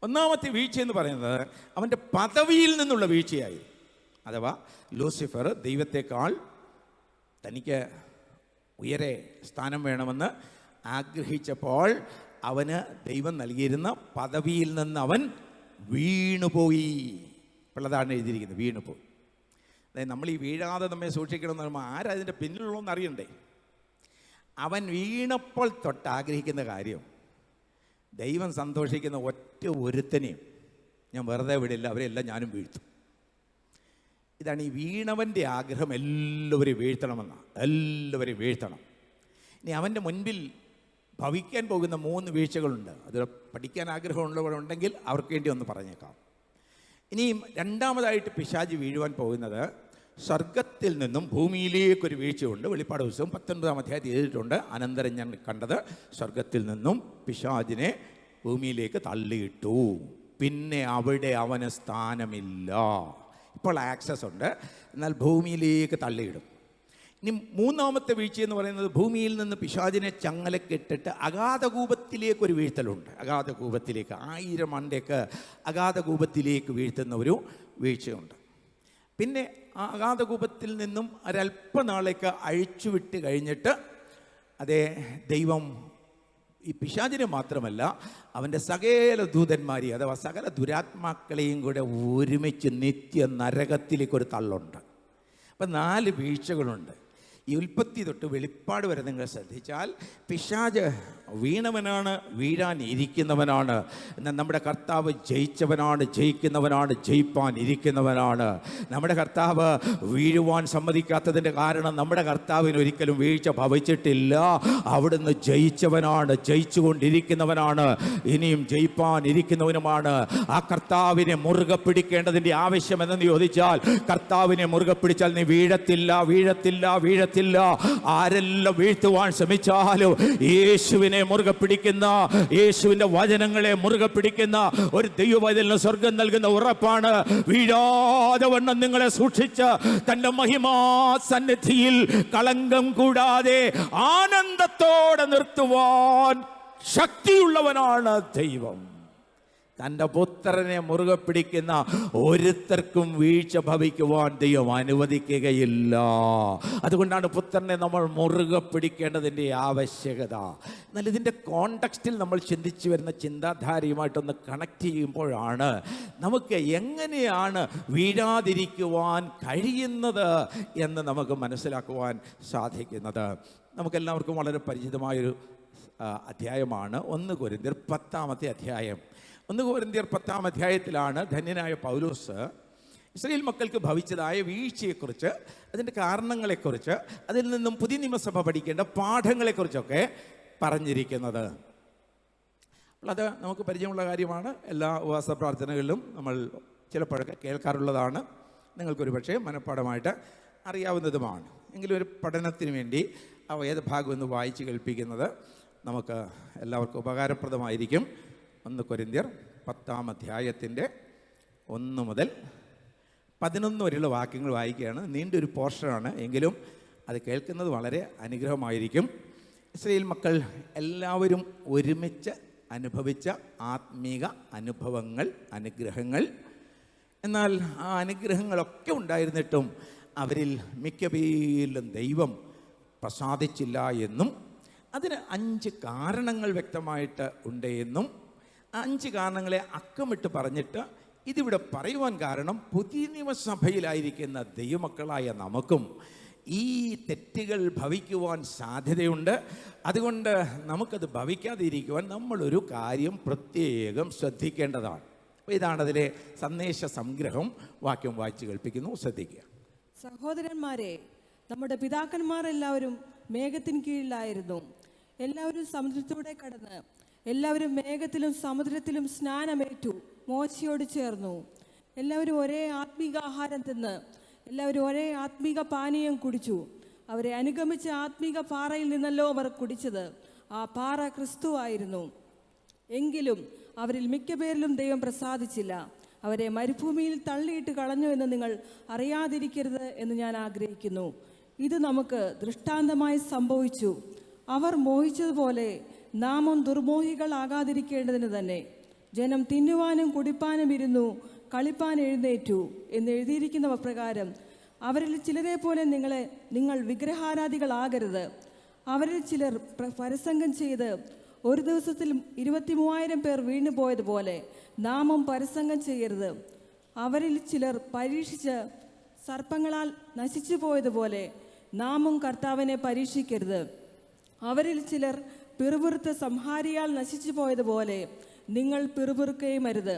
ഒന്നാമത്തെ വീഴ്ച എന്ന് പറയുന്നത് അവൻ്റെ പദവിയിൽ നിന്നുള്ള വീഴ്ചയായി. അഥവാ ലൂസിഫർ ദൈവത്തെക്കാൾ തനിക്ക് ഉയരെ സ്ഥാനം വേണമെന്ന് ആഗ്രഹിച്ചപ്പോൾ അവന് ദൈവം നൽകിയിരുന്ന പദവിയിൽ നിന്ന് അവൻ വീണുപോയി. അതാണ് എഴുതിയിരിക്കുന്നത്, വീണുപോയി. അതായത് നമ്മൾ ഈ വീഴാതെ നമ്മെ സൂക്ഷിക്കണം എന്ന് പറയുമ്പോൾ ആരതിൻ്റെ പിന്നിലുള്ളതെന്ന് അറിയണ്ടേ? അവൻ വീണപ്പോൾ തൊട്ട് ആഗ്രഹിക്കുന്ന കാര്യം, ദൈവം സന്തോഷിക്കുന്ന ഒറ്റ ഒരുത്തനെയും ഞാൻ വെറുതെ വിടില്ല, അവരെല്ലാം ഞാനും വീഴ്ത്തും. ഇതാണ് ഈ വീണവൻ്റെ ആഗ്രഹം. എല്ലാവരെയും വീഴ്ത്തണമെന്നാണ്, എല്ലാവരെയും വീഴ്ത്തണം. ഇനി അവൻ്റെ മുൻപിൽ ഭവിക്കാൻ പോകുന്ന 3 വീഴ്ചകളുണ്ട്. അത് പഠിക്കാൻ ആഗ്രഹമുള്ളവരുണ്ടെങ്കിൽ അവർക്ക് വേണ്ടി ഒന്ന് പറഞ്ഞേക്കാം. ഇനിയും രണ്ടാമതായിട്ട് പിശാചി വീഴുവാൻ പോകുന്നത് സ്വർഗത്തിൽ നിന്നും ഭൂമിയിലേക്കൊരു വീഴ്ചയുണ്ട്. വെളിപ്പാട് പുസ്തകം 19-ാം അധ്യായത്തിൽ എഴുതിയിട്ടുണ്ട്. അനന്തരം ഞാൻ കണ്ടത് സ്വർഗത്തിൽ നിന്നും പിശാചിനെ ഭൂമിയിലേക്ക് തള്ളിയിട്ടു, പിന്നെ അവിടെ അവന് സ്ഥാനമില്ല. ഇപ്പോൾ ആക്സസ് ഉണ്ട്, എന്നാൽ ഭൂമിയിലേക്ക് തള്ളിയിടും. ഇനി മൂന്നാമത്തെ വീഴ്ച എന്ന് പറയുന്നത് ഭൂമിയിൽ നിന്ന് പിശാചിനെ ചങ്ങലക്കിട്ടിട്ട് അഗാധകൂപത്തിലേക്കൊരു വീഴ്ത്തലുണ്ട്. അഗാധകൂപത്തിലേക്ക് 1000 ആണ്ടേക്ക് അഗാധകൂപത്തിലേക്ക് വീഴ്ത്തുന്ന ഒരു വീഴ്ചയുണ്ട്. പിന്നെ ആ അഗാധകൂപത്തിൽ നിന്നും ഒരല്പനാളേക്ക് അഴിച്ചുവിട്ട് കഴിഞ്ഞിട്ട് അതേ ദൈവം ഈ പിശാചിനെ മാത്രമല്ല അവൻ്റെ സകല ദൂതന്മാരെയും അഥവാ സകല ദുരാത്മാക്കളെയും കൂടെ ഒരുമിച്ച് നിത്യ നരകത്തിലേക്കൊരു തള്ളുണ്ട്. അപ്പം 4 വീഴ്ചകളുണ്ട്. ഈ ഉൽപ്പത്തി തൊട്ട് വെളിപ്പാട് വരെ നിങ്ങൾ ശ്രദ്ധിച്ചാൽ പിശാച് വീണവനാണ്, വീഴാൻ ഇരിക്കുന്നവനാണ്. എന്നാൽ നമ്മുടെ കർത്താവ് ജയിച്ചവനാണ്, ജയിക്കുന്നവനാണ്, ജയിപ്പാൻ ഇരിക്കുന്നവനാണ്. നമ്മുടെ കർത്താവ് വീഴുവാൻ സമ്മതിക്കാത്തതിൻ്റെ കാരണം നമ്മുടെ കർത്താവിന് ഒരിക്കലും വീഴ്ച ഭവിച്ചിട്ടില്ല. അവിടുന്ന് ജയിച്ചവനാണ്, ജയിച്ചുകൊണ്ടിരിക്കുന്നവനാണ്, ഇനിയും ജയിപ്പാൻ ഇരിക്കുന്നവനുമാണ്. ആ കർത്താവിനെ മുറുകെ പിടിക്കേണ്ടതിൻ്റെ ആവശ്യം എന്തെന്ന് ചോദിച്ചാൽ, കർത്താവിനെ മുറുകെ പിടിച്ചാൽ നീ വീഴത്തില്ല, വീഴത്തില്ല, വീഴത്തില്ല. ആരെല്ലാം വീഴ്ത്തുവാൻ ശ്രമിച്ചാലും യേശുവിനെ മുറുകെ പിടിക്കുന്ന, യേശുവിന്റെ വചനങ്ങളെ മുറുകെ പിടിക്കുന്ന ഒരു ദൈവവചന സ്വർഗം നൽകുന്ന ഉറപ്പാണ്. വീഴാതെ വണ്ണം നിങ്ങളെ സൂക്ഷിച്ച് തന്റെ മഹിമാ സന്നിധിയിൽ കളങ്കം കൂടാതെ ആനന്ദത്തോടെ നിർത്തുവാൻ ശക്തിയുള്ളവനാണ് ദൈവം. തൻ്റെ പുത്രനെ മുറുകെ പിടിക്കുന്ന ഒരുത്തർക്കും വീഴ്ച ഭവിക്കുവാൻ ദൈവം അനുവദിക്കുകയില്ല. അതുകൊണ്ടാണ് പുത്രനെ നമ്മൾ മുറുകെ പിടിക്കേണ്ടതിൻ്റെ ആവശ്യകത. എന്നാൽ ഇതിൻ്റെ കോണ്ടെക്സ്റ്റിൽ നമ്മൾ ചിന്തിച്ചു വരുന്ന ചിന്താധാരയുമായിട്ടൊന്ന് കണക്ട് ചെയ്യുമ്പോഴാണ് നമുക്ക് എങ്ങനെയാണ് വീഴാതിരിക്കുവാൻ കഴിയുന്നത് എന്ന് നമുക്ക് മനസ്സിലാക്കുവാൻ സാധിക്കുന്നത്. നമുക്കെല്ലാവർക്കും വളരെ പരിചിതമായൊരു അധ്യായമാണ് 1 കൊരിന്ത്യർ 10-ാമത്തെ അധ്യായം. 1 കൊരിന്ത്യർ 10-ാം അധ്യായത്തിലാണ് ധന്യനായ പൗലോസ് ഇസ്രായേൽ മക്കൾക്ക് ഭവിച്ചതായ വീഴ്ചയെക്കുറിച്ച്, അതിൻ്റെ കാരണങ്ങളെക്കുറിച്ച്, അതിൽ നിന്നും പുതിയ നിയമസഭ പഠിക്കേണ്ട പാഠങ്ങളെക്കുറിച്ചൊക്കെ പറഞ്ഞിരിക്കുന്നത്. അപ്പോൾ അത് നമുക്ക് പരിചയമുള്ള കാര്യമാണ്. എല്ലാ ഉപവാസ പ്രാർത്ഥനകളിലും നമ്മൾ ചിലപ്പോഴൊക്കെ കേൾക്കാറുള്ളതാണ്. നിങ്ങൾക്കൊരു പക്ഷേ മനഃപ്പാഠമായിട്ട് അറിയാവുന്നതുമാണ്. എങ്കിലും ഒരു പഠനത്തിന് വേണ്ടി ആ വേദഭാഗം ഒന്ന് വായിച്ച് കേൾപ്പിക്കുന്നത് നമുക്ക് എല്ലാവർക്കും ഉപകാരപ്രദമായിരിക്കും. 1 കൊരിന്ത്യർ 10-ാം അധ്യായത്തിൻ്റെ 1 മുതൽ 11 വരെയുള്ള വാക്യങ്ങൾ വായിക്കുകയാണ്. നീണ്ടൊരു പോർഷനാണ്, എങ്കിലും അത് കേൾക്കുന്നത് വളരെ അനുഗ്രഹമായിരിക്കും. ഇസ്രായേൽ മക്കൾ എല്ലാവരും ഒരുമിച്ച് അനുഭവിച്ച ആത്മീക അനുഭവങ്ങൾ, അനുഗ്രഹങ്ങൾ. എന്നാൽ ആ അനുഗ്രഹങ്ങളൊക്കെ ഉണ്ടായിരുന്നിട്ടും അവരിൽ മിക്ക പേരിലും ദൈവം പ്രസാദിച്ചില്ല എന്നും അതിന് 5 കാരണങ്ങൾ വ്യക്തമായിട്ട് ഉണ്ട് എന്നും 5 കാരണങ്ങളെ അക്കമിട്ട് പറഞ്ഞിട്ട് ഇതിവിടെ പറയുവാൻ കാരണം പുതിയ നിയമസഭയിലായിരിക്കുന്ന ദൈവമക്കളായ നമുക്കും ഈ തെറ്റുകൾ ഭവിക്കുവാൻ സാധ്യതയുണ്ട്. അതുകൊണ്ട് നമുക്കത് ഭവിക്കാതിരിക്കുവാൻ നമ്മളൊരു കാര്യം പ്രത്യേകം ശ്രദ്ധിക്കേണ്ടതാണ്. അപ്പോൾ ഇതാണതിലെ സന്ദേശ സംഗ്രഹം. വാക്യം വായിച്ച് കേൾപ്പിക്കുന്നു, ശ്രദ്ധിക്കുക. സഹോദരന്മാരെ, നമ്മുടെ പിതാക്കന്മാർ എല്ലാവരും മേഘത്തിന് കീഴിലായിരുന്നു. എല്ലാവരും സമുദ്രത്തിലൂടെ കടന്ന് എല്ലാവരും മേഘത്തിലും സമുദ്രത്തിലും സ്നാനമേറ്റു, മോശയോട് ചേർന്നു. എല്ലാവരും ഒരേ ആത്മീക ആഹാരം തിന്ന് എല്ലാവരും ഒരേ ആത്മീക പാനീയം കുടിച്ചു. അവരെ അനുഗമിച്ച ആത്മീക പാറയിൽ നിന്നല്ലോ അവർ കുടിച്ചത്. ആ പാറ ക്രിസ്തുവായിരുന്നു. എങ്കിലും അവരിൽ മിക്കപേരിലും ദൈവം പ്രസാദിച്ചില്ല. അവരെ മരുഭൂമിയിൽ തള്ളിയിട്ട് കളഞ്ഞു എന്ന് നിങ്ങൾ അറിയാതിരിക്കരുത് എന്ന് ഞാൻ ആഗ്രഹിക്കുന്നു. ഇത് നമുക്ക് ദൃഷ്ടാന്തമായി സംഭവിച്ചു. അവർ മോഹിച്ചതുപോലെ നാമും ദുർമോഹികളാകാതിരിക്കേണ്ടതിന് തന്നെ. ജനം തിന്നുവാനും കുടിപ്പാനും ഇരുന്നു, കളിപ്പാൻ എഴുന്നേറ്റു എന്ന് എഴുതിയിരിക്കുന്ന പ്രകാരം അവരിൽ ചിലരെ പോലെ നിങ്ങൾ വിഗ്രഹാരാധികളാകരുത്. അവരിൽ ചിലർ പരസംഗം ചെയ്ത് ഒരു ദിവസത്തിൽ 23,000 പേർ വീണു പോയതുപോലെ നാമും പരസംഗം ചെയ്യരുത്. അവരിൽ ചിലർ പരീക്ഷിച്ച് സർപ്പങ്ങളാൽ നശിച്ചു പോയതുപോലെ നാമും കർത്താവിനെ പരീക്ഷിക്കരുത്. അവരിൽ ചിലർ പിറുപിറുത്ത് സംഹാരിയാൽ നശിച്ചു പോയതുപോലെ നിങ്ങൾ പിറുപിറുക്കുകയും അരുത്.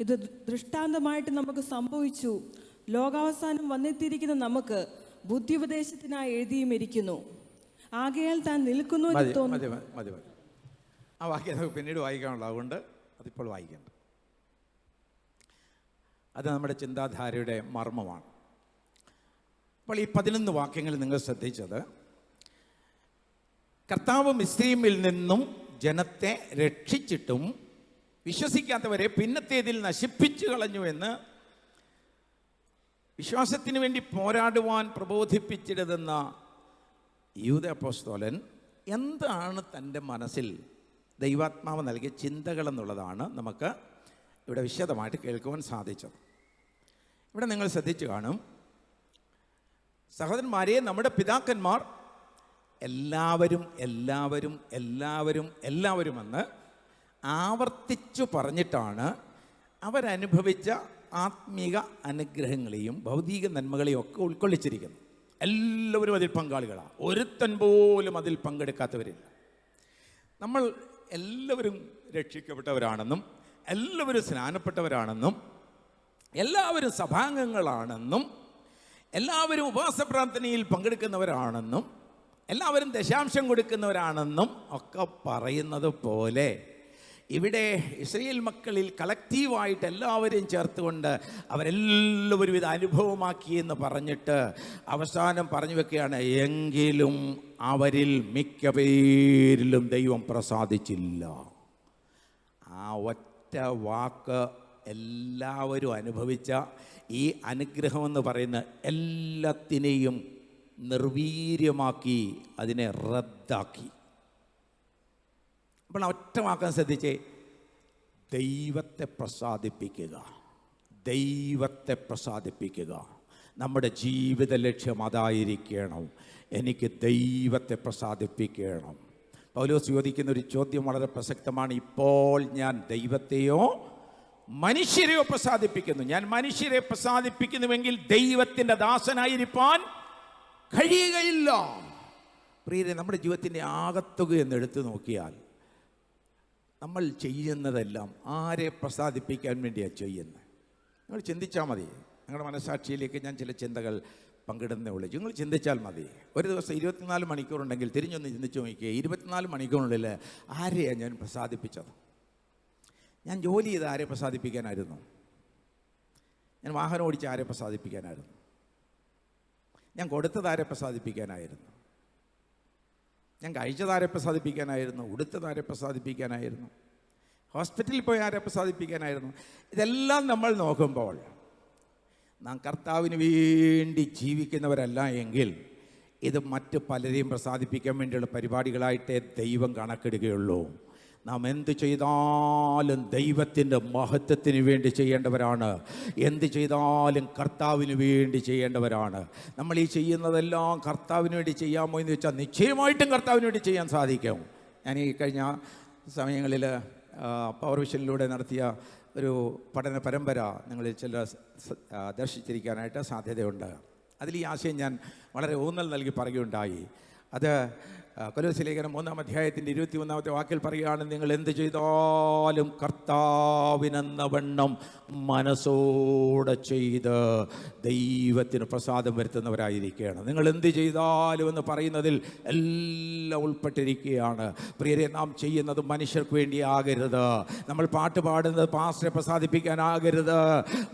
ഇത് ദൃഷ്ടാന്തമായിട്ട് നമുക്ക് സംഭവിച്ചു. ലോകാവസാനം വന്നെത്തിയിരിക്കുന്ന നമുക്ക് ബുദ്ധിയുപദേശത്തിനായി എഴുതിയും ഇരിക്കുന്നു. ആകയാൽ താൻ നിൽക്കുന്നു എന്ന് തോന്നുന്നു. മതി. ആ വാക്യം നമുക്ക് പിന്നീട് വായിക്കാനുള്ളത്, അതുകൊണ്ട് അതിപ്പോൾ വായിക്കേണ്ട. അത് നമ്മുടെ ചിന്താധാരയുടെ മർമ്മമാണ്. അപ്പോൾ ഈ 11 വാക്യങ്ങൾ നിങ്ങൾ ശ്രദ്ധിച്ചത്, കർത്താവ് മിസ്രയീമിൽ നിന്നും ജനത്തെ രക്ഷിച്ചിട്ടും വിശ്വസിക്കാത്തവരെ പിന്നത്തേതിൽ നശിപ്പിച്ചു കളഞ്ഞു എന്ന് വിശ്വാസത്തിന് വേണ്ടി പോരാടുവാൻ പ്രബോധിപ്പിച്ചിരുന്ന യൂദ അപ്പോസ്തലൻ എന്താണ് തൻ്റെ മനസ്സിൽ ദൈവാത്മാവ് നൽകിയ ചിന്തകളെന്നുള്ളതാണ് നമുക്ക് ഇവിടെ വിശദമായിട്ട് കേൾക്കുവാൻ സാധിച്ചത്. ഇവിടെ നിങ്ങൾ ശ്രദ്ധിച്ചു കാണും, സഹോദരന്മാരെ, നമ്മുടെ പിതാക്കന്മാർ എല്ലാവരും എന്ന് ആവർത്തിച്ചു പറഞ്ഞിട്ടാണ് അവരനുഭവിച്ച ആത്മീക അനുഗ്രഹങ്ങളെയും ഭൗതിക നന്മകളെയും ഒക്കെ ഉൾക്കൊള്ളിച്ചിരിക്കുന്നത്. എല്ലാവരും അതിൽ പങ്കാളികളാണ്. ഒരുത്തൻ പോലും അതിൽ പങ്കെടുക്കാത്തവരില്ല. നമ്മൾ എല്ലാവരും രക്ഷിക്കപ്പെട്ടവരാണെന്നും എല്ലാവരും സ്നാനപ്പെട്ടവരാണെന്നും എല്ലാവരും സഭാംഗങ്ങളാണെന്നും എല്ലാവരും ഉപവാസ പ്രാർത്ഥനയിൽ പങ്കെടുക്കുന്നവരാണെന്നും എല്ലാവരും ദശാംശം കൊടുക്കുന്നവരാണെന്നും ഒക്കെ പറയുന്നത് പോലെ ഇവിടെ ഇസ്രായേൽ മക്കളിൽ കളക്റ്റീവായിട്ട് എല്ലാവരെയും ചേർത്തുകൊണ്ട് അവരെല്ലാവരും ഇത് അനുഭവമാക്കിയെന്ന് പറഞ്ഞിട്ട് അവസാനം പറഞ്ഞു വെക്കുകയാണ്, എങ്കിലും അവരിൽ മിക്ക പേരിലും ദൈവം പ്രസാദിച്ചില്ല. ആ ഒറ്റ വാക്ക് എല്ലാവരും അനുഭവിച്ച ഈ അനുഗ്രഹമെന്ന് പറയുന്ന എല്ലാത്തിനെയും നിർവീര്യമാക്കി, അതിനെ റദ്ദാക്കി. അപ്പോൾ ഒറ്റ വാക്കാൻ ശ്രദ്ധിച്ചേ, ദൈവത്തെ പ്രസാദിപ്പിക്കുക. നമ്മുടെ ജീവിത ലക്ഷ്യം അതായിരിക്കണം. എനിക്ക് ദൈവത്തെ പ്രസാദിപ്പിക്കണം. പൗലോസ് ചോദിക്കുന്ന ഒരു ചോദ്യം വളരെ പ്രസക്തമാണ്. ഇപ്പോൾ ഞാൻ ദൈവത്തെയോ മനുഷ്യരെയോ പ്രസാദിപ്പിക്കുന്നു? ഞാൻ മനുഷ്യരെ പ്രസാദിപ്പിക്കുന്നുവെങ്കിൽ ദൈവത്തിൻ്റെ ദാസനായിരിക്കാൻ കഴിയുകയില്ല. പ്രിയരെ, നമ്മുടെ ജീവിതത്തിൻ്റെ ആകത്തുക എന്ന് എടുത്തു നോക്കിയാൽ നമ്മൾ ചെയ്യുന്നതെല്ലാം ആരെ പ്രസാദിപ്പിക്കാൻ വേണ്ടിയാണ് ചെയ്യുന്നത്? നിങ്ങൾ ചിന്തിച്ചാൽ മതി. നിങ്ങളുടെ മനസ്സാക്ഷിയിലേക്ക് ഞാൻ ചില ചിന്തകൾ പങ്കിടുന്നേ ഉള്ളൂ. നിങ്ങൾ ചിന്തിച്ചാൽ മതി. ഒരു ദിവസം 24 മണിക്കൂറുണ്ടെങ്കിൽ തിരിഞ്ഞൊന്ന് ചിന്തിച്ചു നോക്കിയേ, 24 മണിക്കൂറിനുള്ളിൽ ആരെയാണ് ഞാൻ പ്രസാദിപ്പിച്ചത്? ഞാൻ ജോലി ചെയ്ത് ആരെ പ്രസാദിപ്പിക്കാനായിരുന്നു? ഞാൻ വാഹനം ഓടിച്ച് ആരെ പ്രസാദിപ്പിക്കാനായിരുന്നു? ഞാൻ കൊടുത്തത് ആരെ പ്രസാദിപ്പിക്കാനായിരുന്നു? ഞാൻ കഴിച്ചത് ആരെ പ്രസാദിപ്പിക്കാനായിരുന്നു? ഉടുത്തത് ആരെ പ്രസാദിപ്പിക്കാനായിരുന്നു? ഹോസ്പിറ്റലിൽ പോയി ആരെ പ്രസാദിപ്പിക്കാനായിരുന്നു? ഇതെല്ലാം നമ്മൾ നോക്കുമ്പോൾ നാം കർത്താവിന് വേണ്ടി ജീവിക്കുന്നവരല്ല എങ്കിൽ ഇത് മറ്റ് പലരെയും പ്രസാദിപ്പിക്കാൻ വേണ്ടിയുള്ള പരിപാടികളായിട്ടേ ദൈവം കണക്കെടുക്കുകയുള്ളൂ. നാം എന്ത് ചെയ്താലും ദൈവത്തിൻ്റെ മഹത്വത്തിന് വേണ്ടി ചെയ്യേണ്ടവരാണ്. എന്ത് ചെയ്താലും കർത്താവിന് വേണ്ടി ചെയ്യേണ്ടവരാണ്. നമ്മൾ ഈ ചെയ്യുന്നതെല്ലാം കർത്താവിന് വേണ്ടി ചെയ്യാമോ എന്ന് വെച്ചാൽ നിശ്ചയമായിട്ടും കർത്താവിന് വേണ്ടി ചെയ്യാൻ സാധിക്കും. ഞാൻ ഈ കഴിഞ്ഞ സമയങ്ങളിൽ പവർ വിഷനിലൂടെ നടത്തിയ ഒരു പഠന പരമ്പര നിങ്ങളിൽ ചില ദർശിച്ചിരിക്കാനായിട്ട് സാധ്യതയുണ്ട്. അതിൽ ഈ ആശയം ഞാൻ വളരെ ഊന്നൽ നൽകി പറയുകയുണ്ടായി. അത് കൊലോസ്യ ലേഖനം 3-ാം അധ്യായത്തിൻ്റെ 21-ാമത്തെ വാക്കിൽ പറയുകയാണ്, നിങ്ങൾ എന്ത് ചെയ്താലും കർത്താവിനെന്ന വണ്ണം മനസ്സോടെ ചെയ്ത് ദൈവത്തിന് പ്രസാദം വരുത്തുന്നവരായിരിക്കുകയാണ്. നിങ്ങൾ എന്ത് ചെയ്താലും എന്ന് പറയുന്നതിൽ എല്ലാം ഉൾപ്പെട്ടിരിക്കുകയാണ്. പ്രിയരെ, നാം ചെയ്യുന്നത് മനുഷ്യർക്ക് വേണ്ടി ആകരുത്. നമ്മൾ പാട്ട് പാടുന്നത് പാസ്റ്ററെ പ്രസാദിപ്പിക്കാനാകരുത്.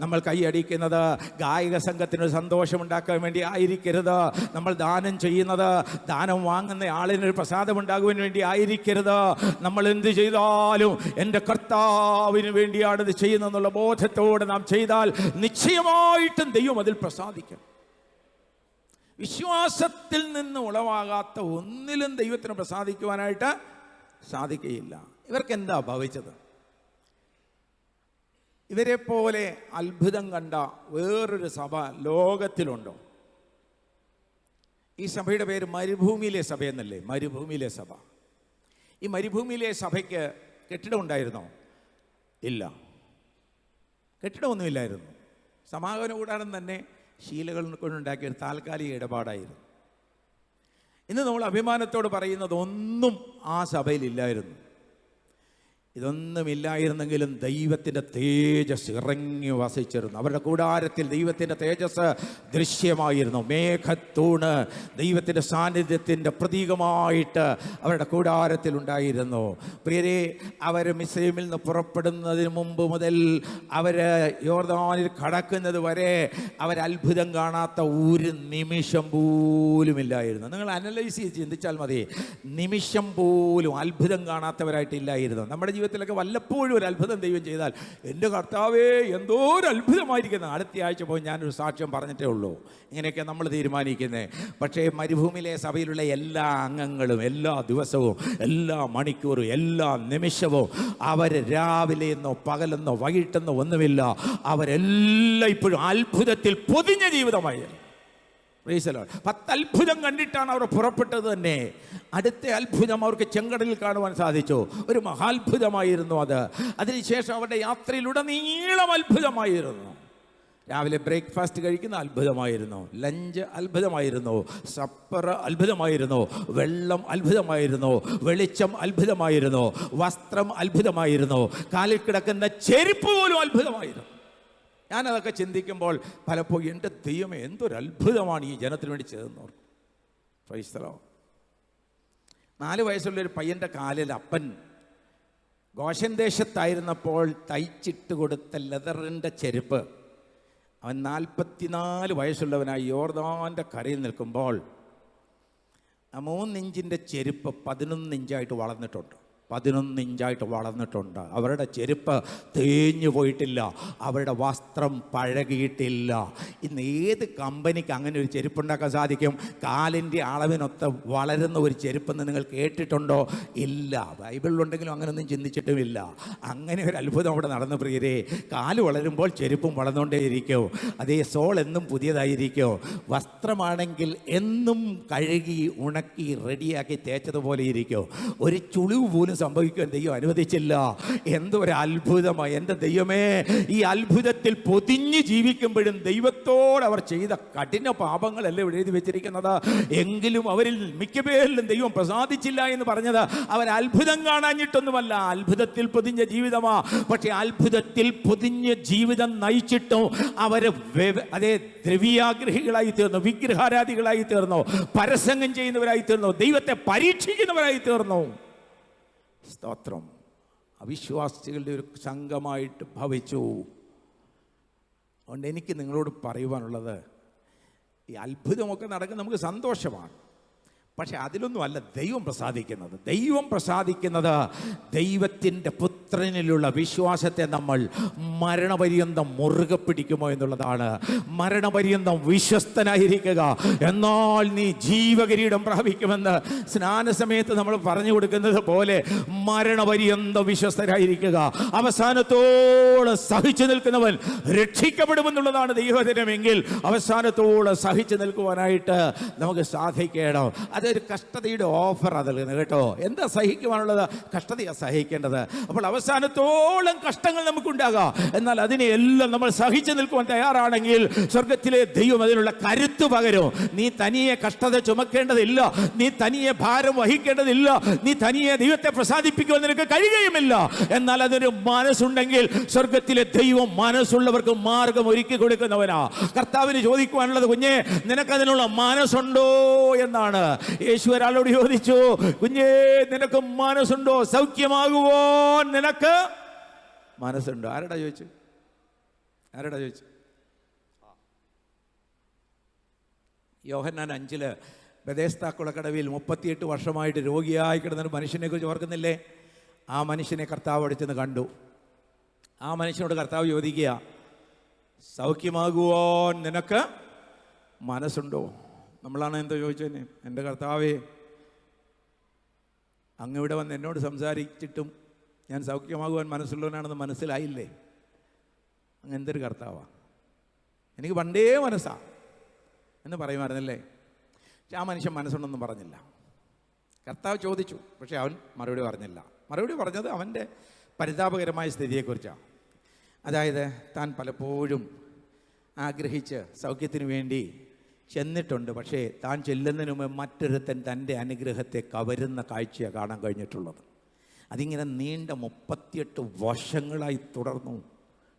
നമ്മൾ കൈയടിക്കുന്നത് ഗായക സംഘത്തിന് സന്തോഷമുണ്ടാക്കാൻ വേണ്ടി ആയിരിക്കരുത്. നമ്മൾ ദാനം ചെയ്യുന്നത് ദാനം വാങ്ങുന്ന ആളിനൊരു പ്രസാദമുണ്ടാകുവാൻ വേണ്ടി ആയിരിക്കരുത്. നമ്മൾ എന്ത് ചെയ്താലും എൻ്റെ കർത്താവിന് വേണ്ടിയാണ് ഇത് ചെയ്യുന്നതെന്നുള്ള ബോധത്തോടെ നാം ചെയ്താൽ നിശ്ചയമായിട്ടും ദൈവം അതിൽ പ്രസാദിക്കും. വിശ്വാസത്തിൽ നിന്ന് ഉളവാകാത്ത ഒന്നിലും ദൈവത്തിന് പ്രസാദിക്കുവാനായിട്ട് സാധിക്കുകയില്ല. ഇവർക്ക് എന്താ ഭവിച്ചത്? ഇവരെ പോലെ അത്ഭുതം കണ്ട വേറൊരു സഭ ലോകത്തിലുണ്ടോ? ഈ സഭയുടെ പേര് മരുഭൂമിയിലെ സഭ എന്നല്ലേ? മരുഭൂമിയിലെ സഭ. ഈ മരുഭൂമിയിലെ സഭയ്ക്ക് കെട്ടിടം ഉണ്ടായിരുന്നോ? ഇല്ല, കെട്ടിടമൊന്നുമില്ലായിരുന്നു. സമാഗമന കൂടാരം തന്നെ ശീലകൾ കൊണ്ടുണ്ടാക്കിയ ഒരു താൽക്കാലിക ഇടപാടായിരുന്നു. ഇന്ന് നമ്മൾ അഭിമാനത്തോട് പറയുന്നത് ഒന്നും ആ സഭയിലില്ലായിരുന്നു. ഇതൊന്നുമില്ലായിരുന്നെങ്കിലും ദൈവത്തിൻ്റെ തേജസ് ഇറങ്ങി വസിച്ചിരുന്നു. അവരുടെ കൂടാരത്തിൽ ദൈവത്തിൻ്റെ തേജസ് ദൃശ്യമായിരുന്നു. മേഘത്തൂണ് ദൈവത്തിൻ്റെ സാന്നിധ്യത്തിൻ്റെ പ്രതീകമായിട്ട് അവരുടെ കൂടാരത്തിൽ ഉണ്ടായിരുന്നു. പ്രിയരെ, അവർ മിസ്രൈമിൽ നിന്ന് പുറപ്പെടുന്നതിന് മുമ്പ് മുതൽ അവർ യോർദാനിൽ കടക്കുന്നത് വരെ അവർ അത്ഭുതം കാണാത്ത ഒരു നിമിഷം പോലുമില്ലായിരുന്നു. നിങ്ങൾ അനലൈസ് ചെയ്ത് ചിന്തിച്ചാൽ മതി. നിമിഷം പോലും അത്ഭുതം കാണാത്തവരായിട്ടില്ലായിരുന്നു. നമ്മുടെ ജീവിതത്തിലൊക്കെ വല്ലപ്പോഴും ഒരു അത്ഭുതം ദൈവം ചെയ്താൽ എൻ്റെ കർത്താവേ എന്തോ ഒരു അത്ഭുതമായിരിക്കുന്നത്. അടുത്ത ആഴ്ച പോയി ഞാനൊരു സാക്ഷ്യം പറഞ്ഞിട്ടേ ഉള്ളൂ. ഇങ്ങനെയൊക്കെ നമ്മൾ തീരുമാനിക്കുന്നത്. പക്ഷേ മരുഭൂമിയിലെ സഭയിലുള്ള എല്ലാ അംഗങ്ങളും എല്ലാ ദിവസവും എല്ലാ മണിക്കൂറും എല്ലാ നിമിഷവും അവർ രാവിലെയെന്നോ പകലെന്നോ വൈകിട്ടെന്നോ ഒന്നുമില്ല, അവരെല്ലാം ഇപ്പോഴും അത്ഭുതത്തിൽ പൊതിഞ്ഞ ജീവിതമായിരുന്നു. 10 അത്ഭുതം കണ്ടിട്ടാണ് അവർ പുറപ്പെട്ടത് തന്നെ. അടുത്ത അത്ഭുതം അവർക്ക് ചെങ്കടലിൽ കാണുവാൻ സാധിച്ചു. ഒരു മഹാത്ഭുതമായിരുന്നു അത്. അതിനുശേഷം അവരുടെ യാത്രയിലുടനീളം അത്ഭുതമായിരുന്നു. രാവിലെ ബ്രേക്ക്ഫാസ്റ്റ് കഴിക്കുന്ന അത്ഭുതമായിരുന്നു, ലഞ്ച് അത്ഭുതമായിരുന്നു, സപ്പർ അത്ഭുതമായിരുന്നു, വെള്ളം അത്ഭുതമായിരുന്നു, വെളിച്ചം അത്ഭുതമായിരുന്നു, വസ്ത്രം അത്ഭുതമായിരുന്നു, കാലിൽ കിടക്കുന്ന ചെരുപ്പ് പോലും അത്ഭുതമായിരുന്നു. ഞാനതൊക്കെ ചിന്തിക്കുമ്പോൾ പലപ്പോഴും എൻ്റെ ദൈവമേ എന്തൊരു അത്ഭുതമാണ് ഈ ജനത്തിന് വേണ്ടി ചെയ്തെന്നോർക്കും. Praise the Lord. 4 വയസ്സുള്ളൊരു പയ്യൻ്റെ കാലിൽ അപ്പൻ ഗോശൻ ദേശത്തായിരുന്നപ്പോൾ തയ്ച്ചിട്ട് കൊടുത്ത ലെതറിൻ്റെ ചെരുപ്പ് അവൻ 44 വയസ്സുള്ളവനായി യോർദാൻ്റെ കരയിൽ നിൽക്കുമ്പോൾ ആ 3 ഇഞ്ചിൻ്റെ ചെരുപ്പ് 11 ഇഞ്ചായിട്ട് വളർന്നിട്ടുണ്ട്. 11 ഇഞ്ചായിട്ട് വളർന്നിട്ടുണ്ട്. അവരുടെ ചെരുപ്പ് തേഞ്ഞു പോയിട്ടില്ല, അവരുടെ വസ്ത്രം പഴകിയിട്ടില്ല. ഇന്ന് ഏത് കമ്പനിക്ക് അങ്ങനെ ഒരു ചെരുപ്പുണ്ടാക്കാൻ സാധിക്കും? കാലിൻ്റെ അളവിനൊത്ത് വളരുന്ന ഒരു ചെരുപ്പെന്ന് നിങ്ങൾ കേട്ടിട്ടുണ്ടോ? ഇല്ല. ബൈബിളിലുണ്ടെങ്കിലും അങ്ങനെയൊന്നും ചിന്തിച്ചിട്ടുമില്ല. അങ്ങനെ ഒരു അത്ഭുതം അവിടെ നടന്നു. പ്രിയരെ, കാല് വളരുമ്പോൾ ചെരുപ്പും വളർന്നുകൊണ്ടേയിരിക്കും. അതേ, സോൾ എന്നും പുതിയതായിരിക്കും. വസ്ത്രമാണെങ്കിൽ എന്നും കഴുകി ഉണക്കി റെഡിയാക്കി തേച്ചതുപോലെ ഇരിക്കും. ഒരു ചുളിവ് പോലും സംഭവിക്കാൻ ദൈവം അനുവദിച്ചില്ല. എന്തൊരു അത്ഭുതമായി! എൻ്റെ ദൈവമേ, ഈ അത്ഭുതത്തിൽ പൊതിഞ്ഞ് ജീവിക്കുമ്പോഴും ദൈവത്തോട് അവർ ചെയ്ത കഠിന പാപങ്ങളല്ലേ എഴുതി വെച്ചിരിക്കുന്നത്. എങ്കിലും അവരിൽ മിക്കപേരിലും ദൈവം പ്രസാദിച്ചില്ല എന്ന് പറഞ്ഞത് അവർ അത്ഭുതം കാണാഞ്ഞിട്ടൊന്നുമല്ല, അത്ഭുതത്തിൽ പൊതിഞ്ഞ ജീവിതമാ. പക്ഷെ അത്ഭുതത്തിൽ പൊതിഞ്ഞ ജീവിതം നയിച്ചിട്ടും അവർ അതേ ദ്രവ്യാഗ്രഹികളായി തീർന്നു, വിഗ്രഹാരാധികളായി തീർന്നു, പരസംഗം ചെയ്യുന്നവരായി തീർന്നു, ദൈവത്തെ പരീക്ഷിക്കുന്നവരായി തീർന്നു. സ്തോത്രം. അവിശ്വാസികളുടെ ഒരു സംഘമായിട്ട് ഭവിച്ചു. അതുകൊണ്ട് എനിക്ക് നിങ്ങളോട് പറയുവാനുള്ളത്, ഈ അത്ഭുതമൊക്കെ നടക്കുന്ന നമുക്ക് സന്തോഷമാണ്. പക്ഷെ അതിലൊന്നും അല്ല ദൈവം പ്രസാദിക്കുന്നത്. ദൈവം പ്രസാദിക്കുന്നത് ദൈവത്തിൻ്റെ പുത്രനിലുള്ള വിശ്വാസത്തെ നമ്മൾ മരണപര്യന്തം മുറുകെ പിടിക്കുമോ എന്നുള്ളതാണ്. മരണപര്യന്തം വിശ്വസ്തനായിരിക്കുക, എന്നാൽ നീ ജീവകിരീടം പ്രാപിക്കുമെന്ന് സ്നാനസമയത്ത് നമ്മൾ പറഞ്ഞു കൊടുക്കുന്നത് പോലെ മരണപര്യന്തം വിശ്വസ്തരായിരിക്കുക. അവസാനത്തോളം സഹിച്ചു നിൽക്കുന്നവൻ രക്ഷിക്കപ്പെടുമെന്നുള്ളതാണ് ദൈവവചനമെങ്കിൽ അവസാനത്തോളം സഹിച്ചു നിൽക്കുവാനായിട്ട് നമുക്ക് സാധിക്കണം. അതൊരു കഷ്ടതയുടെ ഓഫർ നൽകുന്നത് കേട്ടോ. എന്താ സഹിക്കുവാനുള്ളത്? കഷ്ടതയാണ് സഹിക്കേണ്ടത്. അപ്പോൾ അവസാനത്തോളം കഷ്ടങ്ങൾ നമുക്കുണ്ടാകാം, എന്നാൽ അതിനെയെല്ലാം നമ്മൾ സഹിച്ചു നിൽക്കുവാൻ തയ്യാറാണെങ്കിൽ സ്വർഗത്തിലെ ദൈവം അതിനുള്ള കരുത്ത് പകരും. നീ തനിയെ കഷ്ടത ചുമക്കേണ്ടതില്ല, നീ തനിയെ ഭാരം വഹിക്കേണ്ടതില്ല, നീ തനിയെ ദൈവത്തെ പ്രസാദിപ്പിക്കുവാൻ നിനക്ക് കഴിയുകയുമില്ല. എന്നാൽ അതൊരു മനസ്സുണ്ടെങ്കിൽ സ്വർഗത്തിലെ ദൈവം മനസ്സുള്ളവർക്ക് മാർഗം ഒരുക്കി കൊടുക്കുന്നവനാ. കർത്താവിന് ചോദിക്കുവാനുള്ളത്, കുഞ്ഞേ നിനക്കതിനുള്ള മനസ്സുണ്ടോ എന്നാണ്. യേശു ഒരാളോട് ചോദിച്ചു, കുഞ്ഞേ നിനക്ക് മനസ്സുണ്ടോ? സൗഖ്യമാകുവോ നിനക്ക് മനസ്സുണ്ടോ? ആരടാ ചോദിച്ചു? യോഹന്നാൻ 5 ബെഥേസ്ദാ കുളക്കടവിൽ 38 വർഷമായിട്ട് രോഗിയായി കിടന്നൊരു മനുഷ്യനെ കുറിച്ച് ഓർക്കുന്നില്ലേ? ആ മനുഷ്യനെ കർത്താവ് അടുത്തുനിന്ന് കണ്ടു. ആ മനുഷ്യനോട് കർത്താവ് ചോദിക്കുക, സൗഖ്യമാകുവോ നിനക്ക് മനസ്സുണ്ടോ? നമ്മളാണ് എന്താ ചോദിച്ചതിന്? എൻ്റെ കർത്താവേ, അങ്ങ് ഇവിടെ വന്ന് എന്നോട് സംസാരിച്ചിട്ടും ഞാൻ സൗഖ്യമാകുവാൻ മനസ്സുള്ളവനാണെന്ന് മനസ്സിലായില്ലേ? അങ്ങ് എന്തൊരു കർത്താവാ, എനിക്ക് പണ്ടേ മനസ്സാ എന്ന് പറയുമായിരുന്നല്ലേ. പക്ഷെ ആ മനുഷ്യൻ മനസ്സുണ്ടെന്നും പറഞ്ഞില്ല. കർത്താവ് ചോദിച്ചു, പക്ഷെ അവൻ മറുപടി പറഞ്ഞില്ല. മറുപടി പറഞ്ഞത് അവൻ്റെ പരിതാപകരമായ സ്ഥിതിയെക്കുറിച്ചാണ്. അതായത് താൻ പലപ്പോഴും ആഗ്രഹിച്ച് സൗഖ്യത്തിന് വേണ്ടി ചെന്നിട്ടുണ്ട്, പക്ഷേ താൻ ചെല്ലുന്നതിന് മുമ്പ് മറ്റൊരുത്തൻ തൻ്റെ അനുഗ്രഹത്തെ കവരുന്ന കാഴ്ചയാണ് കാണാൻ കഴിഞ്ഞിട്ടുള്ളത്. അതിങ്ങനെ നീണ്ട 38 വർഷങ്ങളായി തുടർന്നു.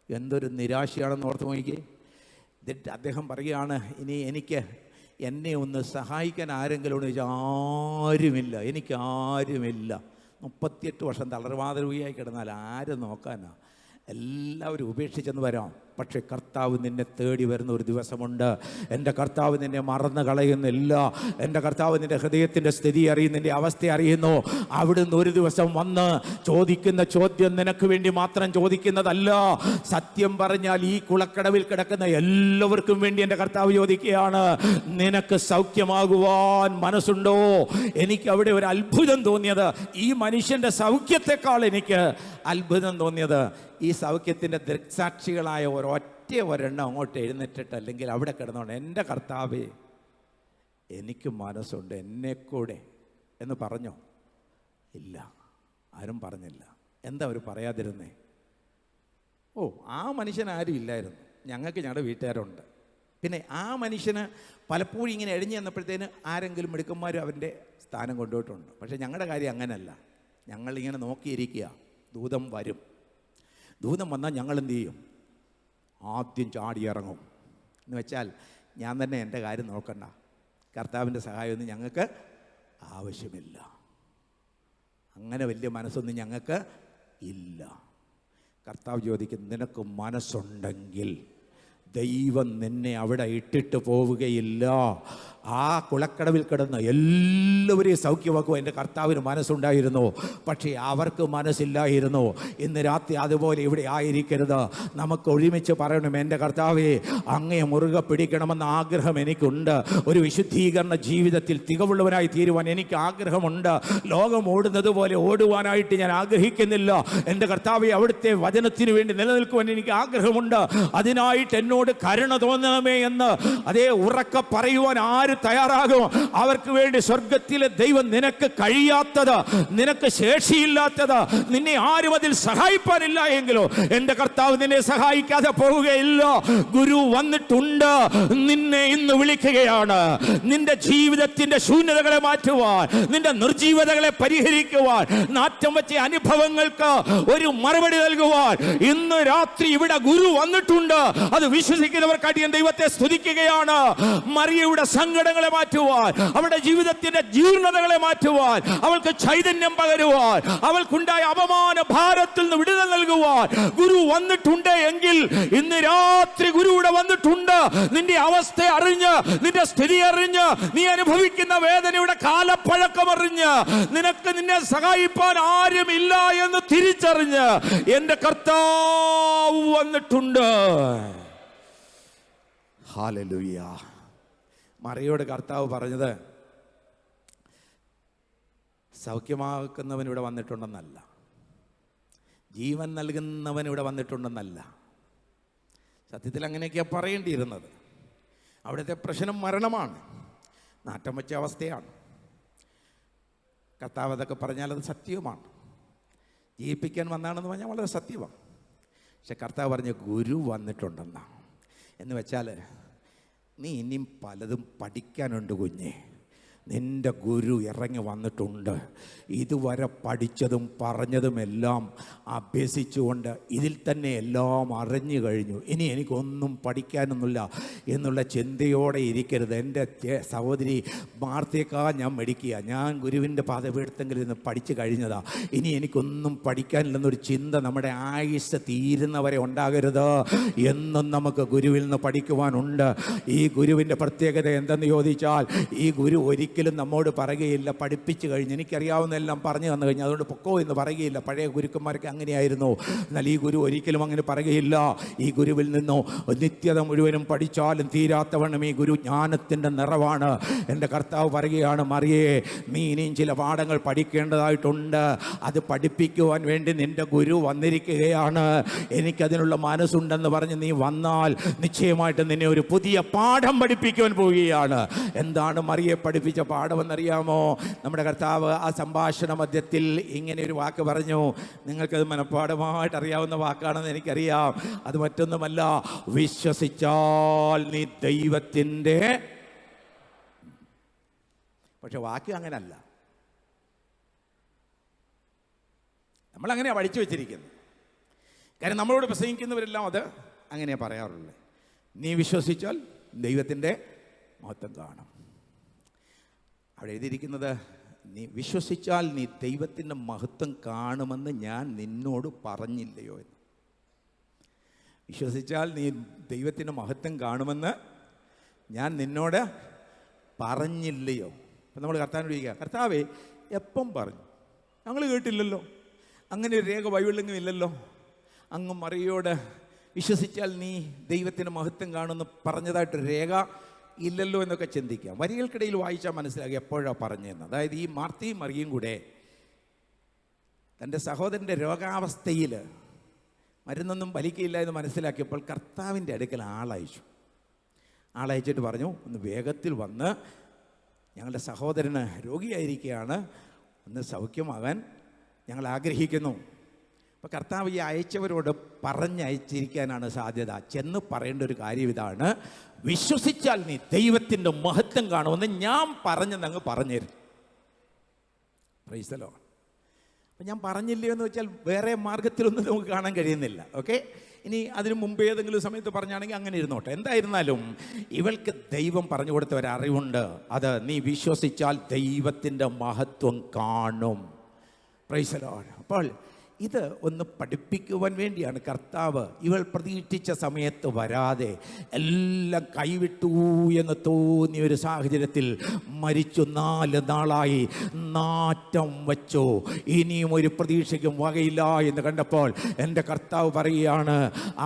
എന്തൊരു നിരാശയാണെന്ന് ഓർത്ത് നോക്കിയേ. എന്നിട്ട് അദ്ദേഹം പറയുകയാണ്, ഇനി എനിക്ക് എന്നെ ഒന്ന് സഹായിക്കാൻ ആരെങ്കിലും എന്ന് ചോദിച്ചാൽ ആരുമില്ല, എനിക്ക് ആരുമില്ല. 38 വർഷം തളർവാതിരുകയായി കിടന്നാൽ ആര് നോക്കാനാ? എല്ലാവരും ഉപേക്ഷിച്ചെന്ന് വരാം. പക്ഷേ കർത്താവ് നിന്നെ തേടി വരുന്ന ഒരു ദിവസമുണ്ട്. എൻ്റെ കർത്താവ് നിന്നെ മറന്നു കളയുന്നില്ല. എൻ്റെ കർത്താവ് നിൻ്റെ ഹൃദയത്തിൻ്റെ സ്ഥിതി അറിയുന്നു, നിൻ്റെ അവസ്ഥ അറിയുന്നു. അവിടുന്ന് ഒരു ദിവസം വന്ന് ചോദിക്കുന്ന ചോദ്യം നിനക്ക് വേണ്ടി മാത്രം ചോദിക്കുന്നതല്ല. സത്യം പറഞ്ഞാൽ ഈ കുളക്കടവിൽ കിടക്കുന്ന എല്ലാവർക്കും വേണ്ടി എൻ്റെ കർത്താവ് ചോദിക്കുകയാണ്, നിനക്ക് സൗഖ്യമാകുവാൻ മനസ്സുണ്ടോ? എനിക്ക് അവിടെ ഒരു അത്ഭുതം തോന്നിയത്, ഈ മനുഷ്യൻ്റെ സൗഖ്യത്തെക്കാൾ എനിക്ക് അത്ഭുതം തോന്നിയത്, ഈ സൗഖ്യത്തിൻ്റെ ദൃക്സാക്ഷികളായ ഒരെണ്ണം അങ്ങോട്ട് എഴുന്നേറ്റിട്ട് അല്ലെങ്കിൽ അവിടെ കിടന്നോണ്ട്, എൻ്റെ കർത്താവേ എനിക്ക് മനസ്സുണ്ട് എന്നെക്കൂടെ എന്ന് പറഞ്ഞോ? ഇല്ല, ആരും പറഞ്ഞില്ല. എന്താ അവർ പറയാതിരുന്നേ? ആ മനുഷ്യൻ ആരും ഇല്ലായിരുന്നു, ഞങ്ങൾക്ക് ഞങ്ങളുടെ വീട്ടുകാരുണ്ട്. പിന്നെ ആ മനുഷ്യന് പലപ്പോഴും ഇങ്ങനെ എഴിഞ്ഞു ചെന്നപ്പോഴത്തേന് ആരെങ്കിലും മിടുക്കന്മാരും അവൻ്റെ സ്ഥാനം കൊണ്ടുപോയിട്ടുണ്ട്. പക്ഷേ ഞങ്ങളുടെ കാര്യം അങ്ങനെയല്ല. ഞങ്ങളിങ്ങനെ നോക്കിയിരിക്കുക, ദൂതം വരും. ദൂതം വന്നാൽ ഞങ്ങൾ എന്ത് ചെയ്യും? ആദ്യം ചാടിയിറങ്ങും. എന്ന് വെച്ചാൽ ഞാൻ തന്നെ എൻ്റെ കാര്യം നോക്കണ്ട, കർത്താവിൻ്റെ സഹായമൊന്നും ഞങ്ങൾക്ക് ആവശ്യമില്ല. അങ്ങനെ വലിയ മനസ്സൊന്നും ഞങ്ങൾക്ക് ഇല്ല. കർത്താവ് ചോദിക്കും, നിനക്ക് മനസ്സുണ്ടെങ്കിൽ ദൈവം നിന്നെ അവിടെ ഇട്ടിട്ട് പോവുകയില്ല. ആ കുളക്കടവിൽ കിടന്ന് എല്ലാവരെയും സൗഖ്യമാക്കുവാൻ എൻ്റെ കർത്താവിന് മനസ്സുണ്ടായിരുന്നു, പക്ഷേ അവർക്ക് മനസ്സില്ലായിരുന്നു. ഇന്ന് രാത്രി അതുപോലെ ഇവിടെ ആയിരിക്കരുത്. നമുക്ക് ഒരുമിച്ച് പറയണം, എൻ്റെ കർത്താവേ അങ്ങയെ മുറുകെ പിടിക്കണമെന്ന ആഗ്രഹം എനിക്കുണ്ട്. ഒരു വിശുദ്ധീകരണ ജീവിതത്തിൽ തികവുള്ളവനായി തീരുവാൻ എനിക്ക് ആഗ്രഹമുണ്ട്. ലോകം ഓടുന്നത് പോലെ ഓടുവാനായിട്ട് ഞാൻ ആഗ്രഹിക്കുന്നില്ല. എൻ്റെ കർത്താവേ, അവിടുത്തെ വചനത്തിന് വേണ്ടി നിലനിൽക്കുവാൻ എനിക്ക് ആഗ്രഹമുണ്ട്. അതിനായിട്ട് എന്നോട് കരുണ തോന്നണമേ എന്ന് അതേ ഉറക്കെ പറയുവാൻ ആര് തയ്യാറാകും? അവർക്ക് വേണ്ടി സ്വർഗത്തിലെ ദൈവം നിനക്ക് കഴിയാത്തത്, നിനക്ക് ശേഷിയില്ലാത്തത്, നിന്നെ ആരും അതിൽ സഹായിപ്പാനില്ല എങ്കിലോ എൻ്റെ കർത്താവ് നിന്നെ സഹായിക്കാതെ പോവുകയില്ല. ഗുരു വന്നിട്ടുണ്ട്, നിന്നെ ഇന്ന് വിളിക്കുകയാണ്. നിന്റെ ജീവിതത്തിന്റെ ശൂന്യതകളെ മാറ്റുവാൻ, നിന്റെ നിർജീവതകളെ പരിഹരിക്കുവാൻ, നാറ്റം വെച്ച അനുഭവങ്ങൾക്ക് ഒരു മറുപടി നൽകുവാൻ ഇന്ന് രാത്രി ഇവിടെ ഗുരു വന്നിട്ടുണ്ട്. അത് വിശ്വസിക്കുന്നവർക്കായിട്ട് ഞാൻ ദൈവത്തെ സ്തുതിക്കുകയാണ്. മറിയയുടെ സങ്കടങ്ങളെ മാറ്റുവാൻ, അവളുടെ ജീവിതത്തിന്റെ ജീർണതകളെ മാറ്റുവാൻ, അവൾക്ക് ചൈതന്യം പകരുവാൻ, അവൾക്കുണ്ടായ അപമാന ഭാരത്തിൽ നിന്ന് വിടുതൽ നൽകുവാൻ ഗുരു വന്നിട്ടുണ്ട് എങ്കിൽ ഇന്ന് രാത്രി ഗുരു ഇവിടെ വന്നിട്ടുണ്ട്. നിന്റെ അവസ്ഥ അറിഞ്ഞ്, നിന്റെ സ്ഥിതി അറിഞ്ഞ്, നീ അനുഭവിക്കുന്ന വേദനയുടെ കാലപ്പഴക്കം അറിഞ്ഞ്, നിന്നെ സഹായിപ്പാൻ ആരുമില്ല എന്ന് തിരിച്ചറിഞ്ഞ് എൻ്റെ കർത്താവ് വന്നിട്ടുണ്ട്. ഹല്ലേലൂയ. മറിയോട് കർത്താവ് പറഞ്ഞത് സൗഖ്യമാക്കുന്നവൻ ഇവിടെ വന്നിട്ടുണ്ടെന്നല്ല, ജീവൻ നൽകുന്നവൻ ഇവിടെ വന്നിട്ടുണ്ടെന്നല്ല. സത്യത്തിൽ അങ്ങനെയൊക്കെയാണ് പറയേണ്ടിയിരുന്നത്. അവിടുത്തെ പ്രശ്നം മരണമാണ്, നാറ്റം വെച്ച അവസ്ഥയാണ്. കർത്താവ് അതൊക്കെ പറഞ്ഞാൽ അത് സത്യവുമാണ്. ജീവിപ്പിക്കാൻ വന്നാണെന്ന് പറഞ്ഞാൽ വളരെ സത്യമാണ്. പക്ഷെ കർത്താവ് പറഞ്ഞ ഗുരു വന്നിട്ടുണ്ടെന്നാ. എന്ന് വെച്ചാൽ നീ ഇനിയും പലതും പഠിക്കാനുണ്ട് കുഞ്ഞേ. നിൻ്റെ ഗുരു ഇറങ്ങി വന്നിട്ടുണ്ട്. ഇതുവരെ പഠിച്ചതും പറഞ്ഞതുമെല്ലാം അഭ്യസിച്ചുകൊണ്ട് ഇതിൽ തന്നെ എല്ലാം അറിഞ്ഞു കഴിഞ്ഞു. ഇനി എനിക്കൊന്നും പഠിക്കാനൊന്നുമില്ല എന്നുള്ള ചിന്തയോടെ ഇരിക്കരുത്. എൻ്റെ സഹോദരി മാർത്തേക്കാ ഞാൻ മെടിക്കുക. ഞാൻ ഗുരുവിൻ്റെ പാദപീഠത്തെങ്കിൽ നിന്ന് പഠിച്ചു കഴിഞ്ഞതാ. ഇനി എനിക്കൊന്നും പഠിക്കാനില്ലെന്നൊരു ചിന്ത നമ്മുടെ ആയുസ് തീരുന്നവരെ ഉണ്ടാകരുത്. എന്നും നമുക്ക് ഗുരുവിൽ നിന്ന് പഠിക്കുവാനുണ്ട്. ഈ ഗുരുവിൻ്റെ പ്രത്യേകത എന്തെന്ന് ചോദിച്ചാൽ, ഈ ഗുരു ഒരിക്കലും നമ്മോട് പറയുകയില്ല പഠിപ്പിച്ചു കഴിഞ്ഞ് എനിക്കറിയാവുന്നതെല്ലാം പറഞ്ഞു തന്നു കഴിഞ്ഞാൽ അതുകൊണ്ട് പൊക്കോ എന്ന് പറയുകയില്ല. പഴയ ഗുരുക്കന്മാർക്ക് അങ്ങനെയായിരുന്നു. എന്നാൽ ഈ ഗുരു ഒരിക്കലും അങ്ങനെ പറയുകയില്ല. ഈ ഗുരുവിൽ നിന്നോ നിത്യത മുഴുവനും പഠിച്ചാലും തീരാത്തവണ്ണം ഈ ഗുരു ജ്ഞാനത്തിൻ്റെ നിറവാണ്. എൻ്റെ കർത്താവ് പറയുകയാണ്, മറിയേ നീ ഇനിയും ചില പാഠങ്ങൾ പഠിക്കേണ്ടതായിട്ടുണ്ട്. അത് പഠിപ്പിക്കുവാൻ വേണ്ടി നിൻ്റെ ഗുരു വന്നിരിക്കുകയാണ്. എനിക്കതിനുള്ള മനസ്സുണ്ടെന്ന് പറഞ്ഞ് നീ വന്നാൽ നിശ്ചയമായിട്ട് നിന്നെ ഒരു പുതിയ പാഠം പഠിപ്പിക്കുവാൻ പോവുകയാണ്. എന്താണ് മറിയെ പഠിപ്പിച്ച പാഠമെന്നറിയാമോ? നമ്മുടെ കർത്താവ് ആ സംഭാഷണ മധ്യത്തിൽ ഇങ്ങനെ ഒരു വാക്ക് പറഞ്ഞു. നിങ്ങൾക്കത് മനഃപ്പാഠമായിട്ട് അറിയാവുന്ന വാക്കാണെന്ന് എനിക്കറിയാം. അത് മറ്റൊന്നുമല്ല, വിശ്വസിച്ചാൽ നീ ദൈവത്തിൻ്റെ. പക്ഷെ വാക്ക് അങ്ങനല്ല. നമ്മളങ്ങനെയാണ് പഠിച്ചു വെച്ചിരിക്കുന്നത്. കാര്യം നമ്മളോട് പ്രസംഗിക്കുന്നവരെല്ലാം അത് അങ്ങനെയാണ് പറയാറുള്ളത്. നീ വിശ്വസിച്ചാൽ ദൈവത്തിൻ്റെ മഹത്വം കാണും. അവിടെ എഴുതിയിരിക്കുന്നത്, നീ വിശ്വസിച്ചാൽ നീ ദൈവത്തിൻ്റെ മഹത്വം കാണുമെന്ന് ഞാൻ നിന്നോട് പറഞ്ഞില്ലയോ എന്ന്. വിശ്വസിച്ചാൽ നീ ദൈവത്തിൻ്റെ മഹത്വം കാണുമെന്ന് ഞാൻ നിന്നോട് പറഞ്ഞില്ലയോ. അപ്പം നമ്മൾ കർത്താവിനോട് ചോദിക്കുക, കർത്താവേ എപ്പം പറഞ്ഞു? ഞങ്ങൾ കേട്ടില്ലല്ലോ. അങ്ങനെ ഒരു രേഖ ബൈബിളിലെങ്കിലും ഇല്ലല്ലോ. അങ്ങ് മറിയോട് വിശ്വസിച്ചാൽ നീ ദൈവത്തിൻ്റെ മഹത്വം കാണുമെന്ന് പറഞ്ഞതായിട്ടൊരു രേഖ ഇല്ലല്ലോ എന്നൊക്കെ ചിന്തിക്കാം. വരികൾക്കിടയിൽ വായിച്ചാൽ മനസ്സിലാക്കി എപ്പോഴാണ് പറഞ്ഞതെന്ന്. അതായത് ഈ മാർത്തയും മറിയും കൂടെ തൻ്റെ സഹോദരൻ്റെ രോഗാവസ്ഥയിൽ മരുന്നൊന്നും ഫലിക്കില്ല എന്ന് മനസ്സിലാക്കിയപ്പോൾ കർത്താവിൻ്റെ അടുക്കൽ ആളയച്ചിട്ട് പറഞ്ഞു, ഒന്ന് വേഗത്തിൽ വന്ന് ഞങ്ങളുടെ സഹോദരന് രോഗിയായിരിക്കുകയാണ്, ഒന്ന് സൗഖ്യമാകാൻ ഞങ്ങൾ ആഗ്രഹിക്കുന്നു. അപ്പോൾ കർത്താവ് ഈ അയച്ചവരോട് പറഞ്ഞയച്ചിരിക്കാനാണ് സാധ്യത. ചെന്ന് പറയേണ്ട ഒരു കാര്യം ഇതാണ്, വിശ്വസിച്ചാൽ നീ ദൈവത്തിൻ്റെ മഹത്വം കാണുമെന്ന് ഞാൻ പറഞ്ഞെന്നങ്ങ് പറഞ്ഞിരുന്നു. Price the Lord. അപ്പം ഞാൻ പറഞ്ഞില്ലയോ എന്ന് വെച്ചാൽ വേറെ മാർഗത്തിലൊന്നും നമുക്ക് കാണാൻ കഴിയുന്നില്ല. ഓക്കെ, ഇനി അതിന് മുമ്പ് ഏതെങ്കിലും സമയത്ത് പറഞ്ഞാണെങ്കിൽ അങ്ങനെ ഇരുന്നോട്ടെ. എന്തായിരുന്നാലും ഇവൾക്ക് ദൈവം പറഞ്ഞു കൊടുത്ത ഒരറിവുണ്ട്. അത് നീ വിശ്വസിച്ചാൽ ദൈവത്തിൻ്റെ മഹത്വം കാണും. Price the Lord. അപ്പോൾ ഇത് ഒന്ന് പഠിപ്പിക്കുവാൻ വേണ്ടിയാണ് കർത്താവ് ഇവൾ പ്രതീക്ഷിച്ച സമയത്ത് വരാതെ എല്ലാം കൈവിട്ടു എന്ന് തോന്നിയ ഒരു സാഹചര്യത്തിൽ മരിച്ചു 4 നാളായി നാറ്റം വച്ചു, ഇനിയും ഒരു പ്രതീക്ഷയ്ക്കും വകയില്ല എന്ന് കണ്ടപ്പോൾ എൻ്റെ കർത്താവ് പറയുകയാണ്,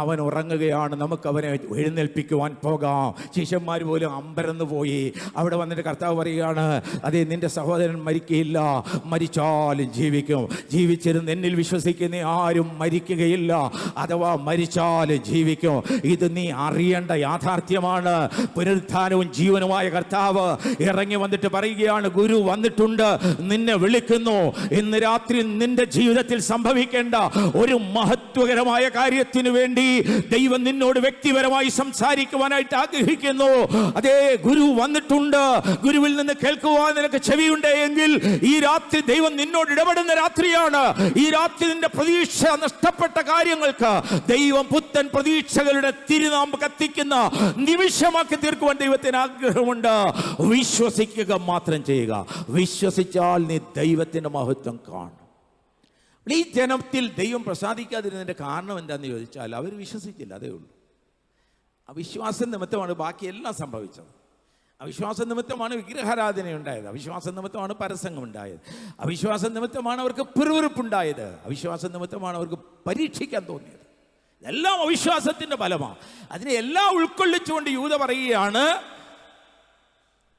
അവൻ ഉറങ്ങുകയാണ്, നമുക്കവനെ എഴുന്നേൽപ്പിക്കുവാൻ പോകാം. ശിഷ്യന്മാർ പോലും അമ്പരന്ന് പോയി. അവിടെ വന്നിട്ട് കർത്താവ് പറയുകയാണ്, അതേ നിൻ്റെ സഹോദരൻ മരിക്കുകയില്ല, മരിച്ചാലും ജീവിക്കും. ജീവിച്ചിരുന്ന് എന്നിൽ വിശ്വസിക്കുന്ന ആരും മരിക്കുകയില്ല, അഥവാ മരിച്ചാലും ജീവിക്കും. ഇത് നീ അറിയേണ്ട യാഥാർത്ഥ്യമാണ്. പുനരുത്ഥാനവും ജീവനുമായ കർത്താവ് ഇറങ്ങി വന്നിട്ട് പറയുകയാണ്, ഗുരു വന്നിട്ടുണ്ട്, നിന്നെ വിളിക്കുന്നു. ഇന്ന് രാത്രി നിന്റെ ജീവിതത്തിൽ സംഭവിക്കേണ്ട ഒരു മഹത്വകരമായ കാര്യത്തിനു വേണ്ടി ദൈവം നിന്നോട് വ്യക്തിപരമായി സംസാരിക്കുവാനായിട്ട് ആഗ്രഹിക്കുന്നു. അതേ, ഗുരു വന്നിട്ടുണ്ട്. ഗുരുവിൽ നിന്ന് കേൾക്കുവാൻ നിനക്ക് ചെവിയുണ്ട് എങ്കിൽ ഈ രാത്രി ദൈവം നിന്നോട് ഇടപെടുന്ന രാത്രിയാണ്. ഈ രാത്രി നിന്റെ പ്രതീക്ഷ നഷ്ടപ്പെട്ട കാര്യങ്ങൾക്ക് ദൈവം പുത്തൻ പ്രതീക്ഷകളുടെ തിരുനാമ്പ് കത്തിക്കുന്ന നിമിഷമാക്കി തീർക്കുവാൻ ദൈവത്തിന് ആഗ്രഹമുണ്ട്. വിശ്വസിക്കുക മാത്രം ചെയ്യുക. വിശ്വസിച്ചാൽ നീ ദൈവത്തിന്റെ മഹത്വം കാണും. ഈ ജനത്തിൽ ദൈവം പ്രസാദിക്കാതിരുന്നതിന്റെ കാരണം എന്താണെന്ന് ചോദിച്ചാൽ അവർ വിശ്വസിച്ചില്ല, അതേ ഉള്ളൂ. അവിശ്വാസം നിമിത്തമാണ് ബാക്കിയെല്ലാം സംഭവിച്ചത്. അവിശ്വാസ നിമിത്തമാണ് വിഗ്രഹാരാധന ഉണ്ടായത്. അവിശ്വാസ നിമിത്തമാണ് പരസംഗം ഉണ്ടായത്. അവിശ്വാസ നിമിത്തമാണ് അവർക്ക് പിറുപിറുപ്പുണ്ടായത്. അവിശ്വാസ നിമിത്തമാണ് അവർക്ക് പരീക്ഷിക്കാൻ തോന്നിയത്. എല്ലാം അവിശ്വാസത്തിന്റെ ഫലമാണ്. അതിനെ എല്ലാം ഉൾക്കൊള്ളിച്ചുകൊണ്ട് യൂദ പറയുകയാണ്,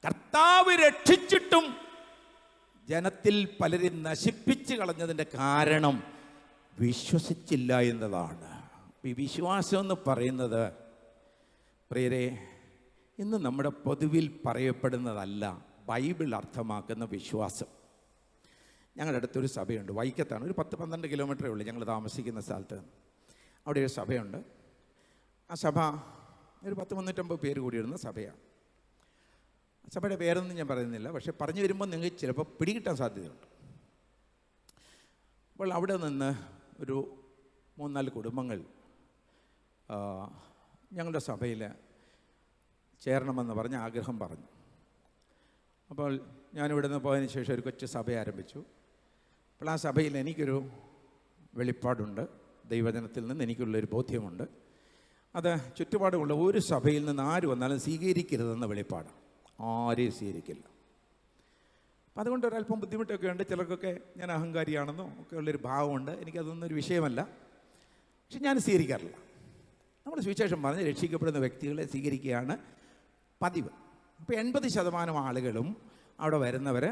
കർത്താവ് രക്ഷിച്ചിട്ടും ജനത്തിൽ പലരും നശിപ്പിച്ച് കളഞ്ഞതിൻ്റെ കാരണം വിശ്വസിച്ചില്ല എന്നതാണ്. ഈ വിശ്വാസം എന്ന് പറയുന്നത് പ്രിയരെ ഇന്ന് നമ്മുടെ പൊതുവിൽ പറയപ്പെടുന്നതല്ല ബൈബിൾ അർത്ഥമാക്കുന്ന വിശ്വാസം. ഞങ്ങളുടെ അടുത്തൊരു സഭയുണ്ട്, വൈക്കത്താണ്, ഒരു 10-12 കിലോമീറ്ററേ ഉള്ളൂ ഞങ്ങൾ താമസിക്കുന്ന സ്ഥലത്ത്. അവിടെ ഒരു സഭയുണ്ട്. ആ സഭ ഒരു 350 പേര് കൂടിയിരുന്ന സഭയാണ്. സഭയുടെ പേരൊന്നും ഞാൻ പറയുന്നില്ല, പക്ഷേ പറഞ്ഞു വരുമ്പോൾ നിങ്ങൾക്ക് ചിലപ്പോൾ പിടികിട്ടാൻ സാധ്യതയുണ്ട്. അപ്പോൾ അവിടെ നിന്ന് ഒരു 3-4 കുടുംബങ്ങൾ ഞങ്ങളുടെ സഭയിൽ ചേരണമെന്ന് പറഞ്ഞ് ആഗ്രഹം പറഞ്ഞു. അപ്പോൾ ഞാനിവിടെ നിന്ന് പോയതിന് ശേഷം ഒരു കൊച്ചു സഭ ആരംഭിച്ചു. അപ്പോൾ ആ സഭയിൽ എനിക്കൊരു വെളിപ്പാടുണ്ട്, ദൈവജനത്തിൽ നിന്ന് എനിക്കുള്ളൊരു ബോധ്യമുണ്ട്. അത് ചുറ്റുപാടുമുള്ള ഒരു സഭയിൽ നിന്ന് ആര് വന്നാലും സ്വീകരിക്കരുതെന്ന വെളിപ്പാടാണ്. ആരെയും സ്വീകരിക്കില്ല. അപ്പം അതുകൊണ്ട് ഒരല്പം ബുദ്ധിമുട്ടൊക്കെ ഉണ്ട്. ചിലർക്കൊക്കെ ഞാൻ അഹങ്കാരിയാണെന്നോ ഒക്കെ ഉള്ളൊരു ഭാവമുണ്ട്. എനിക്കതൊന്നും ഒരു വിഷയമല്ല. പക്ഷെ ഞാൻ സ്വീകരിക്കാറില്ല. നമ്മൾ സുവിശേഷം പറഞ്ഞ് രക്ഷിക്കപ്പെടുന്ന വ്യക്തികളെ സ്വീകരിക്കുകയാണ് പതിവ്. അപ്പോൾ 80% ആളുകളും അവിടെ വരുന്നവർ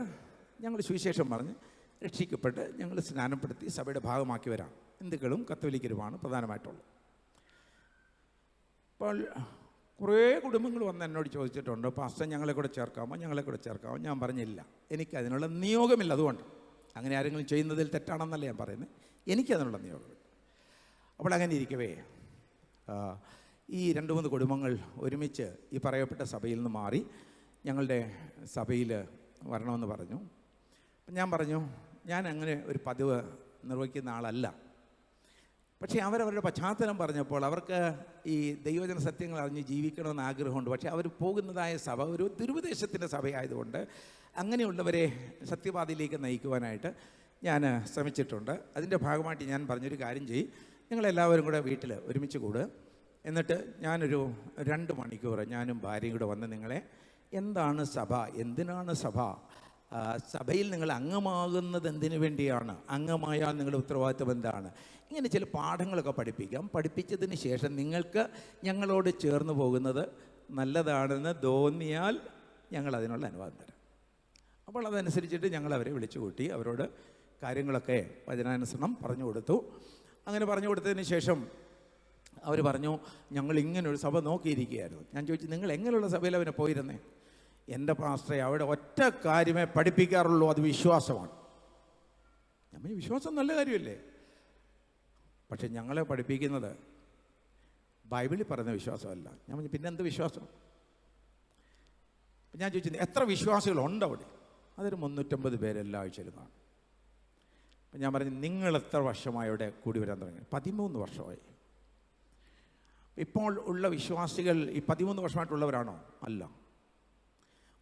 ഞങ്ങൾ സുവിശേഷം പറഞ്ഞ് രക്ഷിക്കപ്പെട്ട് ഞങ്ങൾ സ്നാനപ്പെടുത്തി സഭയുടെ ഭാഗമാക്കിയവരാണ്. ഹിന്ദുക്കളും കത്തോലിക്കരുമാണ് പ്രധാനമായിട്ടുള്ളത്. അപ്പോൾ കുറേ കുടുംബങ്ങൾ വന്ന് എന്നോട് ചോദിച്ചിട്ടുണ്ട്, പാസ്റ്റർ ഞങ്ങളെ കൂടെ ചേർക്കാമോ, ഞങ്ങളെ കൂടെ ചേർക്കാമോ. ഞാൻ പറഞ്ഞില്ല, എനിക്കതിനുള്ള നിയോഗമില്ല. അതുകൊണ്ട് അങ്ങനെ ആരെങ്കിലും ചെയ്യുന്നതിൽ തെറ്റാണെന്നല്ല ഞാൻ പറയുന്നത്, എനിക്കതിനുള്ള നിയോഗമില്ല. അപ്പോൾ അങ്ങനെ ഇരിക്കവേ ഈ 2-3 കുടുംബങ്ങൾ ഒരുമിച്ച് ഈ പറയപ്പെട്ട സഭയിൽ നിന്ന് മാറി ഞങ്ങളുടെ സഭയിൽ വരണമെന്ന് പറഞ്ഞു. അപ്പം ഞാൻ പറഞ്ഞു, ഞാൻ അങ്ങനെ ഒരു പതിവ് നിർവഹിക്കുന്ന ആളല്ല. പക്ഷേ അവരവരുടെ പശ്ചാത്തലം പറഞ്ഞപ്പോൾ അവർക്ക് ഈ ദൈവജന സത്യങ്ങൾ അറിഞ്ഞ് ജീവിക്കണമെന്ന് ആഗ്രഹമുണ്ട്. പക്ഷേ അവർ പോകുന്നതായ സഭ ഒരു ദുരുപദേശത്തിൻ്റെ സഭയായതുകൊണ്ട് അങ്ങനെയുള്ളവരെ സത്യവാദിയിലേക്ക് നയിക്കുവാനായിട്ട് ഞാൻ ശ്രമിച്ചിട്ടുണ്ട്. അതിൻ്റെ ഭാഗമായിട്ട് ഞാൻ പറഞ്ഞൊരു കാര്യം ചെയ്യും, ഞങ്ങളെല്ലാവരും കൂടെ വീട്ടിൽ ഒരുമിച്ച് കൂടുക. എന്നിട്ട് ഞാനൊരു 2 മണിക്കൂർ ഞാനും ഭാര്യയും കൂടെ വന്ന് നിങ്ങളെ എന്താണ് സഭ, എന്തിനാണ് സഭ, സഭയിൽ നിങ്ങൾ അംഗമാകുന്നത് എന്തിനു വേണ്ടിയാണ്, അംഗമായാൽ നിങ്ങളുടെ ഉത്തരവാദിത്വം എന്താണ്, ഇങ്ങനെ ചില പാഠങ്ങളൊക്കെ പഠിപ്പിക്കാം. പഠിപ്പിച്ചതിന് ശേഷം നിങ്ങൾക്ക് ഞങ്ങളോട് ചേർന്ന് പോകുന്നത് നല്ലതാണെന്ന് തോന്നിയാൽ ഞങ്ങൾ അതിനുള്ള അനുവാദം തരാം. അപ്പോൾ അതനുസരിച്ചിട്ട് ഞങ്ങളവരെ വിളിച്ചു കൂട്ടി അവരോട് കാര്യങ്ങളൊക്കെ വചനാനുസരണം പറഞ്ഞു കൊടുത്തു. അങ്ങനെ പറഞ്ഞു കൊടുത്തതിന് ശേഷം അവർ പറഞ്ഞു, ഞങ്ങൾ ഇങ്ങനൊരു സഭ നോക്കിയിരിക്കുകയായിരുന്നു. ഞാൻ ചോദിച്ചു, നിങ്ങൾ എങ്ങനെയുള്ള സഭയിൽ അവനെ പോയിരുന്നേ? എൻ്റെ പാസ്റ്ററെ അവിടെ ഒറ്റ കാര്യമേ പഠിപ്പിക്കാറുള്ളൂ, അത് വിശ്വാസമാണ്. നമ്മൾ വിശ്വാസം നല്ല കാര്യമല്ലേ, പക്ഷെ ഞങ്ങളെ പഠിപ്പിക്കുന്നത് ബൈബിളിൽ പറയുന്ന വിശ്വാസമല്ല. ഞാൻ പറഞ്ഞു, പിന്നെന്ത് വിശ്വാസം? ഞാൻ ചോദിച്ചു, എത്ര വിശ്വാസികളുണ്ട് അവിടെ? അതൊരു 350 പേര് എല്ലാ ആഴ്ചയിലും കാണും. അപ്പം ഞാൻ പറഞ്ഞു, നിങ്ങൾ എത്ര വർഷമായി അവിടെ കൂടി വരാൻ തുടങ്ങി? 13 വർഷമായി. ഇപ്പോൾ ഉള്ള വിശ്വാസികൾ ഈ 13 വർഷമായിട്ടുള്ളവരാണോ? അല്ല.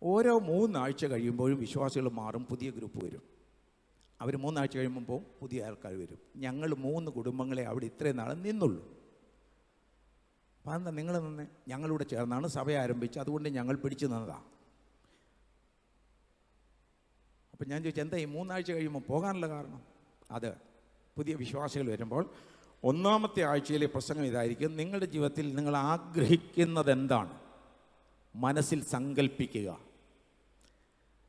ഓരോ 3 ആഴ്ച കഴിയുമ്പോഴും വിശ്വാസികൾ മാറും, പുതിയ ഗ്രൂപ്പ് വരും. അവർ 3 ആഴ്ച കഴിയുമ്പോൾ പുതിയ ആൾക്കാർ വരും. ഞങ്ങൾ 3 കുടുംബങ്ങളെ അവിടെ ഇത്രയും നാളെ നിന്നുള്ളൂ. അപ്പം അതെന്താ നിങ്ങൾ നിന്ന്? ഞങ്ങളിവിടെ ചേർന്നാണ് സഭ ആരംഭിച്ചത്, അതുകൊണ്ട് ഞങ്ങൾ പിടിച്ചു നിന്നതാണ്. അപ്പം ഞാൻ ചോദിച്ചു, എന്താ ഈ 3 ആഴ്ച കഴിയുമ്പോൾ പോകാനുള്ള കാരണം? അത് പുതിയ വിശ്വാസികൾ വരുമ്പോൾ 1-ാമത്തെ ആഴ്ചയിലെ പ്രസംഗം ഇതായിരിക്കും, നിങ്ങളുടെ ജീവിതത്തിൽ നിങ്ങൾ ആഗ്രഹിക്കുന്നത് എന്താണ് മനസ്സിൽ സങ്കല്പിക്കുക.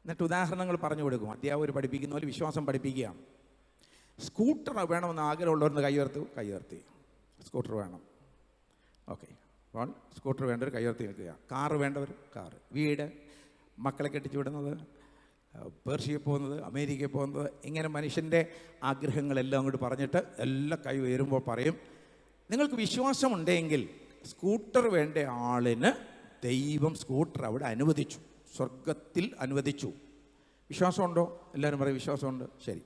എന്നിട്ട് ഉദാഹരണങ്ങൾ പറഞ്ഞു കൊടുക്കും. അധ്യാപകർ പഠിപ്പിക്കുന്ന പോലെ വിശ്വാസം പഠിപ്പിക്കുകയാണ്. സ്കൂട്ടർ വേണമെന്ന് ആഗ്രഹമുള്ളവരെന്ന് കൈയുയർത്തി. സ്കൂട്ടർ വേണം, ഓക്കെ. അപ്പോൾ സ്കൂട്ടർ വേണ്ടവർ കൈയുയർത്തി നിൽക്കുക. കാറ് വേണ്ടവർ കാറ്, വീട്, മക്കളെ കെട്ടിച്ചു വിടുന്നത്, പേർഷ്യയിൽ പോകുന്നത്, അമേരിക്കയിൽ പോകുന്നത്, ഇങ്ങനെ മനുഷ്യൻ്റെ ആഗ്രഹങ്ങളെല്ലാം അങ്ങോട്ട് പറഞ്ഞിട്ട് എല്ലാം കൈ ഉയരുമ്പോൾ പറയും, നിങ്ങൾക്ക് വിശ്വാസമുണ്ടെങ്കിൽ സ്കൂട്ടർ വേണ്ട ആളിന് ദൈവം സ്കൂട്ടർ അവിടെ അനുവദിച്ചു, സ്വർഗത്തിൽ അനുവദിച്ചു. വിശ്വാസമുണ്ടോ? എല്ലാവരും പറയും വിശ്വാസമുണ്ട്. ശരി,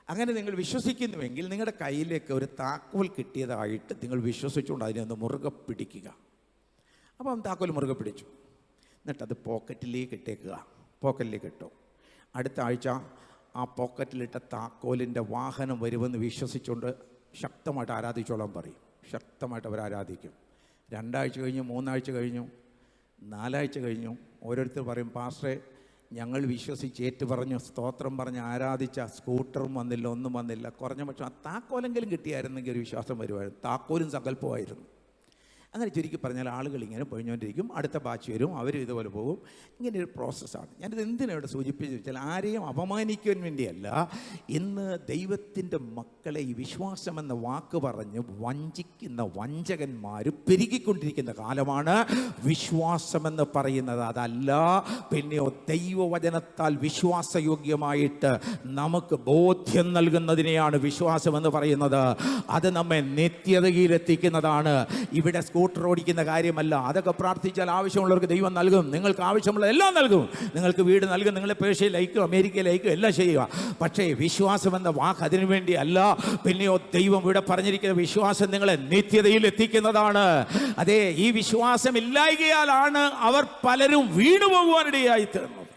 അങ്ങനെ നിങ്ങൾ വിശ്വസിക്കുന്നുവെങ്കിൽ നിങ്ങളുടെ കയ്യിലേക്ക് ഒരു താക്കോൽ കിട്ടിയതായിട്ട് നിങ്ങൾ വിശ്വസിച്ചുകൊണ്ട് അതിനെ ഒന്ന് മുറുകെ പിടിക്കുക. അപ്പം താക്കോൽ മുറുകെ പിടിച്ചു, എന്നിട്ടത് പോക്കറ്റിലേക്ക് ഇട്ടേക്കുക. പോക്കറ്റിലേക്ക് ഇട്ടു. അടുത്ത ആഴ്ച ആ പോക്കറ്റിലിട്ട താക്കോലിൻ്റെ വാഹനം വരുമെന്ന് വിശ്വസിച്ചുകൊണ്ട് ശക്തമായിട്ട് ആരാധിച്ചോളാൻ പറയും. ശക്തമായിട്ട് അവർ ആരാധിക്കും. 2 ആഴ്ച കഴിഞ്ഞു, 3 ആഴ്ച കഴിഞ്ഞു, 4 ആഴ്ച കഴിഞ്ഞു. ഓരോരുത്തർ പറയും, പാസ്റ്ററെ ഞങ്ങൾ വിശ്വസിച്ച് ഏറ്റു പറഞ്ഞു, സ്തോത്രം പറഞ്ഞ് ആരാധിച്ച സ്കൂട്ടറും വന്നില്ല, ഒന്നും വന്നില്ല. കുറഞ്ഞ പക്ഷം ആ താക്കോലെങ്കിലും കിട്ടിയായിരുന്നെങ്കിൽ ഒരു വിശ്വാസം വരുമായിരുന്നു. താക്കോലും സങ്കല്പമായിരുന്നു. അങ്ങനെ ചുരുക്കി പറഞ്ഞാൽ ആളുകൾ ഇങ്ങനെ പൊഴിഞ്ഞുകൊണ്ടിരിക്കും, അടുത്ത ബാച്ച് വരും, അവരും ഇതുപോലെ പോകും. ഇങ്ങനെ ഒരു പ്രോസസ്സാണ്. ഞാനിത് എന്തിനാണ് ഇവിടെ സൂചിപ്പിച്ചു വെച്ചാൽ, ആരെയും അപമാനിക്കുവാൻ വേണ്ടിയല്ല. ഇന്ന് ദൈവത്തിൻ്റെ മക്കളെ ഈ വിശ്വാസമെന്ന വാക്ക് പറഞ്ഞ് വഞ്ചിക്കുന്ന വഞ്ചകന്മാർ പെരുകിക്കൊണ്ടിരിക്കുന്ന കാലമാണ്. വിശ്വാസമെന്ന് പറയുന്നത് അതല്ല, പിന്നെയോ ദൈവവചനത്താൽ വിശ്വാസയോഗ്യമായിട്ട് നമുക്ക് ബോധ്യം നൽകുന്നതിനെയാണ് വിശ്വാസമെന്ന് പറയുന്നത്. അത് നമ്മെ നിത്യതയിലെത്തിക്കുന്നതാണ്. ഇവിടെ സ്കൂട്ടർ ഓടിക്കുന്ന കാര്യമല്ല. അതൊക്കെ പ്രാർത്ഥിച്ചാൽ ആവശ്യമുള്ളവർക്ക് ദൈവം നൽകും. നിങ്ങൾക്ക് ആവശ്യമുള്ള എല്ലാം നൽകും. നിങ്ങൾക്ക് വീട് നൽകും, നിങ്ങളെ പേർഷ്യയിലേക്കും അമേരിക്കയിലേക്കും എല്ലാം ചെയ്യുക. പക്ഷേ വിശ്വാസം എന്ന വാക്ക് അതിനു വേണ്ടി അല്ല. പിന്നെയോ ദൈവം ഇവിടെ പറഞ്ഞിരിക്കുന്ന വിശ്വാസം നിങ്ങളെ നിത്യതയിൽ എത്തിക്കുന്നതാണ്. അതെ, ഈ വിശ്വാസം ഇല്ലായ്കയാലാണ് അവർ പലരും വീണുപോകുവാനിടയായി തീർന്നത്.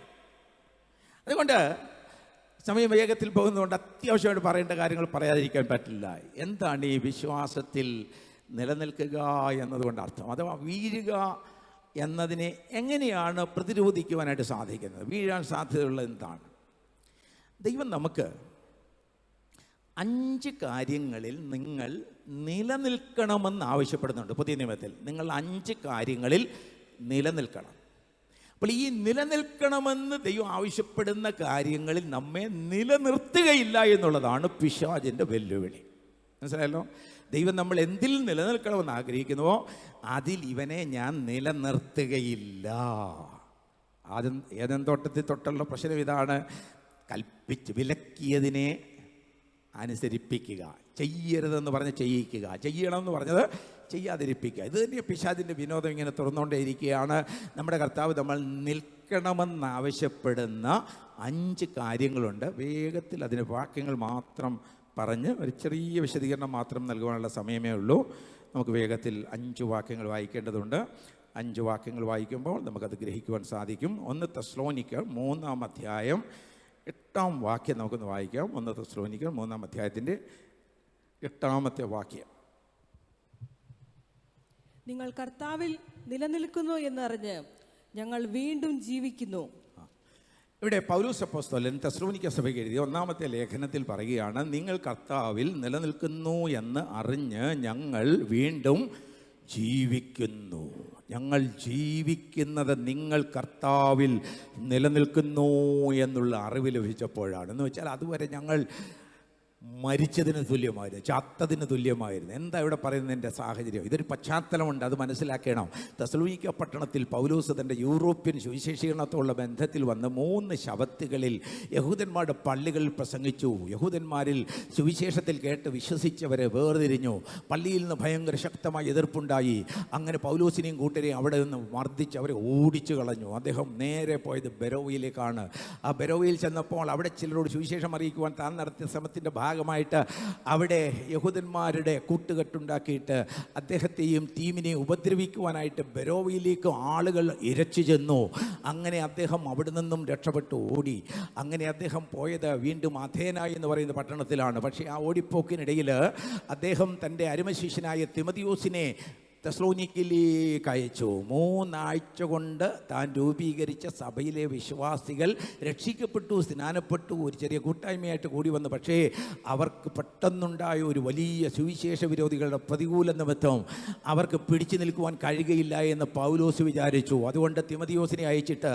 അതുകൊണ്ട് സമയം വേഗത്തിൽ പോകുന്നതുകൊണ്ട് അത്യാവശ്യമായിട്ട് പറയേണ്ട കാര്യങ്ങൾ പറയാതിരിക്കാൻ പറ്റില്ല. എന്താണ് ഈ വിശ്വാസത്തിൽ നിലനിൽക്കുക എന്നതുകൊണ്ട് അർത്ഥം? അഥവാ വീഴുക എന്നതിനെ എങ്ങനെയാണ് പ്രതിരോധിക്കുവാനായിട്ട് സാധിക്കുന്നത്? വീഴാൻ സാധ്യതയുള്ളത് എന്താണ്? ദൈവം നമുക്ക് 5 കാര്യങ്ങളിൽ നിങ്ങൾ നിലനിൽക്കണമെന്ന് ആവശ്യപ്പെടുന്നുണ്ട്. പുതിയ നിയമത്തിൽ നിങ്ങൾ 5 കാര്യങ്ങളിൽ നിലനിൽക്കണം. അപ്പോൾ ഈ നിലനിൽക്കണമെന്ന് ദൈവം ആവശ്യപ്പെടുന്ന കാര്യങ്ങളിൽ നമ്മെ നിലനിർത്തുകയില്ല എന്നുള്ളതാണ് പിശാചിൻ്റെ വെല്ലുവിളി. മനസ്സിലായല്ലോ? ദൈവം നമ്മൾ എന്തിൽ നിലനിൽക്കണമെന്ന് ആഗ്രഹിക്കുന്നുവോ അതിൽ ഇവനെ ഞാൻ നിലനിർത്തുകയില്ല. ആദ്യം ഏദൻ തോട്ടത്തിൽ തൊട്ടുള്ള പ്രശ്നം ഇതാണ്. കൽപ്പിച്ച് വിലക്കിയതിനെ അനുസരിപ്പിക്കുക, ചെയ്യരുതെന്ന് പറഞ്ഞ് ചെയ്യിക്കുക, ചെയ്യണമെന്ന് പറഞ്ഞത് ചെയ്യാതിരിപ്പിക്കുക. ഇത് തന്നെ പിശാചിൻ്റെ വിനോദം. ഇങ്ങനെ തുറന്നുകൊണ്ടേയിരിക്കുകയാണ്. നമ്മുടെ കർത്താവ് നമ്മൾ നിൽക്കണമെന്നാവശ്യപ്പെടുന്ന 5 കാര്യങ്ങളുണ്ട്. വേഗത്തിൽ അതിന് വാക്യങ്ങൾ മാത്രം പറഞ്ഞ് ഒരു ചെറിയ വിശദീകരണം മാത്രം നൽകുവാനുള്ള സമയമേ ഉള്ളൂ. നമുക്ക് വേഗത്തിൽ 5 വാക്യങ്ങൾ വായിക്കേണ്ടതുണ്ട്. 5 വാക്യങ്ങൾ വായിക്കുമ്പോൾ നമുക്കത് ഗ്രഹിക്കുവാൻ സാധിക്കും. 1 തെസ്സലോനിക്കർ 3-ാം അധ്യായം 8-ാം വാക്യം നമുക്കൊന്ന് വായിക്കാം. 1 തെസ്സലോനിക്കർ 3-ാം അധ്യായത്തിൻ്റെ 8-ാമത്തെ വാക്യം. നിങ്ങൾ കർത്താവിൽ നിലനിൽക്കുന്നു എന്നറിഞ്ഞ് ഞങ്ങൾ വീണ്ടും ജീവിക്കുന്നു. ഇവിടെ പൗലോസ് അപ്പോസ്തലൻ തെസ്സലോനിക്ക സഭയ്ക്ക് എഴുതിയ 1-ാമത്തെ ലേഖനത്തിൽ പറയുകയാണ്, നിങ്ങൾ കർത്താവിൽ നിലനിൽക്കുന്നു എന്ന് അറിഞ്ഞ് ഞങ്ങൾ വീണ്ടും ജീവിക്കുന്നു. ഞങ്ങൾ ജീവിക്കുന്നത് നിങ്ങൾ കർത്താവിൽ നിലനിൽക്കുന്നു എന്നുള്ള അറിവ് ലഭിച്ചപ്പോഴാണ്. എന്ന് വെച്ചാൽ അതുവരെ ഞങ്ങൾ മരിച്ചതിന് തുല്യമായിരുന്നു, ചത്തതിന് തുല്യമായിരുന്നു. എന്താ ഇവിടെ പറയുന്നതിൻ്റെ സാഹചര്യം? ഇതൊരു പശ്ചാത്തലമുണ്ട്, അത് മനസ്സിലാക്കണം. തെസ്സലോനിക്ക പട്ടണത്തിൽ പൗലോസ് തൻ്റെ യൂറോപ്യൻ സുവിശേഷീകരണത്തോടുള്ള ബന്ധത്തിൽ വന്ന് 3 ശബത്തുകളിൽ യഹൂദന്മാരുടെ പള്ളികളിൽ പ്രസംഗിച്ചു. യഹൂദന്മാരിൽ സുവിശേഷത്തിൽ കേട്ട് വിശ്വസിച്ചവരെ വേർതിരിഞ്ഞു. പള്ളിയിൽ നിന്ന് ഭയങ്കര ശക്തമായ എതിർപ്പുണ്ടായി. അങ്ങനെ പൗലോസിനെയും കൂട്ടരെയും അവിടെ നിന്ന് മർദ്ദിച്ച് അവരെ ഓടിച്ചു കളഞ്ഞു. അദ്ദേഹം നേരെ പോയത് ബെരോവയിലേക്കാണ്. ആ ബെരോവയിൽ ചെന്നപ്പോൾ അവിടെ ചിലരോട് സുവിശേഷം അറിയിക്കുവാൻ താൻ നടത്തിയ ശ്രമത്തിൻ്റെ ഭാഗമായിട്ട് അവിടെ യഹൂദന്മാരുടെ കൂട്ടുകെട്ടുണ്ടാക്കിയിട്ട് അദ്ദേഹത്തെയും ടീമിനെയും ഉപദ്രവിക്കുവാനായിട്ട് ബെരോവയിലേക്ക് ആളുകൾ ഇരച്ചു ചെന്നു. അങ്ങനെ അദ്ദേഹം അവിടെ നിന്നും രക്ഷപ്പെട്ടു ഓടി. അങ്ങനെ അദ്ദേഹം പോയത് വീണ്ടും അഥേന എന്ന് പറയുന്ന പട്ടണത്തിലാണ്. പക്ഷേ ആ ഓടിപ്പോക്കിനിടയിൽ അദ്ദേഹം തൻ്റെ അരുമശിഷ്യനായ തിമോഥെയോസിനെ തെസ്സലോനിക്കയിലേക്ക് അയച്ചു. 3 ആഴ്ച കൊണ്ട് താൻ രൂപീകരിച്ച സഭയിലെ വിശ്വാസികൾ രക്ഷിക്കപ്പെട്ടു, സ്നാനപ്പെട്ടു, ഒരു ചെറിയ കൂട്ടായ്മയായിട്ട് കൂടി വന്നു. പക്ഷേ അവർക്ക് പെട്ടെന്നുണ്ടായ ഒരു വലിയ സുവിശേഷ വിരോധികളുടെ പ്രതികൂല നിമിത്തം അവർക്ക് പിടിച്ചു നിൽക്കുവാൻ കഴിയുകയില്ല എന്ന് പൗലോസ് വിചാരിച്ചു. അതുകൊണ്ട് തിമോഥെയോസിനെ അയച്ചിട്ട്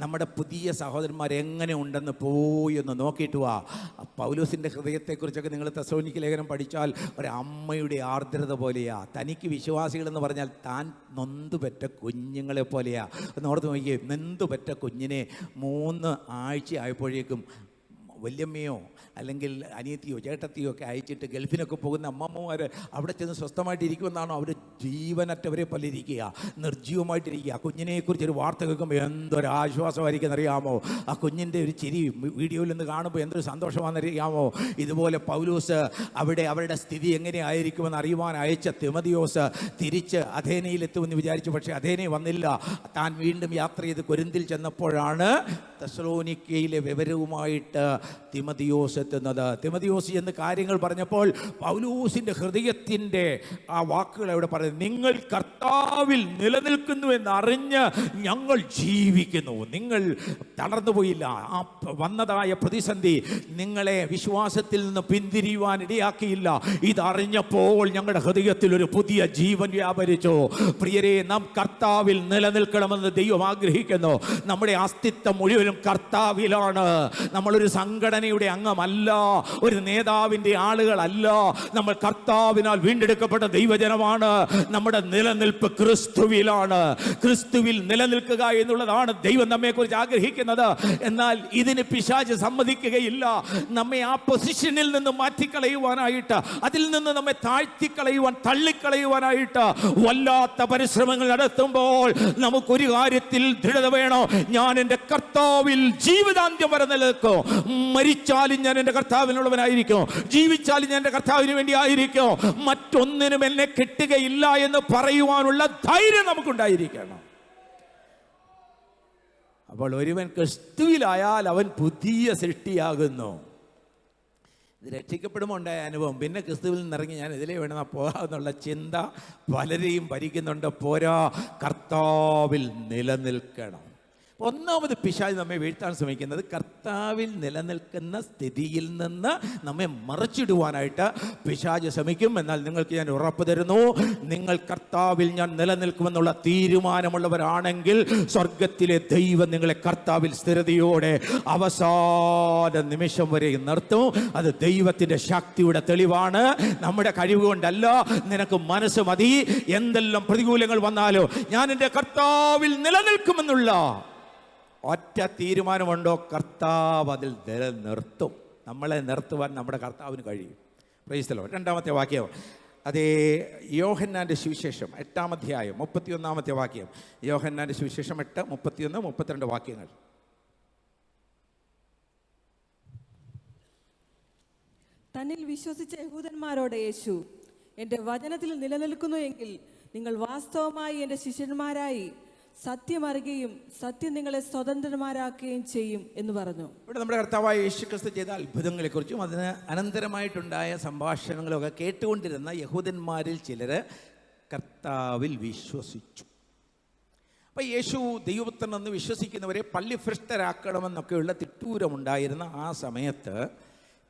നമ്മുടെ പുതിയ സഹോദരന്മാർ എങ്ങനെ ഉണ്ടെന്ന് പോയി ഒന്ന് നോക്കിയിട്ട് വാ. പൗലോസിൻ്റെ ഹൃദയത്തെക്കുറിച്ചൊക്കെ നിങ്ങൾ തെസ്സലോനിക്ക ലേഖനം പഠിച്ചാൽ ഒരു അമ്മയുടെ ആർദ്രത പോലെയാ. തനിക്ക് വിശ്വാസികളെന്ന് പറഞ്ഞാൽ താൻ നൊന്തുപെറ്റ കുഞ്ഞുങ്ങളെ പോലെയാ. ഒന്ന് ഓർത്ത് നോക്കിയേ, നൊന്തുപെറ്റ കുഞ്ഞിനെ 3 ആഴ്ച ആയപ്പോഴേക്കും വല്യമ്മയോ അല്ലെങ്കിൽ അനിയത്തിയോ ചേട്ടത്തിയോ ഒക്കെ അയച്ചിട്ട് ഗൾഫിനൊക്കെ പോകുന്ന അമ്മമ്മമാർ അവിടെ ചെന്ന് സ്വസ്ഥമായിട്ടിരിക്കുമെന്നാണോ? അവർ ജീവനറ്റവരെ പോലെ ഇരിക്കുക, നിർജീവമായിട്ടിരിക്കുക. ആ കുഞ്ഞിനെക്കുറിച്ചൊരു വാർത്ത കേൾക്കുമ്പോൾ എന്തൊരാശ്വാസമായിരിക്കും അറിയാമോ? ആ കുഞ്ഞിൻ്റെ ഒരു ചിരി വീഡിയോയിൽ നിന്ന് കാണുമ്പോൾ എന്തൊരു സന്തോഷമാണെന്നറിയാമോ? ഇതുപോലെ പൗലോസ് അവിടെ അവരുടെ സ്ഥിതി എങ്ങനെയായിരിക്കുമെന്ന് അറിയുവാൻ അയച്ച തിമോഥെയോസ് തിരിച്ച് അഥേനയിലെത്തുമെന്ന് വിചാരിച്ചു. പക്ഷേ അഥേനയിൽ വന്നില്ല. താൻ വീണ്ടും യാത്ര ചെയ്ത് കൊരിന്തിൽ ചെന്നപ്പോഴാണ് തെസ്സലോനിക്കയിലെ വിവരവുമായിട്ട് തിമോഥെയോസ് എത്തുന്നത്. തിമോഥെയോസ് എന്ന് കാര്യങ്ങൾ പറഞ്ഞപ്പോൾ പൗലോസിൻ്റെ ഹൃദയത്തിൻ്റെ ആ വാക്കുകൾ അവിടെ പറയുന്നത് പറയുന്നത്, നിങ്ങൾ കർത്താവിൽ നിലനിൽക്കുന്നു എന്നറിഞ്ഞ് ഞങ്ങൾ ജീവിക്കുന്നു. നിങ്ങൾ തളർന്നുപോയില്ല. ആ വന്നതായ പ്രതിസന്ധി നിങ്ങളെ വിശ്വാസത്തിൽ നിന്ന് പിന്തിരിയുവാൻ ഇടയാക്കിയില്ല. ഇതറിഞ്ഞപ്പോൾ ഞങ്ങളുടെ ഹൃദയത്തിൽ ഒരു പുതിയ ജീവൻ വ്യാപരിച്ചു. പ്രിയരെ, നാം കർത്താവിൽ നിലനിൽക്കണമെന്ന് ദൈവം ആഗ്രഹിക്കുന്നു. നമ്മുടെ അസ്തിത്വം മുഴുവനും കർത്താവിലാണ്. നമ്മളൊരു സംഘടനയുടെ അംഗമല്ല, ഒരു നേതാവിൻ്റെ ആളുകളല്ല. നമ്മൾ കർത്താവിനാൽ വീണ്ടെടുക്കപ്പെട്ട ദൈവജനമാണ്. നമ്മുടെ നിലനിൽപ്പ് ക്രിസ്തുവിലാണ്. ക്രിസ്തുവിൽ നിലനിൽക്കുക എന്നുള്ളതാണ് ദൈവം നമ്മെക്കുറിച്ച് ആഗ്രഹിക്കുന്നത്. എന്നാൽ ഇതിന് പിശാച് സമ്മതിക്കുകയില്ല. നമ്മെ ആ പൊസിഷനിൽ നിന്ന് മാറ്റിക്കളയുവാനായിട്ട്, അതിൽ നിന്ന് നമ്മെ താഴ്ത്തിക്കളയുവാൻ, തള്ളിക്കളയുവാനായിട്ട് വല്ലാത്ത പരിശ്രമങ്ങൾ നടത്തുമ്പോൾ നമുക്കൊരു കാര്യത്തിൽ ദൃഢത വേണം. ഞാൻ എൻ്റെ കർത്താവിൽ ജീവിതാന്ത്യം വരെ നിലനിൽക്കും. മരിച്ചാലും ഞാൻ എൻ്റെ കർത്താവിനുള്ളവനായിരിക്കും, ജീവിച്ചാലും ഞാൻ എൻ്റെ കർത്താവിന് വേണ്ടി ആയിരിക്കും. മറ്റൊന്നിനും എന്നെ കിട്ടുകയില്ല എന്ന് പറയുവാനുള്ള ധൈര്യം നമുക്കുണ്ടായിരിക്കണം. അപ്പോൾ ഒരുവൻ ക്രിസ്തുവിലായാൽ അവൻ പുതിയ സൃഷ്ടിയാകുന്നു. ഇത് രക്ഷിക്കപ്പെടുമ്പോൾ ഉണ്ടായ അനുഭവം, പിന്നെ ക്രിസ്തുവിൽ നിന്നിറങ്ങി ഞാൻ ഇതിലേ വേണം പോകാമെന്നുള്ള ചിന്ത പലരെയും ഭരിക്കുന്നുണ്ട്. പോരാ, കർത്താവിൽ നിലനിൽക്കണം. ഒന്നാമത് പിശാച് നമ്മെ വീഴ്ത്താൻ ശ്രമിക്കുന്നത് കർത്താവിൽ നിലനിൽക്കുന്ന സ്ഥിതിയിൽ നിന്ന് നമ്മെ മറിച്ചിടുവാനായിട്ട് പിശാച് ശ്രമിക്കും. എന്നാൽ നിങ്ങൾക്ക് ഞാൻ ഉറപ്പ് തരുന്നു, നിങ്ങൾ കർത്താവിൽ ഞാൻ നിലനിൽക്കുമെന്നുള്ള തീരുമാനമുള്ളവരാണെങ്കിൽ സ്വർഗത്തിലെ ദൈവം നിങ്ങളെ കർത്താവിൽ സ്ഥിരതയോടെ അവസാന നിമിഷം വരെ നിർത്തും. അത് ദൈവത്തിൻ്റെ ശക്തിയുടെ തെളിവാണ്, നമ്മുടെ കഴിവ് കൊണ്ടല്ല. നിനക്ക് മനസ്സ് മതി, എന്തെല്ലാം പ്രതികൂലങ്ങൾ വന്നാലോ ഞാൻ എൻ്റെ കർത്താവിൽ നിലനിൽക്കുമെന്നുള്ള ഒറ്റ തീരുമാനമുണ്ടോ, കർത്താവ് അതിൽ നിലനിർത്തും. നമ്മളെ നിർത്തുവാൻ നമ്മുടെ കർത്താവിന് കഴിയും. Price the Lord. രണ്ടാമത്തെ വാക്യം, അതേ യോഹന്നാൻ്റെ സുവിശേഷം 8-ാം അധ്യായം 31-ാമത്തെ വാക്യം. യോഹന്നാൻ്റെ സുവിശേഷം 8, 31, 32 വാക്യങ്ങൾ. തന്നിൽ വിശ്വസിച്ച യഹൂദന്മാരോട് യേശു, എൻ്റെ വചനത്തിൽ നിലനിൽക്കുന്നു എങ്കിൽ നിങ്ങൾ വാസ്തവമായി എൻ്റെ ശിഷ്യന്മാരായി സത്യം അറിയുകയും സത്യം നിങ്ങളെ സ്വതന്ത്രന്മാരാക്കുകയും ചെയ്യും എന്ന് പറഞ്ഞു. ഇവിടെ നമ്മുടെ കർത്താവായ യേശു ക്രിസ്തു ചെയ്ത അത്ഭുതങ്ങളെക്കുറിച്ചും അതിന് അനന്തരമായിട്ടുണ്ടായ സംഭാഷണങ്ങളൊക്കെ കേട്ടുകൊണ്ടിരുന്ന യഹൂദന്മാരിൽ ചിലർ കർത്താവിൽ വിശ്വസിച്ചു. അപ്പോൾ യേശു ദൈവപുത്രനെന്ന് വിശ്വസിക്കുന്നവരെ പള്ളിഭ്രഷ്ടരാക്കണമെന്നൊക്കെയുള്ള തിട്ടൂരമുണ്ടായിരുന്ന ആ സമയത്ത്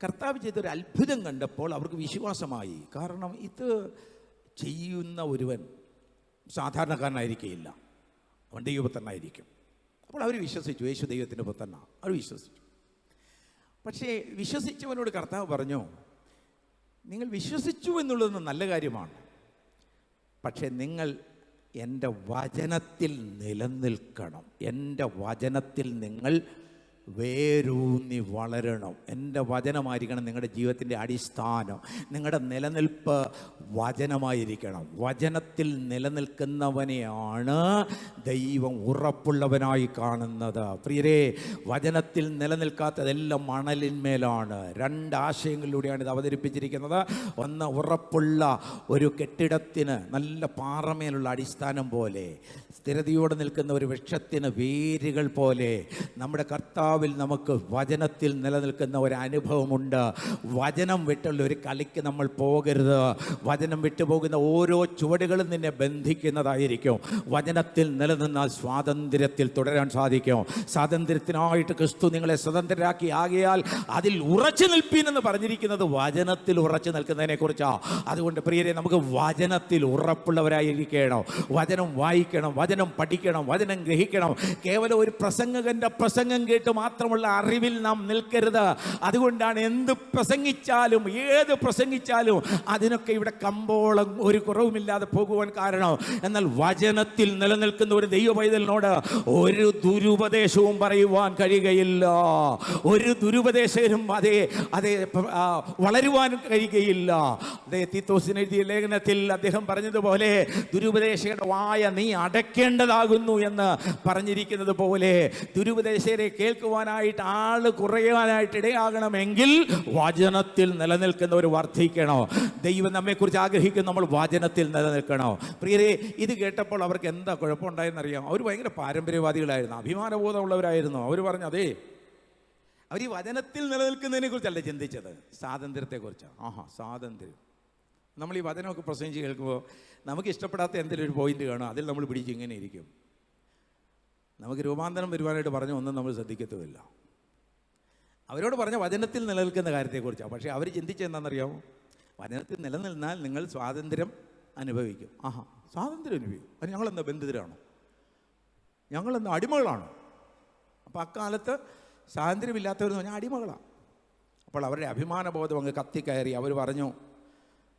കർത്താവ് ചെയ്തൊരു അത്ഭുതം കണ്ടപ്പോൾ അവർക്ക് വിശ്വാസമായി. കാരണം ഇത് ചെയ്യുന്ന ഒരുവൻ സാധാരണക്കാരനായിരിക്കുകയില്ല, അവൻ ദൈവപുത്രനായിരിക്കും. അപ്പോൾ അവർ വിശ്വസിച്ചു, യേശു ദൈവത്തിൻ്റെ പുത്രനാണ്, അവർ വിശ്വസിച്ചു. പക്ഷേ വിശ്വസിച്ചവനോട് കർത്താവ് പറഞ്ഞു, നിങ്ങൾ വിശ്വസിച്ചു എന്നുള്ളത് നല്ല കാര്യമാണ്, പക്ഷേ നിങ്ങൾ എൻ്റെ വചനത്തിൽ നിലനിൽക്കണം. എൻ്റെ വചനത്തിൽ നിങ്ങൾ വേരൂന്നി വളരണം. എൻ്റെ വചനമായിരിക്കണം നിങ്ങളുടെ ജീവിതത്തിൻ്റെ അടിസ്ഥാനം. നിങ്ങളുടെ നിലനിൽപ്പ് വചനമായിരിക്കണം. വചനത്തിൽ നിലനിൽക്കുന്നവനെയാണ് ദൈവം ഉറപ്പുള്ളവനായി കാണുന്നത്. പ്രിയരേ, വചനത്തിൽ നിലനിൽക്കാത്തതെല്ലാം മണലിന്മേലാണ്. 2 ആശയങ്ങളിലൂടെയാണ് ഇത് അവതരിപ്പിച്ചിരിക്കുന്നത്. ഒന്ന്, ഉറപ്പുള്ള ഒരു കെട്ടിടത്തിന് നല്ല പാറമേലുള്ള അടിസ്ഥാനം പോലെ, സ്ഥിരതയോടെ നിൽക്കുന്ന ഒരു വൃക്ഷത്തിന് വേരുകൾ പോലെ നമ്മുടെ കർത്താവിൽ നമുക്ക് വചനത്തിൽ നിലനിൽക്കുന്ന ഒരു അനുഭവമുണ്ട്. വചനം വിട്ടുള്ള ഒരു കളിക്ക് നമ്മൾ പോകരുത്. വചനം വിട്ടുപോകുന്ന ഓരോ ചുവടുകളും നിന്നെ ബന്ധിക്കുന്നതായിരിക്കും. വചനത്തിൽ നിലനിന്നാൽ സ്വാതന്ത്ര്യത്തിൽ തുടരാൻ സാധിക്കും. സ്വാതന്ത്ര്യത്തിനായിട്ട് ക്രിസ്തു നിങ്ങളെ സ്വതന്ത്രരാക്കി. ആകയാൽ അതിൽ ഉറച്ചു നിൽപ്പീനെന്ന് പറഞ്ഞിരിക്കുന്നത് വചനത്തിൽ ഉറച്ചു നിൽക്കുന്നതിനെ കുറിച്ചാണ്. അതുകൊണ്ട് പ്രിയരെ, നമുക്ക് വചനത്തിൽ ഉറപ്പുള്ളവരായിരിക്കണം. വചനം വായിക്കണം, വചനം പഠിക്കണം, വചനം ഗ്രഹിക്കണം. കേവലം ഒരു പ്രസംഗകന്റെ പ്രസംഗം കേട്ട് മാത്രമുള്ള അറിവിൽ നാം നിൽക്കരുത്. അതുകൊണ്ടാണ് എന്ത് പ്രസംഗിച്ചാലും, ഏത് പ്രസംഗിച്ചാലും അതിനൊക്കെ ഇവിടെ കമ്പോളം ഒരു കുറവുമില്ലാതെ പോകുവാൻ കാരണം. എന്നാൽ വചനത്തിൽ നിലനിൽക്കുന്ന ഒരു ദൈവ പൈതലിനോട് ഒരു ദുരുപദേശവും പറയുവാൻ കഴിയുകയില്ല. ഒരു ദുരുപദേശകനും അതേ വളരുവാൻ കഴിയുകയില്ല. അതേ തീത്തോസിന് എഴുതിയ ലേഖനത്തിൽ അദ്ദേഹം പറഞ്ഞതുപോലെ, ദുരുപദേശകരുടെ വായ നീ അടയ്ക്കേണ്ടതാകുന്നു എന്ന് പറഞ്ഞിരിക്കുന്നത് പോലെ, ദുരുപദേശകരെ കേൾക്കുവാനായിട്ട് ആള് കുറയാനായിട്ട് ഇടയാകണമെങ്കിൽ വചനത്തിൽ നിലനിൽക്കുന്നവർ വർദ്ധിക്കണോ. ദൈവം നമ്മെക്കുറിച്ച് ആഗ്രഹിക്കുന്നു നമ്മൾ വചനത്തിൽ നിലനിൽക്കണോ. പ്രിയരെ, ഇത് കേട്ടപ്പോൾ അവർക്ക് എന്താ കുഴപ്പമുണ്ടായെന്നറിയാം. അവർ ഭയങ്കര പാരമ്പര്യവാദികളായിരുന്നു, അഭിമാനബോധമുള്ളവരായിരുന്നു. അവർ പറഞ്ഞു, അതേ അവർ ഈ വചനത്തിൽ നിലനിൽക്കുന്നതിനെ കുറിച്ചല്ല ചിന്തിച്ചത്, സ്വാതന്ത്ര്യത്തെക്കുറിച്ചാണ്. സ്വാതന്ത്ര്യം നമ്മൾ ഈ വചനമൊക്കെ പ്രസംഗിച്ച് കേൾക്കുമ്പോൾ നമുക്ക് ഇഷ്ടപ്പെടാത്ത എന്തെങ്കിലും ഒരു പോയിന്റ് കാണും, അതിൽ നമ്മൾ പിടിച്ച് ഇങ്ങനെ ഇരിക്കും. നമുക്ക് രൂപാന്തരം വരുവാനായിട്ട് പറഞ്ഞ ഒന്നും നമ്മൾ ശ്രദ്ധിക്കത്തുമില്ല. അവരോട് പറഞ്ഞ വചനത്തിൽ നിലനിൽക്കുന്ന കാര്യത്തെക്കുറിച്ചാണ്. പക്ഷേ അവർ ചിന്തിച്ചെന്താണെന്നറിയാമോ? വചനത്തിൽ നിലനിന്നാൽ നിങ്ങൾ സ്വാതന്ത്ര്യം അനുഭവിക്കും. ആഹാ, സ്വാതന്ത്ര്യം അനുഭവിക്കും. അത് ഞങ്ങളെന്താ ബന്ധിതരാണോ? ഞങ്ങളെന്താ അടിമകളാണോ? അപ്പോൾ അക്കാലത്ത് സ്വാതന്ത്ര്യമില്ലാത്തവരെന്ന് പറഞ്ഞാൽ അടിമകളാണ്. അപ്പോൾ അവരുടെ അഭിമാനബോധം അങ്ങ് കത്തിക്കയറി. അവർ പറഞ്ഞു,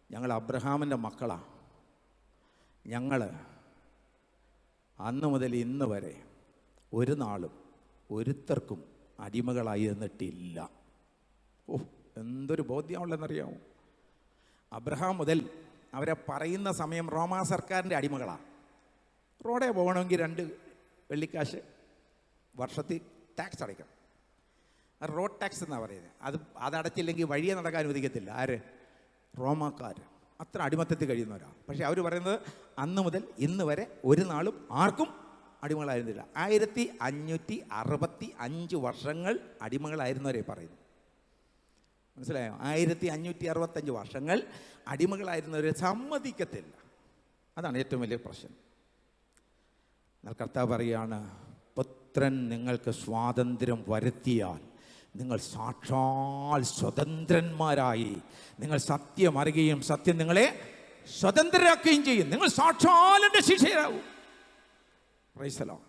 ഞങ്ങൾ അബ്രഹാമിൻ്റെ മക്കളാണ്, ഞങ്ങൾ അന്ന് മുതൽ ഇന്ന് വരെ ഒരു നാളും ഒരുത്തർക്കും അടിമകളായിരുന്നിട്ടില്ല. ഓ, എന്തൊരു ബോധ്യമുള്ളതെന്നറിയാമോ? അബ്രഹാം മുതൽ അവരെ പറയുന്ന സമയം റോമാ സർക്കാരിൻ്റെ അടിമകളാണ്. റോഡേ പോകണമെങ്കിൽ 2 വെള്ളിക്കാശ് വർഷത്തിൽ ടാക്സ് അടയ്ക്കണം. റോഡ് ടാക്സ് എന്നാണ് പറയുന്നത്. അതടച്ചില്ലെങ്കിൽ വഴിയെ നടക്കാൻ അനുവദിക്കത്തില്ല. ആര്? റോമാക്കാർ. അത്ര അടിമത്തത്തിൽ കഴിയുന്നവരാണ്. പക്ഷേ അവർ പറയുന്നത് അന്ന് മുതൽ ഇന്ന് വരെ ഒരു നാളും ആർക്കും അടിമകളായിരുന്നില്ല. 1565 വർഷങ്ങൾ അടിമകളായിരുന്നവരെ പറയുന്നു. മനസ്സിലായോ? 1565 വർഷങ്ങൾ അടിമകളായിരുന്നവരെ സമ്മതിക്കത്തില്ല. അതാണ് ഏറ്റവും വലിയ പ്രശ്നം. എന്നാൽ കർത്താവ് പറയുകയാണ്, പുത്രൻ നിങ്ങൾക്ക് സ്വാതന്ത്ര്യം വരുത്തിയാൽ നിങ്ങൾ സാക്ഷാൽ സ്വതന്ത്രന്മാരായി. നിങ്ങൾ സത്യം അറിയുകയും സത്യം നിങ്ങളെ സ്വതന്ത്രരാക്കുകയും ചെയ്യും. നിങ്ങൾ സാക്ഷാൽ എൻ്റെ ശിഷ്യരാകും. Price the Lord.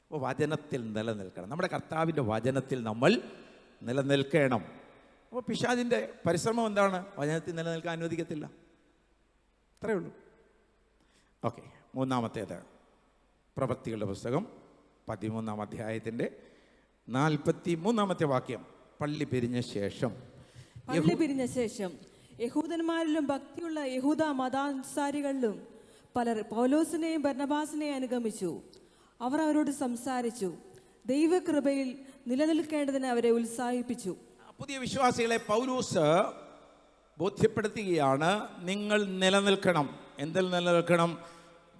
അപ്പോൾ വചനത്തിൽ നിലനിൽക്കണം. നമ്മുടെ കർത്താവിൻ്റെ വചനത്തിൽ നമ്മൾ നിലനിൽക്കണം. അപ്പോൾ പിശാചിൻ്റെ പരിശ്രമം എന്താണ്? വചനത്തിൽ നിലനിൽക്കാൻ അനുവദിക്കത്തില്ല. അത്രയേ ഉള്ളൂ. ഓക്കെ, മൂന്നാമത്തേത് പ്രവൃത്തികളുടെ പുസ്തകം 13-ാം അധ്യായത്തിൻ്റെ 43-ാമത്തെ വാക്യം. പള്ളി പിരിഞ്ഞ ശേഷം യഹൂദന്മാരിലും ഭക്തിയുള്ള യഹൂദ മതാനുസാരികളിലും പലർ പൗലോസിനെയും ബർന്നബാസിനെയും അനുഗമിച്ചു. അവർ അവരോട് സംസാരിച്ചു, ദൈവകൃപയിൽ നിലനിൽക്കേണ്ടതിന് അവരെ ഉത്സാഹിപ്പിച്ചു. പുതിയ വിശ്വാസികളെ പൗലോസ് ബോധ്യപ്പെടുത്തുകയാണ്, നിങ്ങൾ നിലനിൽക്കണം. എന്തിൽ നിലനിൽക്കണം?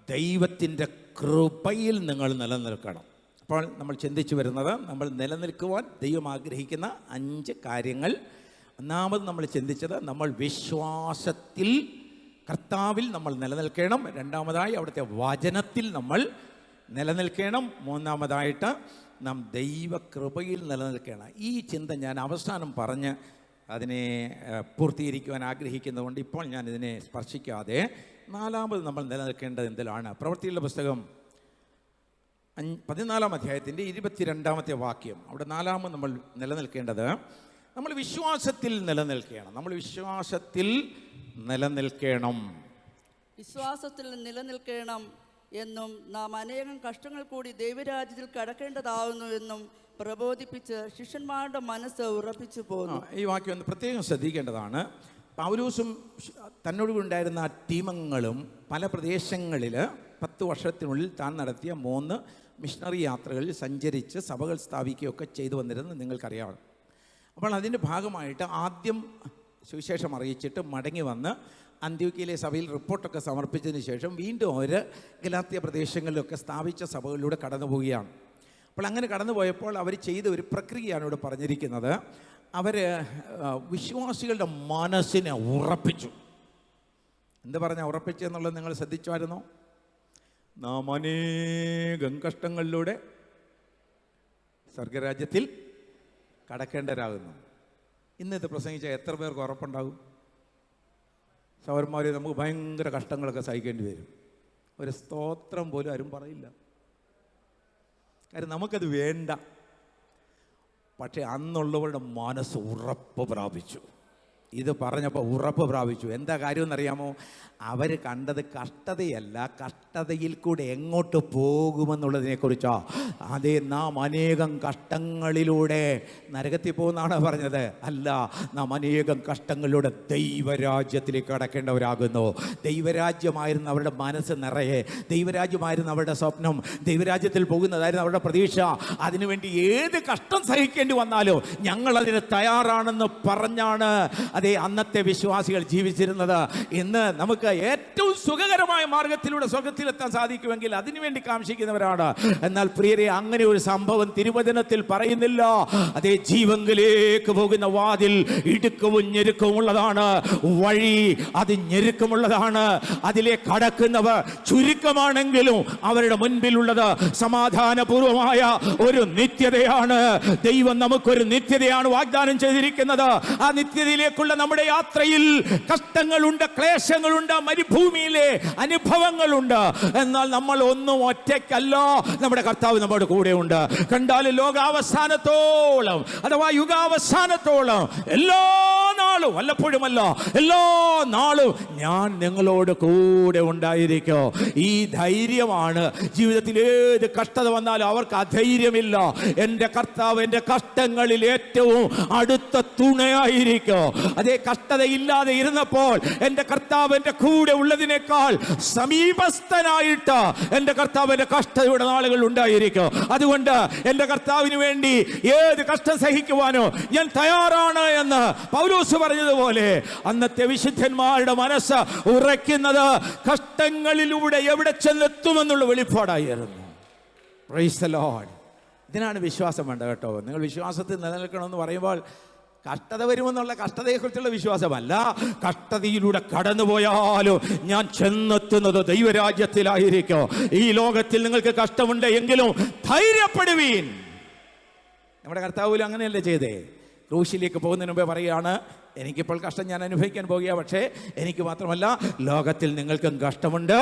ദൈവത്തിൻ്റെ കൃപയിൽ നിങ്ങൾ നിലനിൽക്കണം. അപ്പോൾ നമ്മൾ ചിന്തിച്ചു വരുന്നത്, നമ്മൾ നിലനിൽക്കുവാൻ ദൈവം ആഗ്രഹിക്കുന്ന 5 കാര്യങ്ങൾ. ഒന്നാമത് നമ്മൾ ചിന്തിച്ചത്, നമ്മൾ വിശ്വാസത്തിൽ കർത്താവിൽ നമ്മൾ നിലനിൽക്കണം. രണ്ടാമതായി അവിടുത്തെ വചനത്തിൽ നമ്മൾ നിലനിൽക്കണം. മൂന്നാമതായിട്ട് നാം ദൈവകൃപയിൽ നിലനിൽക്കണം. ഈ ചിന്ത ഞാൻ അവസാനം പറഞ്ഞ് അതിനെ പൂർത്തീകരിക്കുവാൻ ആഗ്രഹിക്കുന്നതുകൊണ്ട് ഇപ്പോൾ ഞാൻ ഇതിനെ സ്പർശിക്കാതെ, നാലാമത് നമ്മൾ നിലനിൽക്കേണ്ടത് എന്തിലാണ്? പ്രവൃത്തികളുടെ പുസ്തകം 14-ാം അധ്യായത്തിൻ്റെ 22-ാമത്തെ വാക്യം. അവിടെ നാലാമത് നമ്മൾ നിലനിൽക്കേണ്ടത്, നമ്മൾ വിശ്വാസത്തിൽ നിലനിൽക്കണം. നമ്മൾ വിശ്വാസത്തിൽ നിലനിൽക്കണം. വിശ്വാസത്തിൽ നിലനിൽക്കണം എന്നും നാം അനേകം കഷ്ടങ്ങൾ കൂടി ദൈവരാജ്യത്തിൽ കടക്കേണ്ടതാവുന്നു എന്നും പ്രബോധിപ്പിച്ച് ശിഷ്യന്മാരുടെ മനസ്സ് ഉറപ്പിച്ചു പോകുന്നു. ഈ വാക്യം ഒന്ന് പ്രത്യേകം ശ്രദ്ധിക്കേണ്ടതാണ്. പൗലോസും തന്നോടുണ്ടായിരുന്ന ടീമങ്ങളും പല പ്രദേശങ്ങളിൽ 10 വർഷത്തിനുള്ളിൽ താൻ നടത്തിയ 3 മിഷണറി യാത്രകളിൽ സഞ്ചരിച്ച് സഭകൾ സ്ഥാപിക്കുകയൊക്കെ ചെയ്തു വന്നിരുന്നത് നിങ്ങൾക്കറിയാം. അപ്പോൾ അതിൻ്റെ ഭാഗമായിട്ട് ആദ്യം സുവിശേഷം അറിയിച്ചിട്ട് മടങ്ങി വന്ന് അന്ത്യോക്യയിലെ സഭയിൽ റിപ്പോർട്ടൊക്കെ സമർപ്പിച്ചതിന് ശേഷം വീണ്ടും അവർ ഗലാത്യ പ്രദേശങ്ങളിലൊക്കെ സ്ഥാപിച്ച സഭകളിലൂടെ കടന്നു പോവുകയാണ്. അപ്പോൾ അങ്ങനെ കടന്നുപോയപ്പോൾ അവർ ചെയ്ത ഒരു പ്രക്രിയയാണ് ഇവിടെ പറഞ്ഞിരിക്കുന്നത്. അവർ വിശ്വാസികളുടെ മനസ്സിനെ ഉറപ്പിച്ചു. എന്ത് പറഞ്ഞാൽ ഉറപ്പിച്ചെന്നുള്ളത് നിങ്ങൾ ശ്രദ്ധിച്ചായിരുന്നോ? നാം അനേകം കഷ്ടങ്ങളിലൂടെ സ്വർഗരാജ്യത്തിൽ കടക്കേണ്ടവരാകുന്നു. ഇന്നിത് പ്രസംഗിച്ച എത്ര പേർക്ക് ഉറപ്പുണ്ടാകും? സഹോദരന്മാരെ, നമുക്ക് ഭയങ്കര കഷ്ടങ്ങളൊക്കെ സഹിക്കേണ്ടി വരും. ഒരു സ്തോത്രം പോലും ആരും പറയില്ല. കാര്യം നമുക്കത് വേണ്ട. പക്ഷേ അന്നുള്ളവരുടെ മനസ്സ് ഉറപ്പ് പ്രാപിച്ചു. ഇത് പറഞ്ഞപ്പോൾ ഉറപ്പ് പ്രാപിച്ചു. എന്താ കാര്യമെന്നറിയാമോ? അവർ കണ്ടത് കഷ്ടതയല്ല, കഷ്ടതയിൽ കൂടെ എങ്ങോട്ട് പോകുമെന്നുള്ളതിനെക്കുറിച്ചാണ്. അതേ, നാം അനേകം കഷ്ടങ്ങളിലൂടെ നരകത്തിൽ പോകുന്നതാണ് പറഞ്ഞത്. അല്ല, നാം അനേകം കഷ്ടങ്ങളിലൂടെ ദൈവരാജ്യത്തിലേക്ക് കടക്കേണ്ടവരാകുന്നു. ദൈവരാജ്യമായിരുന്നു അവരുടെ മനസ്സ് നിറയെ, ദൈവരാജ്യമായിരുന്നു അവരുടെ സ്വപ്നം, ദൈവരാജ്യത്തിൽ പോകുന്നതായിരുന്നു അവരുടെ പ്രതീക്ഷ. അതിനുവേണ്ടി ഏത് കഷ്ടം സഹിക്കേണ്ടി വന്നാലും ഞങ്ങളതിന് തയ്യാറാണെന്ന് പറഞ്ഞാണ് അതേ അന്നത്തെ വിശ്വാസികൾ ജീവിച്ചിരുന്നത്. ഇന്ന് നമുക്ക് ഏറ്റവും സുഖകരമായ മാർഗത്തിലൂടെ സ്വർഗത്തിലെത്താൻ സാധിക്കുമെങ്കിൽ അതിനുവേണ്ടി കാംക്ഷിക്കുന്നവരാണ്. എന്നാൽ പ്രിയരെ, അങ്ങനെ ഒരു സംഭവം തിരുവചനത്തിൽ പറയുന്നില്ല. അതേ ജീവങ്കിലേക്ക് പോകുന്ന വാതിൽ ഇടുക്കവും ഞെരുക്കവും ഉള്ളതാണ്, വഴി അത് ഞെരുക്കമുള്ളതാണ്. അതിലെ കടക്കുന്നവർ ചുരുക്കമാണെങ്കിലും അവരുടെ മുൻപിലുള്ളത് സമാധാനപൂർവമായ ഒരു നിത്യതയാണ്. ദൈവം നമുക്കൊരു നിത്യതയാണ് വാഗ്ദാനം ചെയ്തിരിക്കുന്നത്. ആ നിത്യതയിലേക്കുള്ള നമ്മുടെ യാത്രയിൽ കഷ്ടങ്ങളുണ്ട്, ക്ലേശങ്ങളുണ്ട്, മരുഭൂമിയിലെ അനുഭവങ്ങളുണ്ട്. എന്നാൽ നമ്മൾ ഒന്നും ഒറ്റയ്ക്കല്ല, നമ്മുടെ കർത്താവ് നമ്മുടെ കൂടെ ഉണ്ട്. കണ്ടാൽ ലോകാവസാനത്തോളം അഥവാ യുഗാവസാനത്തോളം എല്ലാ നാളും, വല്ലപ്പോഴുമല്ല എല്ലാ നാളും ഞാൻ നിങ്ങളോട് കൂടെ ഉണ്ടായിരിക്കും. ഈ ധൈര്യമാണ്. ജീവിതത്തിൽ ഏത് കഷ്ടത വന്നാലും അവർക്ക് അധൈര്യമില്ല. എൻ്റെ കർത്താവ് എൻ്റെ കഷ്ടങ്ങളിൽ ഏറ്റവും അടുത്ത തുണയായിരിക്കും. അതേ കഷ്ടതയില്ലാതെ ഇരുന്നപ്പോൾ എൻ്റെ കർത്താവ് എൻ്റെ കൂടെ ഉള്ളതിനേക്കാൾ സമീപസ്ഥനായിട്ട് എൻ്റെ കർത്താവ് എൻ്റെ കഷ്ടതയുടെ നാളുകൾ ഉണ്ടായിരിക്കും. അതുകൊണ്ട് എൻ്റെ കർത്താവിന് വേണ്ടി ഏത് കഷ്ടം സഹിക്കുവാനോ ഞാൻ തയ്യാറാണ് എന്ന് പൗലോസ് പറഞ്ഞതുപോലെ അന്നത്തെ വിശുദ്ധന്മാരുടെ മനസ്സ് ഉറയ്ക്കുന്നത് കഷ്ടങ്ങളിലൂടെ എവിടെ ചെന്നെത്തുമെന്നുള്ള വെളിപ്പാടായിരുന്നു. Praise the Lord. ഇതിനാണ് വിശ്വാസം വേണ്ടത് കേട്ടോ. നിങ്ങൾ വിശ്വാസത്തിൽ നിലനിൽക്കണമെന്ന് പറയുമ്പോൾ കഷ്ടത വരുമെന്നുള്ള കഷ്ടതയെക്കുറിച്ചുള്ള വിശ്വാസമല്ല. കഷ്ടതയിലൂടെ കടന്നുപോയാലും ഞാൻ ചെന്നെത്തുന്നത് ദൈവരാജ്യത്തിലായിരിക്കും. ഈ ലോകത്തിൽ നിങ്ങൾക്ക് കഷ്ടമുണ്ട് എങ്കിലും ധൈര്യപ്പെടുവീൻ. നമ്മുടെ കർത്താവിലും അങ്ങനെയല്ലേ ചെയ്തേ? ക്രൂശിലേക്ക് പോകുന്നതിന് മുമ്പേ പറയുകയാണ്, എനിക്കിപ്പോൾ കഷ്ടം ഞാൻ അനുഭവിക്കാൻ പോകുക, പക്ഷേ എനിക്ക് മാത്രമല്ല ലോകത്തിൽ നിങ്ങൾക്കും കഷ്ടമുണ്ട്,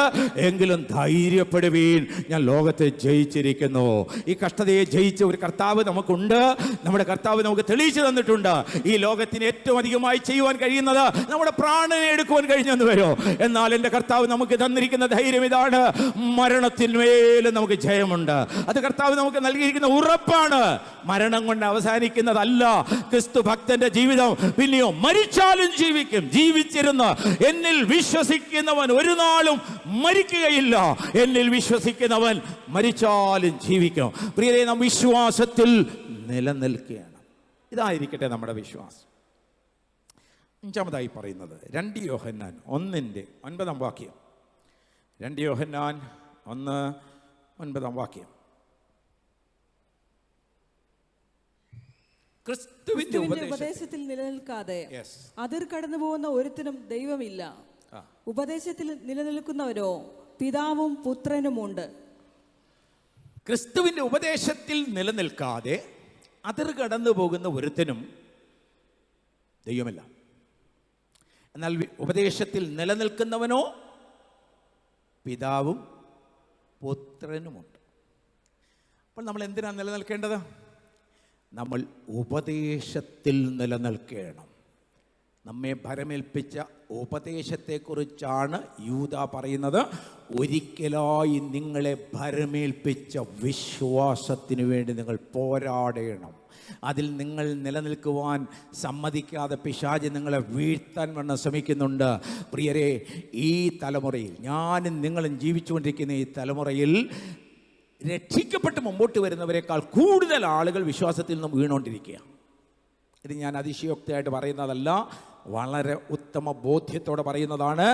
എങ്കിലും ധൈര്യപ്പെടുവീൻ, ഞാൻ ലോകത്തെ ജയിച്ചിരിക്കുന്നു. ഈ കഷ്ടതയെ ജയിച്ച ഒരു കർത്താവ് നമുക്കുണ്ട്. നമ്മുടെ കർത്താവ് നമുക്ക് തെളിയിച്ചു തന്നിട്ടുണ്ട്. ഈ ലോകത്തിന് ഏറ്റവും അധികമായി ചെയ്യുവാൻ കഴിയുന്നത് നമ്മുടെ പ്രാണനെ എടുക്കുവാൻ കഴിഞ്ഞെന്ന് വരും. എന്നാൽ എൻ്റെ കർത്താവ് നമുക്ക് തന്നിരിക്കുന്ന ധൈര്യം ഇതാണ്, മരണത്തിന്മേലും നമുക്ക് ജയമുണ്ട്. അത് കർത്താവ് നമുക്ക് നൽകിയിരിക്കുന്ന ഉറപ്പാണ്. മരണം കൊണ്ട് അവസാനിക്കുന്നതല്ല ക്രിസ്തു ഭക്തന്റെ ജീവിതം. പിന്നെയോ മരിച്ചാലും ജീവിക്കും. ജീവിച്ചിരുന്ന് എന്നിൽ വിശ്വസിക്കുന്നവൻ ഒരു നാളും മരിക്കുകയില്ല. എന്നിൽ വിശ്വസിക്കുന്നവൻ മരിച്ചാലും ജീവിക്കും. പ്രിയരെ, നാം വിശ്വാസത്തിൽ നിലനിൽക്കുകയാണ്. ഇതായിരിക്കട്ടെ നമ്മുടെ വിശ്വാസം. അഞ്ചാമതായി പറയുന്നത് 2 യോഹന്നാൻ 1:9 2 യോഹന്നാൻ 1:9 ക്രിസ്തുവിന്റെ ഉപദേശത്തിൽ നിലനിൽക്കാതെ അതിർ കടന്നു പോകുന്ന ഒരുത്തനും ദൈവമില്ല. ഉപദേശത്തിൽ നിലനിൽക്കുന്നവരോ പിതാവും പുത്രനുമുണ്ട്. ക്രിസ്തുവിന്റെ ഉപദേശത്തിൽ നിലനിൽക്കാതെ അതിർ കടന്നു പോകുന്ന ഒരുത്തനും ദൈവമില്ല. എന്നാൽ ഉപദേശത്തിൽ നിലനിൽക്കുന്നവനോ പിതാവും പുത്രനുമുണ്ട്. അപ്പോൾ നമ്മൾ എന്തിനാണ് നിലനിൽക്കേണ്ടത്? നമ്മൾ ഉപദേശത്തിൽ നിലനിൽക്കണം. നമ്മെ ഭരമേൽപ്പിച്ച ഉപദേശത്തെക്കുറിച്ചാണ് യൂദ പറയുന്നത്. ഒരിക്കലായി നിങ്ങളെ ഭരമേൽപ്പിച്ച വിശ്വാസത്തിനു വേണ്ടി നിങ്ങൾ പോരാടണം. അതിൽ നിങ്ങൾ നിലനിൽക്കുവാൻ സമ്മതിക്കാതെ പിശാച് നിങ്ങളെ വീഴ്ത്താൻ വണ്ണം ശ്രമിക്കുന്നുണ്ട്. പ്രിയരെ, ഈ തലമുറയിൽ, ഞാനും നിങ്ങളും ജീവിച്ചുകൊണ്ടിരിക്കുന്ന ഈ തലമുറയിൽ രക്ഷിക്കപ്പെട്ട് മുമ്പോട്ട് വരുന്നവരെക്കാൾ കൂടുതൽ ആളുകൾ വിശ്വാസത്തിൽ നിന്നും വീണുകൊണ്ടിരിക്കുക. ഇത് ഞാൻ അതിശയോക്തിയായിട്ട് പറയുന്നതല്ല, വളരെ ഉത്തമ ബോധ്യത്തോടെ പറയുന്നതാണ്.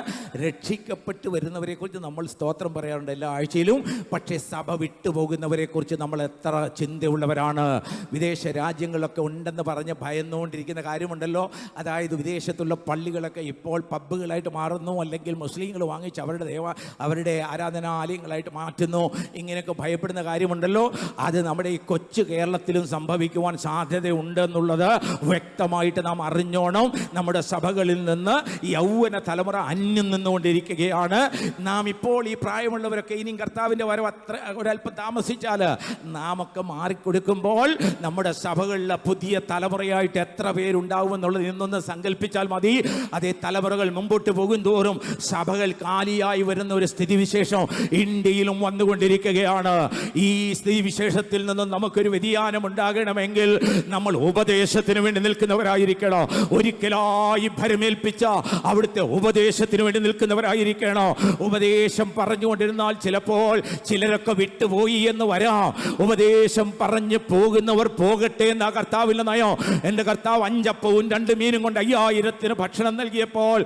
രക്ഷിക്കപ്പെട്ട് വരുന്നവരെക്കുറിച്ച് നമ്മൾ സ്തോത്രം പറയാറുണ്ട് എല്ലാ ആഴ്ചയിലും. പക്ഷേ സഭ വിട്ടുപോകുന്നവരെക്കുറിച്ച് നമ്മൾ എത്ര ചിന്തയുള്ളവരാണ്. വിദേശ രാജ്യങ്ങളൊക്കെ ഉണ്ടെന്ന് പറഞ്ഞ് ഭയന്നുകൊണ്ടിരിക്കുന്ന കാര്യമുണ്ടല്ലോ. അതായത് വിദേശത്തുള്ള പള്ളികളൊക്കെ ഇപ്പോൾ പബ്ബുകളായിട്ട് മാറുന്നു, അല്ലെങ്കിൽ മുസ്ലിങ്ങൾ വാങ്ങിച്ച് അവരുടെ ആരാധനാലയങ്ങളായിട്ട് മാറ്റുന്നു. ഇങ്ങനെയൊക്കെ ഭയപ്പെടുന്ന കാര്യമുണ്ടല്ലോ. അത് നമ്മുടെ ഈ കൊച്ചു കേരളത്തിലും സംഭവിക്കുവാൻ സാധ്യതയുണ്ടെന്നുള്ളത് വ്യക്തമായിട്ട് നാം അറിഞ്ഞോണം. നമ്മുടെ സഭകളിൽ നിന്ന് യൗവന തലമുറ അന്യം നിന്നുകൊണ്ടിരിക്കുകയാണ്. നാം ഇപ്പോൾ ഈ പ്രായമുള്ളവരൊക്കെ ഇനിയും കർത്താവിൻ്റെ വരവ് ഒരല്പം താമസിച്ചാൽ നാം ഒക്കെ മാറിക്കൊടുക്കുമ്പോൾ നമ്മുടെ സഭകളിലെ പുതിയ തലമുറയായിട്ട് എത്ര പേരുണ്ടാവുമെന്നുള്ളത് ഇന്നൊന്ന് സങ്കല്പിച്ചാൽ മതി. അതേ തലമുറകൾ മുമ്പോട്ട് പോകും തോറും സഭകൾ കാലിയായി വരുന്ന ഒരു സ്ഥിതിവിശേഷം ഇന്ത്യയിലും വന്നുകൊണ്ടിരിക്കുകയാണ്. ഈ സ്ഥിതിവിശേഷത്തിൽ നിന്നും നമുക്കൊരു വ്യതിയാനം ഉണ്ടാകണമെങ്കിൽ നമ്മൾ ഉപദേശത്തിന് വേണ്ടി നിൽക്കുന്നവരായിരിക്കണം. ഒരിക്കലും നന്നായി ഭരമേൽപ്പിച്ച അവിടുത്തെ ഉപദേശത്തിന് വേണ്ടി നിൽക്കുന്നവരായിരിക്കണം. ഉപദേശം പറഞ്ഞുകൊണ്ടിരുന്നാൽ ചിലപ്പോൾ ചിലരൊക്കെ വിട്ടുപോയി എന്ന് വരാം. ഉപദേശം പറഞ്ഞു പോകുന്നവർ പോകട്ടെ എന്ന കർത്താവിന്റെ നയം. എൻ്റെ കർത്താവ് 5 അപ്പവും 2 മീനും കൊണ്ട് 5000 ഭക്ഷണം നൽകിയപ്പോൾ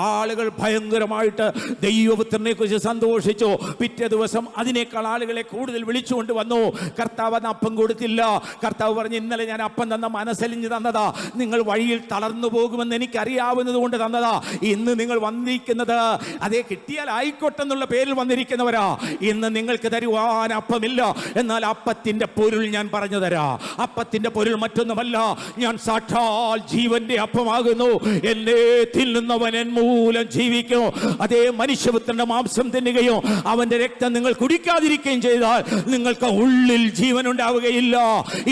ആളുകൾ ഭയങ്കരമായിട്ട് ദൈവപുത്രനെ കുറിച്ച് സന്തോഷിച്ചു. പിറ്റേ ദിവസം അതിനേക്കാൾ ആളുകളെ കൂടുതൽ വിളിച്ചുകൊണ്ട് വന്നു. കർത്താവ് അന്ന് അപ്പം കൊടുത്തില്ല. കർത്താവ് പറഞ്ഞു, ഇന്നലെ ഞാൻ അപ്പം തന്ന മനസ്സലിഞ്ഞ് തന്നതാ, നിങ്ങൾ വഴിയിൽ തളർന്നു പോകുമെന്ന് എനിക്കറിയാവുന്നത് കൊണ്ട് തന്നതാ. ഇന്ന് നിങ്ങൾ വന്നിരിക്കുന്നത് അതേ കിട്ടിയാൽ ആയിക്കോട്ടെ എന്നുള്ള പേരിൽ വന്നിരിക്കുന്നവരാ. ഇന്ന് നിങ്ങൾക്ക് തരുവാൻ അപ്പമില്ല, എന്നാൽ അപ്പത്തിന്റെ പൊരുൾ ഞാൻ പറഞ്ഞു തരാം. അപ്പത്തിന്റെ പൊരുൾ മറ്റൊന്നുമല്ല, ഞാൻ സാക്ഷാൽ ജീവന്റെ അപ്പമാകുന്നു. എന്നെ തിന്നുന്നവൻ എൻ മൂലം ജീവിക്കും. അതേ മനുഷ്യപുത്രന്റെ മാംസം തിന്നുകയും അവന്റെ രക്തം നിങ്ങൾ കുടിക്കാതിരിക്കുകയും ചെയ്താൽ നിങ്ങൾക്ക് ഉള്ളിൽ ജീവൻ ഉണ്ടാവുകയില്ല.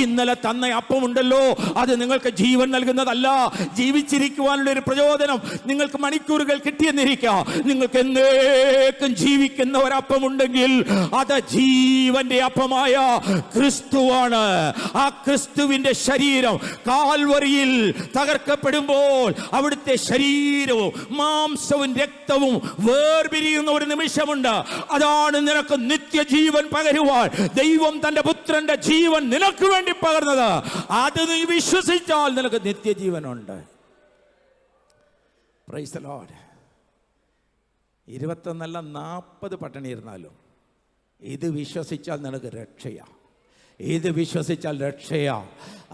ഇന്നലെ തന്ന അപ്പമുണ്ടല്ലോ, അത് നിങ്ങൾക്ക് ജീവൻ നൽകുന്നതല്ല. ജീവിച്ചിരിക്കുവാനുള്ള ഒരു പ്രചോദനം നിങ്ങൾക്ക് മണിക്കൂറുകൾ കിട്ടിയെന്നിരിക്കാം. നിങ്ങൾക്ക് എന്നേക്കും ജീവിക്കുന്ന ഒരപ്പമുണ്ടെങ്കിൽ അത് ജീവന്റെ അപ്പമായ ക്രിസ്തുവാണ്. ആ ക്രിസ്തുവിന്റെ ശരീരം കാൽവരിയിൽ തകർക്കപ്പെടുമ്പോൾ അവിടുത്തെ ശരീരവും മാംസവും രക്തവും വേർപിരിയുന്ന ഒരു നിമിഷമുണ്ട്. അതാണ് നിനക്ക് നിത്യജീവൻ പകരുവാൻ ദൈവം തന്റെ പുത്രന്റെ ജീവൻ നിനക്ക് വേണ്ടി പകർന്നത്. അത് നീ വിശ്വസിച്ചാൽ നിനക്ക് നിത്യജീവനുണ്ട്. Price the Lord. 21 40 പട്ടിണി ഇരുന്നാലും ഇത് വിശ്വസിച്ചാൽ നിനക്ക് രക്ഷയാ. ഇത് വിശ്വസിച്ചാൽ രക്ഷയാ.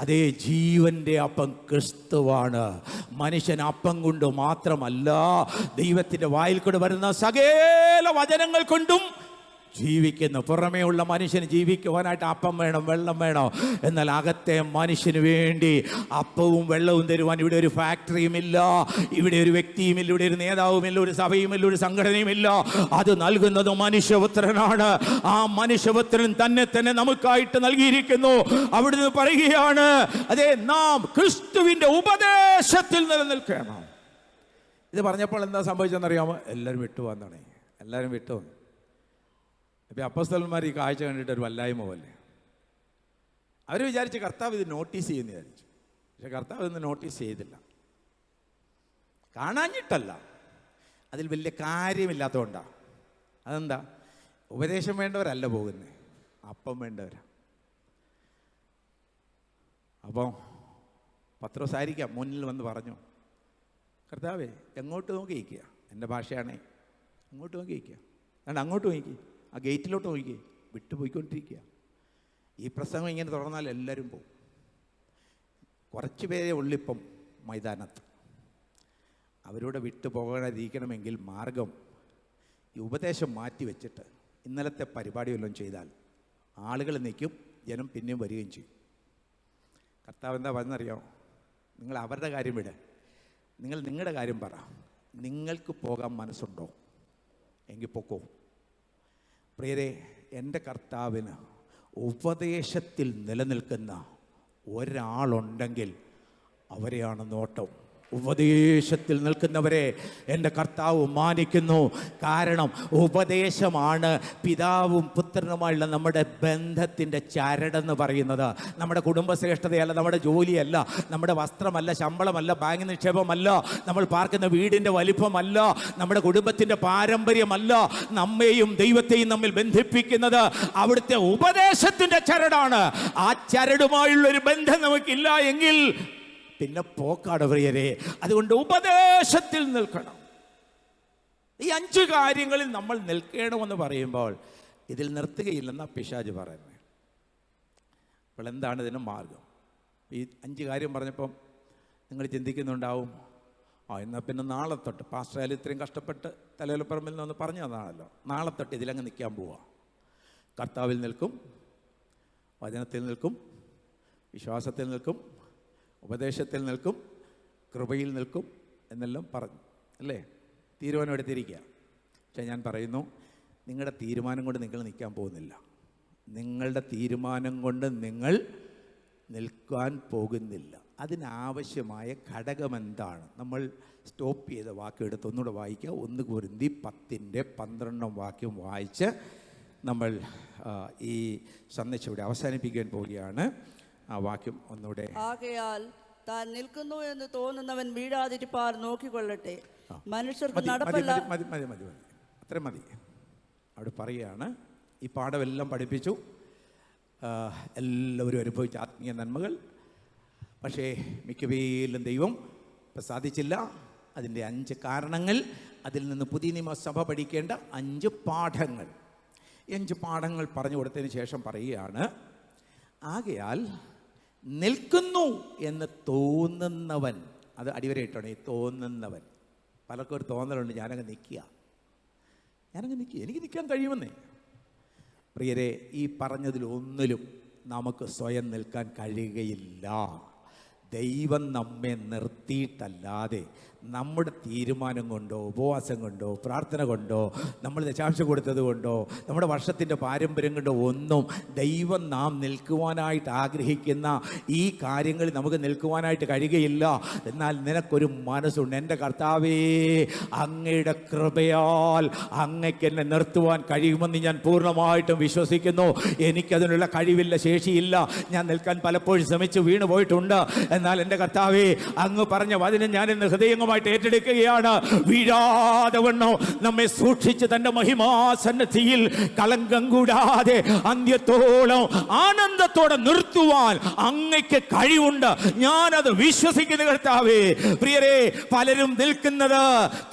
അതേ ജീവന്റെ അപ്പം ക്രിസ്തുവാണ്. മനുഷ്യൻ അപ്പം കൊണ്ട് മാത്രമല്ല, ദൈവത്തിന്റെ വായിൽ കൂടെ വരുന്ന സകല വചനങ്ങൾ കൊണ്ടും ജീവിക്കുന്നു. പുറമേ ഉള്ള മനുഷ്യന് ജീവിക്കുവാനായിട്ട് അപ്പം വേണം, വെള്ളം വേണം. എന്നാൽ അകത്തെ മനുഷ്യന് വേണ്ടി അപ്പവും വെള്ളവും തരുവാൻ ഇവിടെ ഒരു ഫാക്ടറിയുമില്ല, ഇവിടെ ഒരു വ്യക്തിയുമില്ല, ഇവിടെ ഒരു നേതാവുമില്ല, ഒരു സഭയുമില്ല, ഒരു സംഘടനയുമില്ല. അത് നൽകുന്നത് മനുഷ്യപുത്രനാണ്. ആ മനുഷ്യപുത്രൻ തന്നെ നമുക്കായിട്ട് നൽകിയിരിക്കുന്നു. അവിടുന്ന് പറയുകയാണ്, അതേ നാം ക്രിസ്തുവിന്റെ ഉപദേശത്തിൽ നിലനിൽക്കണം. ഇത് പറഞ്ഞപ്പോൾ എന്താ സംഭവിച്ചെന്നറിയാമോ? എല്ലാവരും വിട്ടുപോകാൻ. എല്ലാവരും വിട്ടു. ഇപ്പം അപ്പോസ്തലന്മാർ ഈ കാഴ്ച കണ്ടിട്ട് ഒരു വല്ലായ്മ പോലെ അവർ വിചാരിച്ച് കർത്താവ് ഇത് നോട്ടീസ് ചെയ്യുമെന്ന് വിചാരിച്ചു. പക്ഷെ കർത്താവ് ഇന്ന് നോട്ടീസ് ചെയ്തില്ല. കാണാഞ്ഞിട്ടല്ല, അതിൽ വലിയ കാര്യമില്ലാത്തതുകൊണ്ടാണ്. അതെന്താ? ഉപദേശം വേണ്ടവരല്ല പോകുന്നത്, അപ്പം വേണ്ടവരാ. അപ്പോൾ പത്രോസ് ആയിരിക്കാം മുന്നിൽ വന്ന് പറഞ്ഞു, കർത്താവേ എങ്ങോട്ട് നോക്കി ഇരിക്കുക, എൻ്റെ ഭാഷയാണേ, അങ്ങോട്ട് നോക്കി ഇരിക്കുക, അതുകൊണ്ട് അങ്ങോട്ട് നോക്കി, ആ ഗേറ്റിലോട്ട് നോക്കി, വിട്ടുപോയിക്കൊണ്ടിരിക്കുക. ഈ പ്രസംഗം ഇങ്ങനെ തുടർന്നാൽ എല്ലാവരും പോകും. കുറച്ച് പേരെ ഉള്ളിപ്പം മൈതാനത്ത്. അവരോട് വിട്ടു പോകാതിരിക്കണമെങ്കിൽ മാർഗം ഈ ഉപദേശം മാറ്റി വെച്ചിട്ട് ഇന്നലത്തെ പരിപാടി വല്ലതും ചെയ്താൽ ആളുകൾ നിൽക്കും, ജനം പിന്നെയും വരികയും ചെയ്യും. കർത്താവ് എന്താ പറഞ്ഞറിയാമോ? നിങ്ങൾ അവരുടെ കാര്യം വിട്, നിങ്ങൾ നിങ്ങളുടെ കാര്യം പറ. നിങ്ങൾക്ക് പോകാൻ മനസ്സുണ്ടോ എങ്കിൽ പൊക്കോ. പ്രിയരെ, എൻ്റെ കർത്താവിന് ഉപദേശത്തിൽ നിലനിൽക്കുന്ന ഒരാളുണ്ടെങ്കിൽ അവരെയാണ് നോട്ടം. ഉപദേശത്തിൽ നിൽക്കുന്നവരെ എൻ്റെ കർത്താവ് മാനിക്കുന്നു. കാരണം ഉപദേശമാണ് പിതാവും പുത്രനുമായുള്ള നമ്മുടെ ബന്ധത്തിൻ്റെ ചരടെന്ന് പറയുന്നത്. നമ്മുടെ കുടുംബശ്രേഷ്ഠതയല്ല, നമ്മുടെ ജോലിയല്ല, നമ്മുടെ വസ്ത്രമല്ല, ശമ്പളമല്ല, ബാങ്ക് നിക്ഷേപമല്ല, നമ്മൾ പാർക്കുന്ന വീടിൻ്റെ വലിപ്പമല്ല, നമ്മുടെ കുടുംബത്തിൻ്റെ പാരമ്പര്യമല്ല. നമ്മെയും ദൈവത്തെയും തമ്മിൽ ബന്ധിപ്പിക്കുന്നത് അവിടുത്തെ ഉപദേശത്തിൻ്റെ ചരടാണ്. ആ ചരടുമായുള്ളൊരു ബന്ധം നമുക്കില്ല എങ്കിൽ പിന്നെ പോക്കാട് പ്രിയരെ. അതുകൊണ്ട് ഉപദേശത്തിൽ നിൽക്കണം. ഈ 5 കാര്യങ്ങളിൽ നമ്മൾ നിൽക്കണമെന്ന് പറയുമ്പോൾ ഇതിൽ നിർത്തുകയില്ലെന്നാണ് പിശാച് പറയുന്നത്. അപ്പോൾ എന്താണ് ഇതിന് മാർഗം? ഈ 5 കാര്യം പറഞ്ഞപ്പം നിങ്ങൾ ചിന്തിക്കുന്നുണ്ടാവും, എന്നാൽ പിന്നെ നാളെ തൊട്ട് പാസ്റ്റർ ഇത്രയും കഷ്ടപ്പെട്ട് തലയിലപ്പറമ്പിൽ നിന്ന് പറഞ്ഞു തന്നാണല്ലോ, നാളെ തൊട്ട് ഇതിലങ്ങ് നിൽക്കാൻ പോവുക. കർത്താവിൽ നിൽക്കും, വചനത്തിൽ നിൽക്കും, വിശ്വാസത്തിൽ നിൽക്കും, ഉപദേശത്തിൽ നിൽക്കും, കൃപയിൽ നിൽക്കും എന്നെല്ലാം പറഞ്ഞു അല്ലേ? തീരുമാനം എടുത്തിരിക്കുക. പക്ഷേ ഞാൻ പറയുന്നു, നിങ്ങളുടെ തീരുമാനം കൊണ്ട് നിങ്ങൾ നിൽക്കാൻ പോകുന്നില്ല. നിങ്ങളുടെ തീരുമാനം കൊണ്ട് നിങ്ങൾ നിൽക്കാൻ പോകുന്നില്ല. അതിനാവശ്യമായ ഘടകം എന്താണ്? നമ്മൾ സ്റ്റോപ്പ് ചെയ്ത വാക്യം എടുത്ത് ഒന്നുകൂടെ വായിക്കുക. 1 കൊരിന്ത്യർ 10:12 വാക്യം വായിച്ച് നമ്മൾ ഈ സന്ദേശം ഇവിടെ അവസാനിപ്പിക്കാൻ പോവുകയാണ്. ആ വാക്യം ഒന്നുകൂടെ. ആകയാൽ താൻ നിൽക്കുന്നു എന്ന് തോന്നുന്നവൻ വീഴാതിരിപ്പാർ നോക്കിക്കൊള്ളട്ടെ. മനുഷ്യർക്ക് മതി, നടപ്പല്ല. മതി, മതി, മതി, മതി. അത്രയും മതി. അവിടെ പറയുകയാണ്, ഈ പാഠമെല്ലാം പഠിപ്പിച്ചു, എല്ലാവരും അനുഭവിച്ച ആത്മീയ നന്മകൾ. പക്ഷേ മിക്കവേലും ദൈവം സാധിച്ചില്ല. അതിൻ്റെ 5 കാരണങ്ങൾ, അതിൽ നിന്ന് പുതിയ നിയമസഭ പഠിക്കേണ്ട 5 പാഠങ്ങൾ. 5 പാഠങ്ങൾ പറഞ്ഞു കൊടുത്തതിന് ശേഷം പറയുകയാണ്, ആകയാൽ നിൽക്കുന്നു എന്ന് തോന്നുന്നവൻ, അത് അടിവരയിട്ടാണ് ഈ തോന്നുന്നവൻ. പലർക്കും ഒരു തോന്നലുണ്ട്, ഞാനങ്ങ് നിൽക്കുക, എനിക്ക് നിൽക്കാൻ കഴിയുമെന്നേ. പ്രിയരെ, ഈ പറഞ്ഞതിലൊന്നിലും നമുക്ക് സ്വയം നിൽക്കാൻ കഴിയുകയില്ല. ദൈവം നമ്മെ നിർത്തിയിട്ടല്ലാതെ നമ്മുടെ തീരുമാനം കൊണ്ടോ ഉപവാസം കൊണ്ടോ പ്രാർത്ഥന കൊണ്ടോ നമ്മൾ ദശാംശം കൊടുത്തത് കൊണ്ടോ നമ്മുടെ വർഷത്തിൻ്റെ പാരമ്പര്യം കൊണ്ടോ ഒന്നും ദൈവം നാം നിൽക്കുവാനായിട്ട് ആഗ്രഹിക്കുന്ന ഈ കാര്യങ്ങളിൽ നമുക്ക് നിൽക്കുവാനായിട്ട് കഴിയുകയില്ല. എന്നാൽ നിനക്കൊരു മനസ്സുണ്ട്. എൻ്റെ കർത്താവേ, അങ്ങയുടെ കൃപയാൽ അങ്ങയ്ക്ക് എന്നെ നിർത്തുവാൻ കഴിയുമെന്ന് ഞാൻ പൂർണ്ണമായിട്ടും വിശ്വസിക്കുന്നു. എനിക്കതിനുള്ള കഴിവില്ല, ശേഷിയില്ല. ഞാൻ നിൽക്കാൻ പലപ്പോഴും ശ്രമിച്ചു വീണു പോയിട്ടുണ്ട്. എന്നാൽ എൻ്റെ കർത്താവേ, അങ്ങ് പറഞ്ഞ വചനം ഞാൻ ഇന്ന് ഹൃദയമായിട്ട് ഏറ്റെടുക്കുകയാണ്. വീഴാതെ വണ്ണം നമ്മെ സൂക്ഷിച്ച് തന്റെ മഹിമാസന്നദ്ധിയിൽ കളങ്കം കൂടാതെ അന്ത്യത്തോളം ആനന്ദത്തോടെ നിർത്തുവാൻ അങ്ങയ്ക്ക് കഴിവുണ്ട്. ഞാനത് വിശ്വസിക്കുന്ന കർത്താവേ. പ്രിയരെ, പലരും നിൽക്കുന്നത്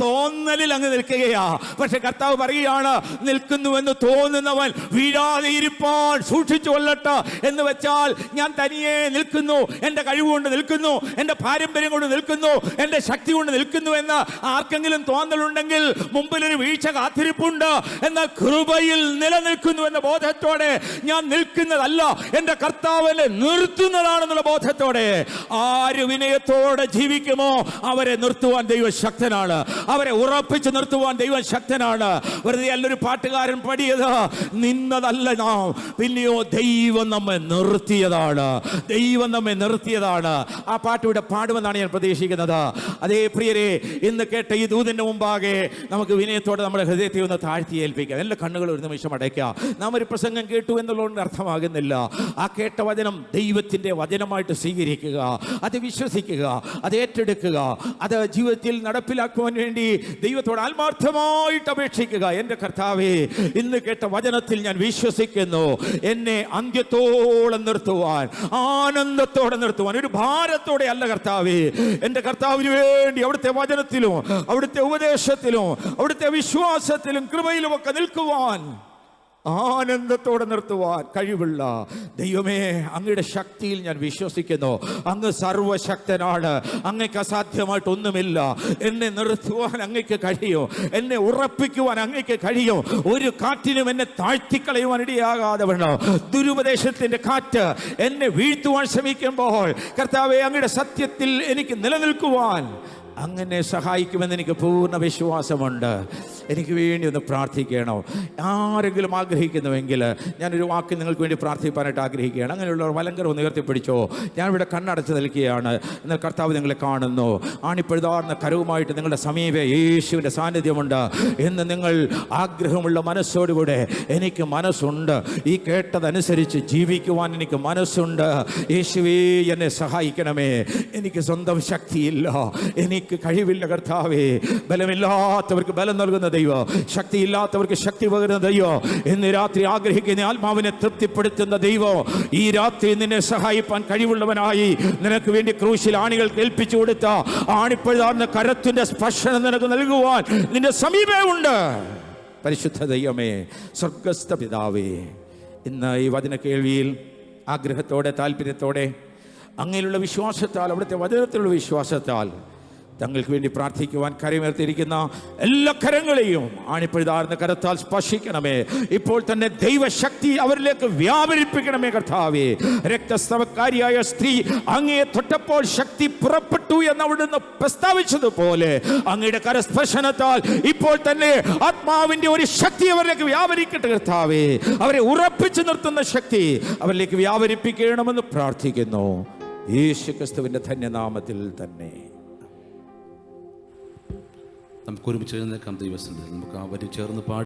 തോന്നലിൽ അങ്ങ് നിൽക്കുകയാ. പക്ഷെ കർത്താവ് പറയുകയാണ്, നിൽക്കുന്നുവെന്ന് തോന്നുന്നവൻ വീഴാതെ ഇരിപ്പാൻ സൂക്ഷിച്ചു കൊള്ളട്ടെ എന്ന് വെച്ചാൽ, ഞാൻ തനിയെ നിൽക്കുന്നു, എൻ്റെ കഴിവുകൊണ്ട് നിൽക്കുന്നു, എൻ്റെ പാരമ്പര്യം കൊണ്ട് നിൽക്കുന്നു, എൻ്റെ ശക്തി കൊണ്ട് നിൽക്കുന്നു എന്ന് ആർക്കെങ്കിലും തോന്നലുണ്ടെങ്കിൽ മുമ്പിലൊരു വീഴ്ച കാത്തിരിപ്പുണ്ട്. എന്നാൽ കൃപയിൽ നിലനിൽക്കുന്നു എന്ന ബോധത്തോടെ ഞാൻ നിൽക്കുന്നതല്ല, എൻ്റെ കർത്താവിനെ നിർത്തുന്നതാണെന്നുള്ള ബോധത്തോടെ ആര് വിനയത്തോടെ ജീവിക്കുമോ അവരെ നിർത്തുവാൻ ദൈവം ശക്തനാണ്. അവരെ ഉറപ്പിച്ച് നിർത്തുവാൻ ദൈവം ശക്തനാണ്. വെറുതെ അല്ലൊരു പാട്ടുകാരൻ പാടിയത്, നിന്നതല്ല നാം, പിന്നെയോ ദൈവം നമ്മെ നിർത്തിയതാണ്. ദൈവം നമ്മെ നിർത്തിയതാണ്. ആ പാട്ടിവിടെ പാടുമെന്നാണ് ഞാൻ പ്രതീക്ഷിക്കുന്നത്. അതേ പ്രിയരെ, ഇന്ന് കേട്ട ഈ ദൂതിന്റെ മുമ്പാകെ നമുക്ക് വിനയത്തോടെ നമ്മുടെ ഹൃദയത്തെ ഒന്ന് താഴ്ത്തി ഏൽപ്പിക്കാം. എല്ലാ കണ്ണുകളും ഒരു നിമിഷം അടയ്ക്കാം. നാം ഒരു പ്രസംഗം കേട്ടു എന്നുള്ളതുകൊണ്ട് അർത്ഥമാകുന്നില്ല. ആ കേട്ട വചനം ദൈവത്തിൻ്റെ വചനമായിട്ട് സ്വീകരിക്കുക, അത് വിശ്വസിക്കുക, അത് ഏറ്റെടുക്കുക, അത് ജീവിതത്തിൽ നടപ്പിലാക്കുവാൻ വേണ്ടി ദൈവത്തോട് ആത്മാർത്ഥമായിട്ട് അപേക്ഷിക്കുക. എൻ്റെ കർത്താവേ, ഇന്ന് കേട്ട വചനത്തിൽ ഞാൻ വിശ്വസിക്കുന്നു, എന്നെ അന്ത്യത്തോളം നിർത്തുവാൻ, ആനന്ദത്തോടെ നിർത്തുവാൻ, ഒരു ഭാരത്തോടെ അല്ല കർത്താവേ. എൻ്റെ കർത്താവിന് വേണ്ടി അവിടുത്തെ വചനത്തിലും അവിടുത്തെ ഉപദേശത്തിലും അവിടുത്തെ വിശ്വാസത്തിലും കൃപയിലും ഒക്കെ നിൽക്കുവാൻ, ആനന്ദത്തോടെ നിർത്തുവാൻ കഴിവുള്ള ദൈവമേ, അങ്ങയുടെ ശക്തിയിൽ ഞാൻ വിശ്വസിക്കുന്നു. അങ്ങ് സർവശക്തനാണ്. അങ്ങയ്ക്ക് അസാധ്യമായിട്ടൊന്നുമില്ല. എന്നെ നിർത്തുവാൻ അങ്ങയ്ക്ക് കഴിയും, എന്നെ ഉറപ്പിക്കുവാൻ അങ്ങയ്ക്ക് കഴിയും. ഒരു കാറ്റിനും എന്നെ താഴ്ത്തിക്കളയുവാൻ ഇടയാകാതെ വേണം. ദുരുപദേശത്തിന്റെ കാറ്റ് എന്നെ വീഴ്ത്തുവാൻ ശ്രമിക്കുമ്പോൾ കർത്താവേ, അങ്ങയുടെ സത്യത്തിൽ എനിക്ക് നിലനിൽക്കുവാൻ അങ്ങനെ സഹായിക്കുമെന്ന് എനിക്ക് പൂർണ്ണ വിശ്വാസമുണ്ട്. എനിക്ക് വേണ്ടി ഒന്ന് പ്രാർത്ഥിക്കണം. ആരെങ്കിലും ആഗ്രഹിക്കുന്നുവെങ്കിൽ ഞാനൊരു വാക്ക് നിങ്ങൾക്ക് വേണ്ടി പ്രാർത്ഥിക്കാനായിട്ട് ആഗ്രഹിക്കുകയാണ്. അങ്ങനെയുള്ളവർ വലങ്കരം ഒന്ന് ഉയർത്തിപ്പിടിച്ചോ. ഞാനിവിടെ കണ്ണടച്ച് നിൽക്കുകയാണ്. എന്നാൽ കർത്താവ് നിങ്ങളെ കാണുന്നു. ആണിപ്പഴുതാർന്ന കരവുമായിട്ട് നിങ്ങളുടെ സമീപം യേശുവിൻ്റെ സാന്നിധ്യമുണ്ട് എന്ന് നിങ്ങൾ ആഗ്രഹമുള്ള മനസ്സോടുകൂടെ, എനിക്ക് മനസ്സുണ്ട്, ഈ കേട്ടതനുസരിച്ച് ജീവിക്കുവാൻ എനിക്ക് മനസ്സുണ്ട്. യേശുവേ, എന്നെ സഹായിക്കണമേ. എനിക്ക് സ്വന്തം ശക്തിയില്ല, എനിക്ക് കഴിവില്ല കർത്താവേ. ബലമില്ലാത്തവർക്ക് ബലം നൽകുന്ന ദൈവം, ശക്തിയില്ലാത്തവർക്ക് ശക്തി പകരുന്ന ദൈവം, ഇന്ന് രാത്രി ആഗ്രഹിക്കുന്ന ആത്മാവിനെ തൃപ്തിപ്പെടുത്തുന്ന ദൈവം, ഈ രാത്രി നിന്നെ സഹായിപ്പാൻ കഴിവുള്ളവനായി നിനക്ക് വേണ്ടി ക്രൂശിൽ ആണികൾ ഏൽപ്പിച്ചു കൊടുത്ത ആണിപ്പഴുതാർന്ന കരത്തിന്റെ സ്പർശനം നിനക്ക് നൽകുവാൻ നിന്റെ സമീപമുണ്ട്. പരിശുദ്ധ ദൈവമേ, സ്വർഗസ്ഥ പിതാവേ, ഇന്ന് ഈ വചന കേൾവിയിൽ ആഗ്രഹത്തോടെ താല്പര്യത്തോടെ അങ്ങയിലുള്ള വിശ്വാസത്താൽ, അവിടുത്തെ വചനത്തിലുള്ള വിശ്വാസത്താൽ തങ്ങൾക്ക് വേണ്ടി പ്രാർത്ഥിക്കുവാൻ കരമുയർത്തിയിരിക്കുന്ന എല്ലാ കരങ്ങളെയും ആണിപ്പഴുതാർന്ന കരത്താൽ സ്പർശിക്കണമേ. ഇപ്പോൾ തന്നെ ദൈവശക്തി അവരിലേക്ക് വ്യാപരിപ്പിക്കണമേ കർത്താവേ. രക്തസ്രവക്കാരിയായ സ്ത്രീ അങ്ങയെ തൊട്ടപ്പോൾ ശക്തി പുറപ്പെട്ടു എന്ന് അവിടുന്ന് പ്രസ്താവിച്ചതുപോലെ അങ്ങയുടെ കരസ്പർശനത്താൽ ഇപ്പോൾ തന്നെ ആത്മാവിന്റെ ഒരു ശക്തി അവരിലേക്ക് വ്യാപരിക്കട്ടെ കർത്താവേ. അവരെ ഉറപ്പിച്ചു നിർത്തുന്ന ശക്തി അവരിലേക്ക് വ്യാപരിപ്പിക്കണമെന്ന് പ്രാർത്ഥിക്കുന്നു, യേശു ക്രിസ്തുവിന്റെ ധന്യനാമത്തിൽ തന്നെ. നമുക്ക് ഒരുമിച്ച് എഴുന്നേൽക്കാം. ദൈവസന്നിധിയിൽ നമുക്ക് ആ വരി ചേർന്ന് പാടി